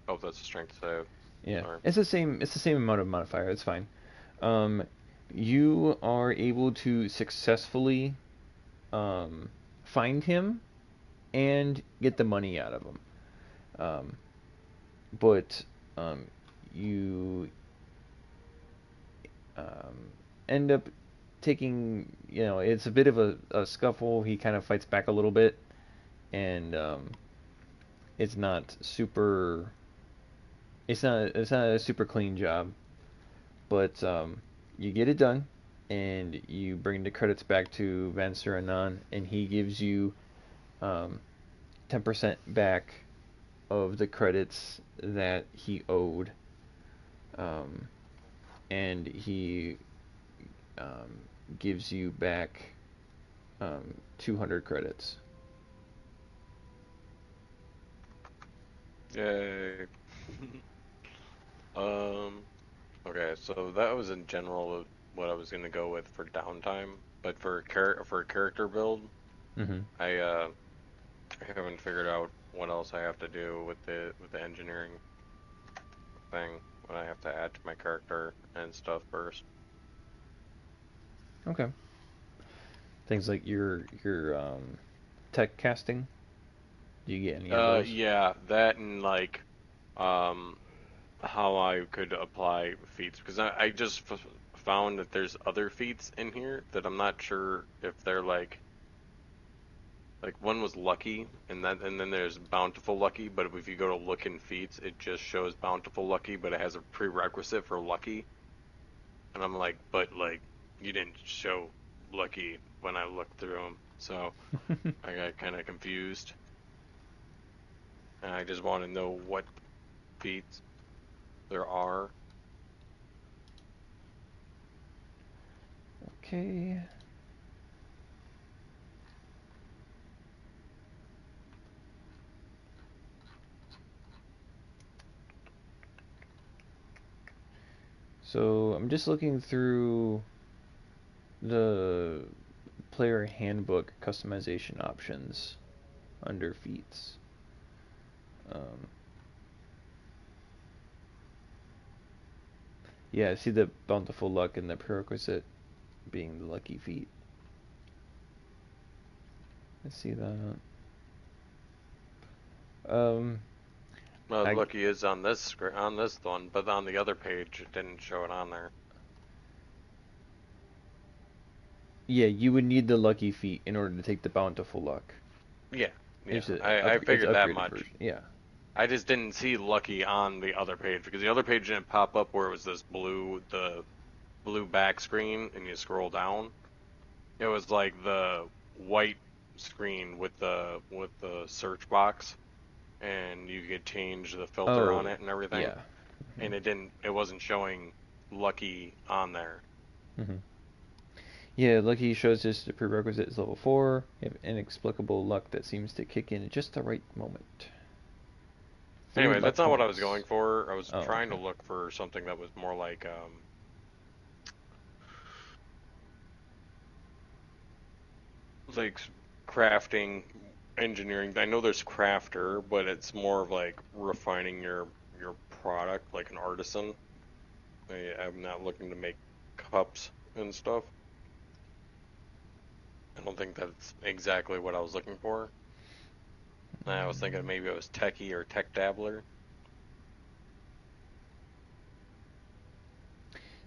Oh, that's a strength save. Yeah, Sorry. it's the same. It's the same amount of modifier. It's fine. Um, you are able to successfully find him and get the money out of him. But you end up taking, it's a bit of a scuffle. He kind of fights back a little bit, and it's not super. It's not a super clean job, but you get it done, and you bring the credits back to Van Suranon, and he gives you 10% back of the credits that he owed, and he gives you back 200 credits. Yay. Okay, so that was in general what I was gonna go with for downtime, but for a character build, Mm-hmm. I haven't figured out what else I have to do with the engineering thing. What I have to add to my character and stuff first. Okay. Things like your tech casting. Do you get any of those? Yeah, that and like, how I could apply feats because I just found that there's other feats in here that I'm not sure if they're like one was lucky and then there's bountiful lucky, but if you go to look in feats it just shows bountiful lucky, but it has a prerequisite for lucky, and I'm like, but like you didn't show lucky when I looked through them, so I got kind of confused, and I just want to know what feats there are. Okay. So I'm just looking through the player handbook customization options under feats. Um, yeah, I see the bountiful luck and the prerequisite being the lucky feat. I see that. Um, Well, I, lucky is on this on this one, but on the other page it didn't show it on there. yeah, you would need the lucky feat in order to take the bountiful luck. Yeah, yeah, It's a I it's figured an that upgraded much. version. Yeah. I just didn't see lucky on the other page because the other page didn't pop up where it was the blue back screen and you scroll down. It was like the white screen with the search box, and you could change the filter on Oh, it and everything. yeah. And it wasn't showing lucky on there. Mm-hmm. Yeah, lucky shows us the prerequisite is level 4. You have inexplicable luck that seems to kick in at just the right moment. 3 Anyway, luck that's not what I was points. going for. I was Oh, trying to okay. look for something that was more like crafting, engineering. I know there's crafter, but it's more of like refining your product, like an artisan. I'm not looking to make cups and stuff. I don't think that's exactly what I was looking for. I was thinking maybe it was techie or tech dabbler.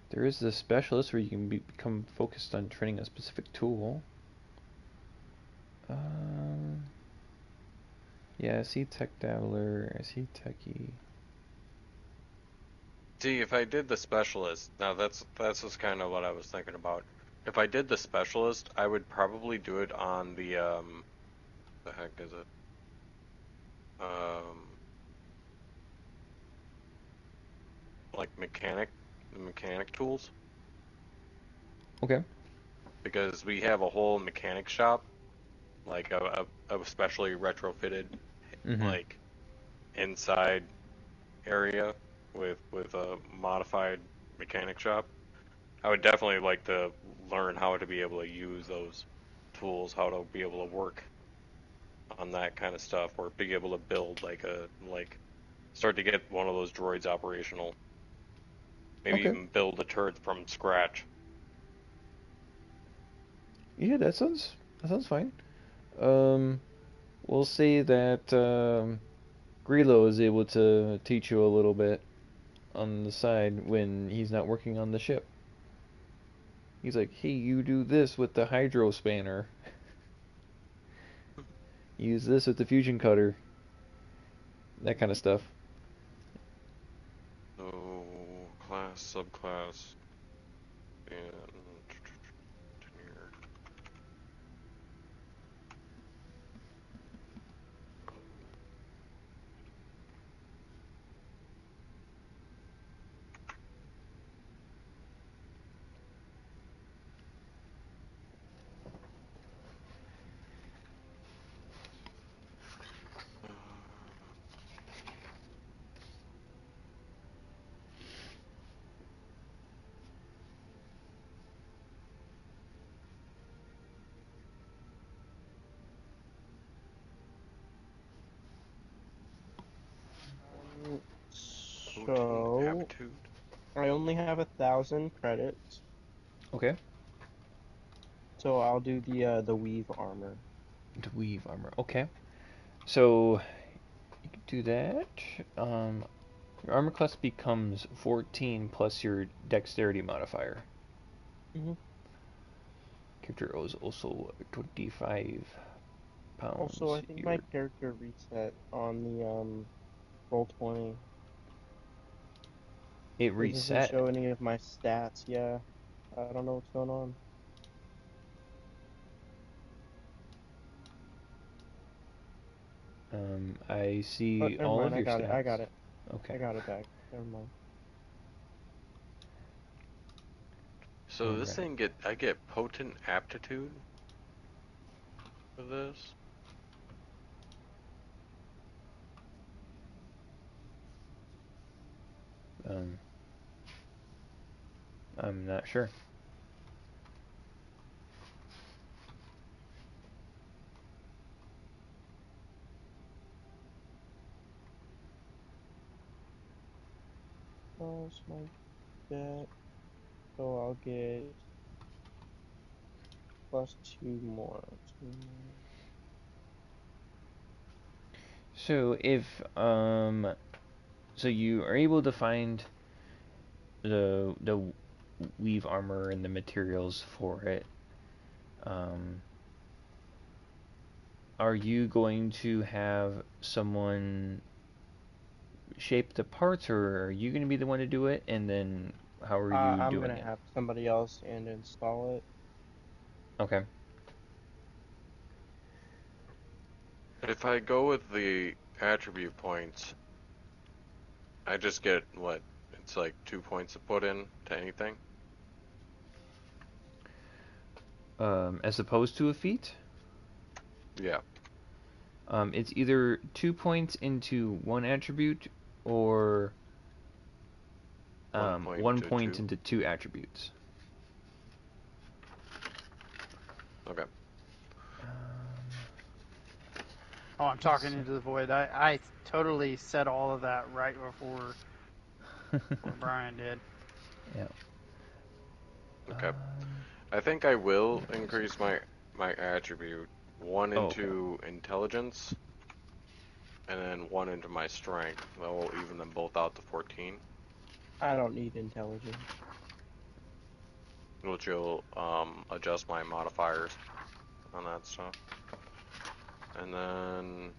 There is the specialist where you can become focused on training a specific tool. Um, yeah, I see tech dabbler. I see techie. See, if I did the specialist, now that's just kind of what I was thinking about. If I did the specialist, I would probably do it on the heck is it? Um, like the mechanic tools, Okay. because we have a whole mechanic shop, like a specially retrofitted Mm-hmm. like inside area with a modified mechanic shop. I would definitely like to learn how to be able to use those tools, how to be able to work on that kind of stuff, or be able to build start to get one of those droids operational. Maybe Okay. even build a turret from scratch. Yeah, that sounds fine. Um, we'll say that Grillo is able to teach you a little bit on the side when he's not working on the ship. He's like, hey, you do this with the hydro spanner. Use this with the fusion cutter. That kind of stuff. So class, subclass, and engineer. Coding So aptitude. I only have 1,000 credits, Okay. so I'll do the weave armor. To weave armor. Okay. So you can do that. Your armor class becomes 14 plus your dexterity modifier. Hmm. Character is also 25 Also, pounds. I think my Your character reset on the roll 20. it It doesn't reset. show any of my stats. Yeah, I don't know what's going on. I Oh, see never all mind. of I your got it. I stats. got it. Okay. I got it back. Never mind. All So this right. thing I get potent aptitude for this. Um, I'm not sure. Plus my debt. So I'll get plus two more. Two more. So if so you are able to find the weave armor and the materials for it. Um, are you going to have someone shape the parts, or are you going to be the one to do it? And then how are you I'm doing gonna it? have somebody else and install it. Okay. If I go with the attribute points, I just get what? It's like 2 points to put in to anything. As opposed to a feat, Yeah, it's either 2 points into one attribute or 1 point one to point two. into two attributes. Okay. Oh, I'm talking into the void. I totally said all of that right before Brian did. Yeah. Okay. I think I will increase my attribute one Oh, okay. into intelligence and then one into my strength. That will even them both out to 14, I don't need intelligence. which will adjust my modifiers on that stuff. And then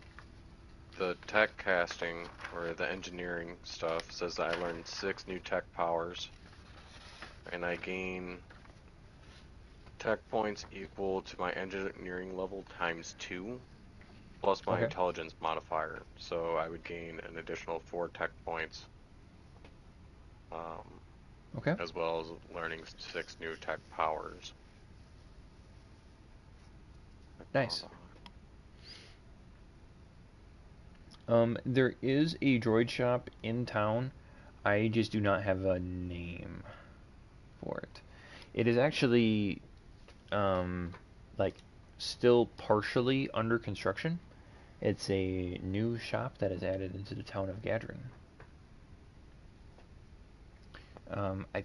the tech casting or the engineering stuff says that I learned 6 new tech powers and I gain tech points equal to my engineering level times 2 plus my Okay. intelligence modifier. So I would gain an additional 4 tech points. Okay. as well as learning 6 new tech powers. Nice. There is a droid shop in town. I just do not have a name for it. It is actually, like, still partially under construction. It's a new shop that is added into the town of Gadrin. I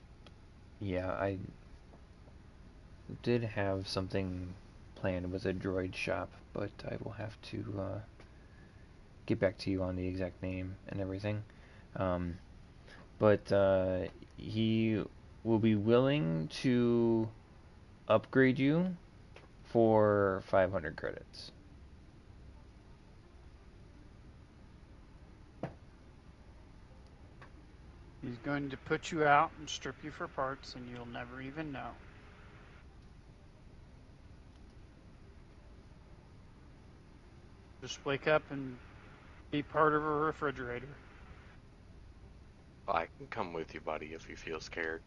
did have something planned with a droid shop, but I will have to get back to you on the exact name and everything. But he will be willing to upgrade you for 500 credits. He's going to put you out and strip you for parts, and you'll never even know. Just wake up and be part of a refrigerator. I can come with you, buddy, if you feel scared.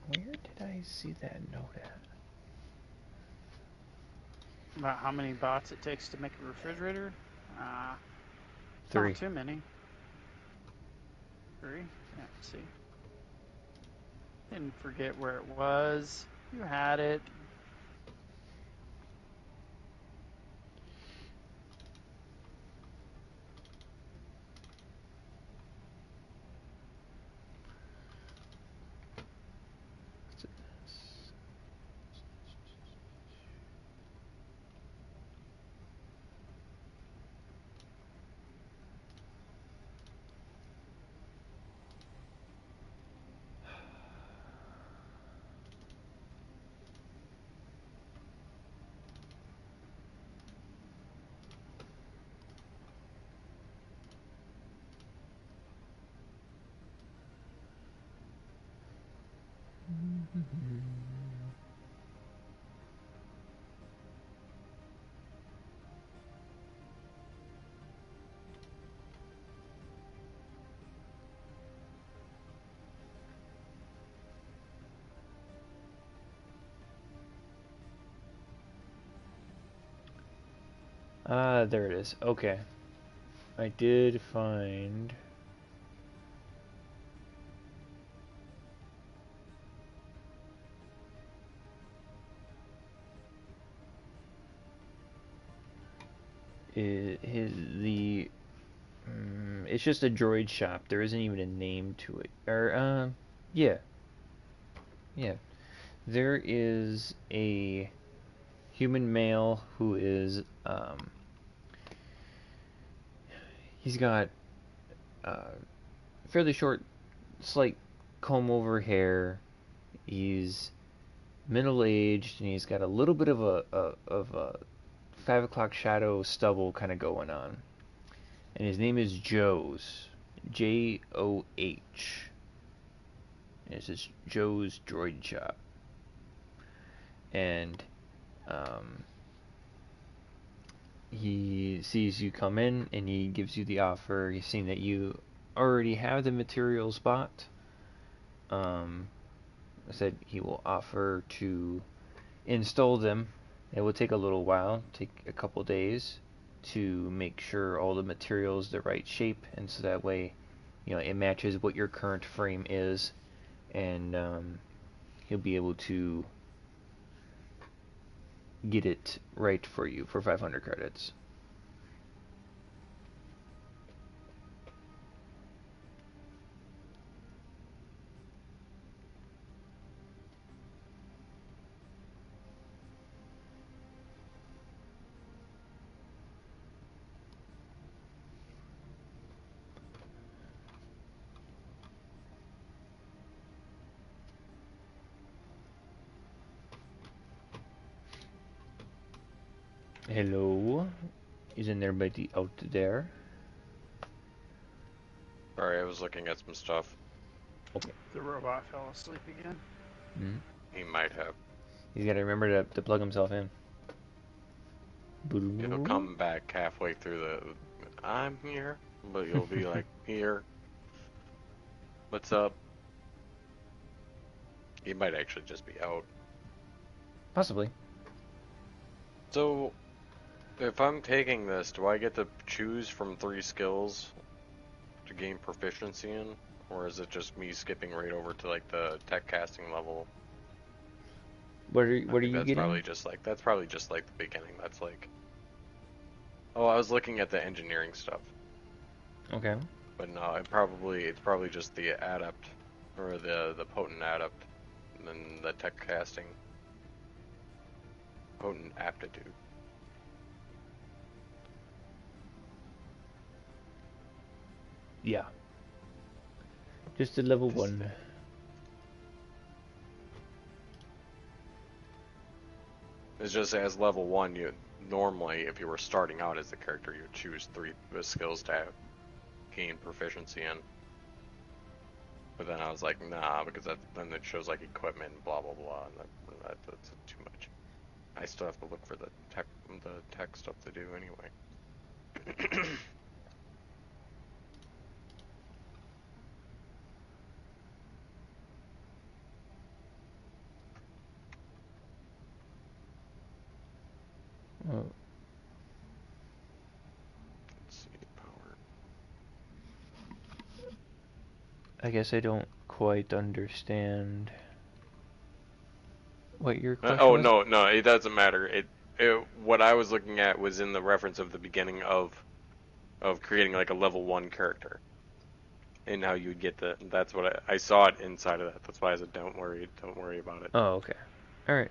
Where did I see that note at? About how many bots it takes to make a refrigerator? 3. Not too many. 3? Yeah, see. Didn't forget where it was. You had it. Ah, there it is. Okay. I did find... it's just a droid shop. There isn't even a name to it. Yeah. Yeah. There is a human male who is, he's got, fairly short, slight comb-over hair. He's middle-aged, and he's got a little bit of a 5 o'clock shadow stubble kind of going on. And his name is Joe's. Joh. And it's just Joe's Droid Shop. And he sees you come in, and he gives you the offer. He's seen that you already have the materials bought. I said he will offer to install them. It will take a little while, take a couple days to make sure all the materials the right shape, and so that way, it matches what your current frame is, and he'll be able to get it right for you for 500 credits. Hello? Isn't everybody out there? Sorry, I was looking at some stuff. Okay. The robot fell asleep again. Mm-hmm. He might have. He's got to remember to plug himself in. You'll come back halfway through I'm here, but you'll be like, here. What's up? You might actually just be out. Possibly. So, if I'm taking this, do I get to choose from 3 skills to gain proficiency in? Or is it just me skipping right over to like the tech casting level? What are you getting? That's probably just like the beginning. That's like, oh, I was looking at the engineering stuff. Okay. But no, it's probably just the adept or the potent adept, and then the tech casting potent aptitude. Yeah. Just a level 1. It's just as level 1, you normally, if you were starting out as the character, you would choose 3 skills to gain proficiency in. But then I was like, nah, because then it shows like equipment and blah blah blah, and that's too much. I still have to look for the tech stuff to do anyway. Oh. Let's see, power. I guess I don't quite understand what your question was. No, it doesn't matter. What I was looking at was in the reference of the beginning of creating like a level 1 character, and how you would get that's what I saw it inside of that. That's why I said don't worry about it. Oh, okay. All right.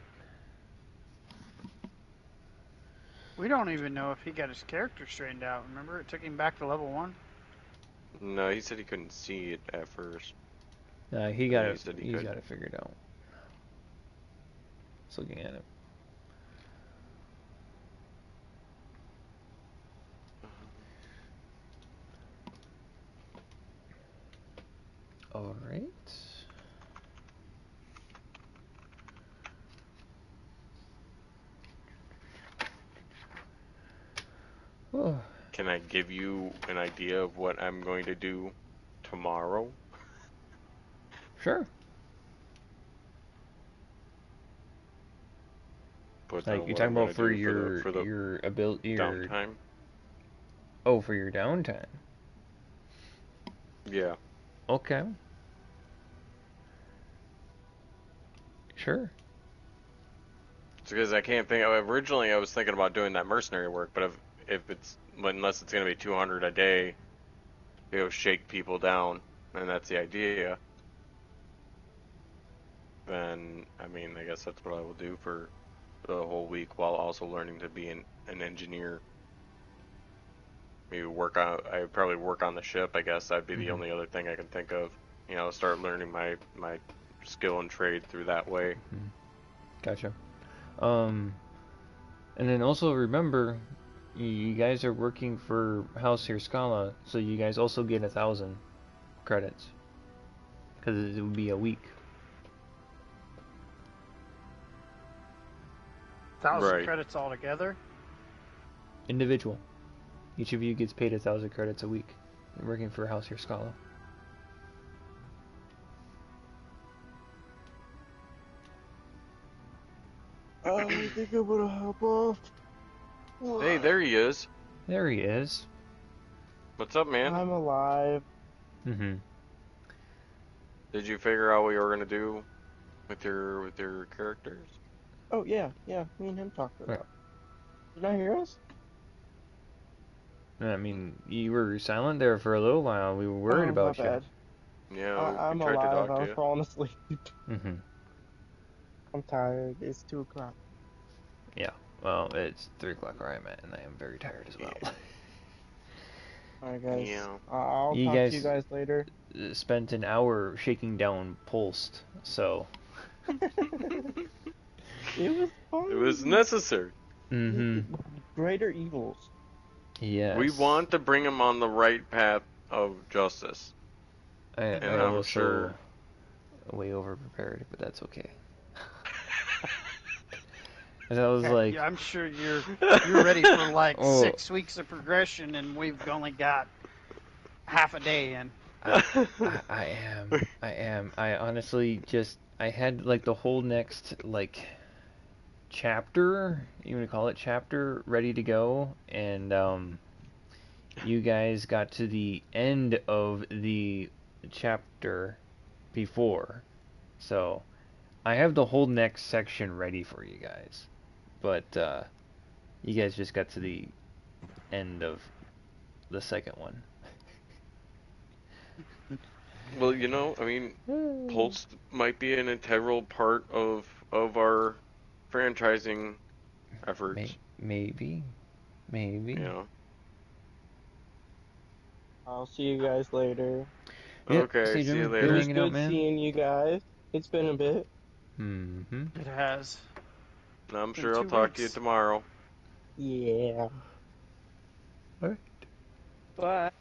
We don't even know if he got his character straightened out. Remember, it took him back to level 1. No, he said he couldn't see it at first. He's got it figured out. Just looking at it. All right. Oh. Can I give you an idea of what I'm going to do tomorrow? Sure. But Like you're talking about for your ability, your downtime? Oh, for your downtime. Yeah. Okay. Sure. It's because I can't think. Originally, I was thinking about doing that mercenary work, but unless it's going to be 200 a day, shake people down, and that's the idea. Then I guess that's what I will do for the whole week, while also learning to be an engineer. Maybe I'd probably work on the ship. I guess that'd be the only other thing I can think of. Start learning my skill and trade through that way. Gotcha. And then also remember, you guys are working for House here Scala, so you guys also get 1,000 credits, because it would be a week. 1,000 credits altogether? Individual. Each of you gets paid 1,000 credits a week. You're working for House here Scala. I think I'm gonna hop off. Hey, there he is. There he is. What's up, man? I'm alive. Mm-hmm. Did you figure out what you were gonna do with your characters? Oh yeah, me and him talked about it. Did you not hear us? I mean, you were silent there for a little while. We were worried about my you. bad. Yeah, I'm we tried alive. to talk I to was you. falling asleep. Mm-hmm. I'm tired. It's 2 o'clock. Yeah. Well, it's 3 o'clock where I'm at, and I am very tired as well. Yeah. Alright, guys. Yeah. I'll talk to you guys later. Spent an hour shaking down Pulsed, so. It was fun. It was necessary. Mm-hmm. Greater evils. Yes. We want to bring him on the right path of justice. And I'm also sure way over prepared, but that's okay. And I was like, yeah, I'm sure you're ready for like Oh. 6 weeks of progression, and we've only got half a day in. I am. I honestly just, I had like the whole next like chapter, you want to call it chapter, ready to go, and you guys got to the end of the chapter before, so I have the whole next section ready for you guys, but you guys just got to the end of the second one. Well, I mean, Pulse might be an integral part of our franchising efforts. Maybe. I'll see you guys later. Yep, Okay, see you Jimmy. It Good later. was hanging out, good man. seeing you guys. It's been a bit. Mm-hmm. It has. I'm Been sure I'll 2 talk to you weeks. tomorrow. Yeah. All right. Bye.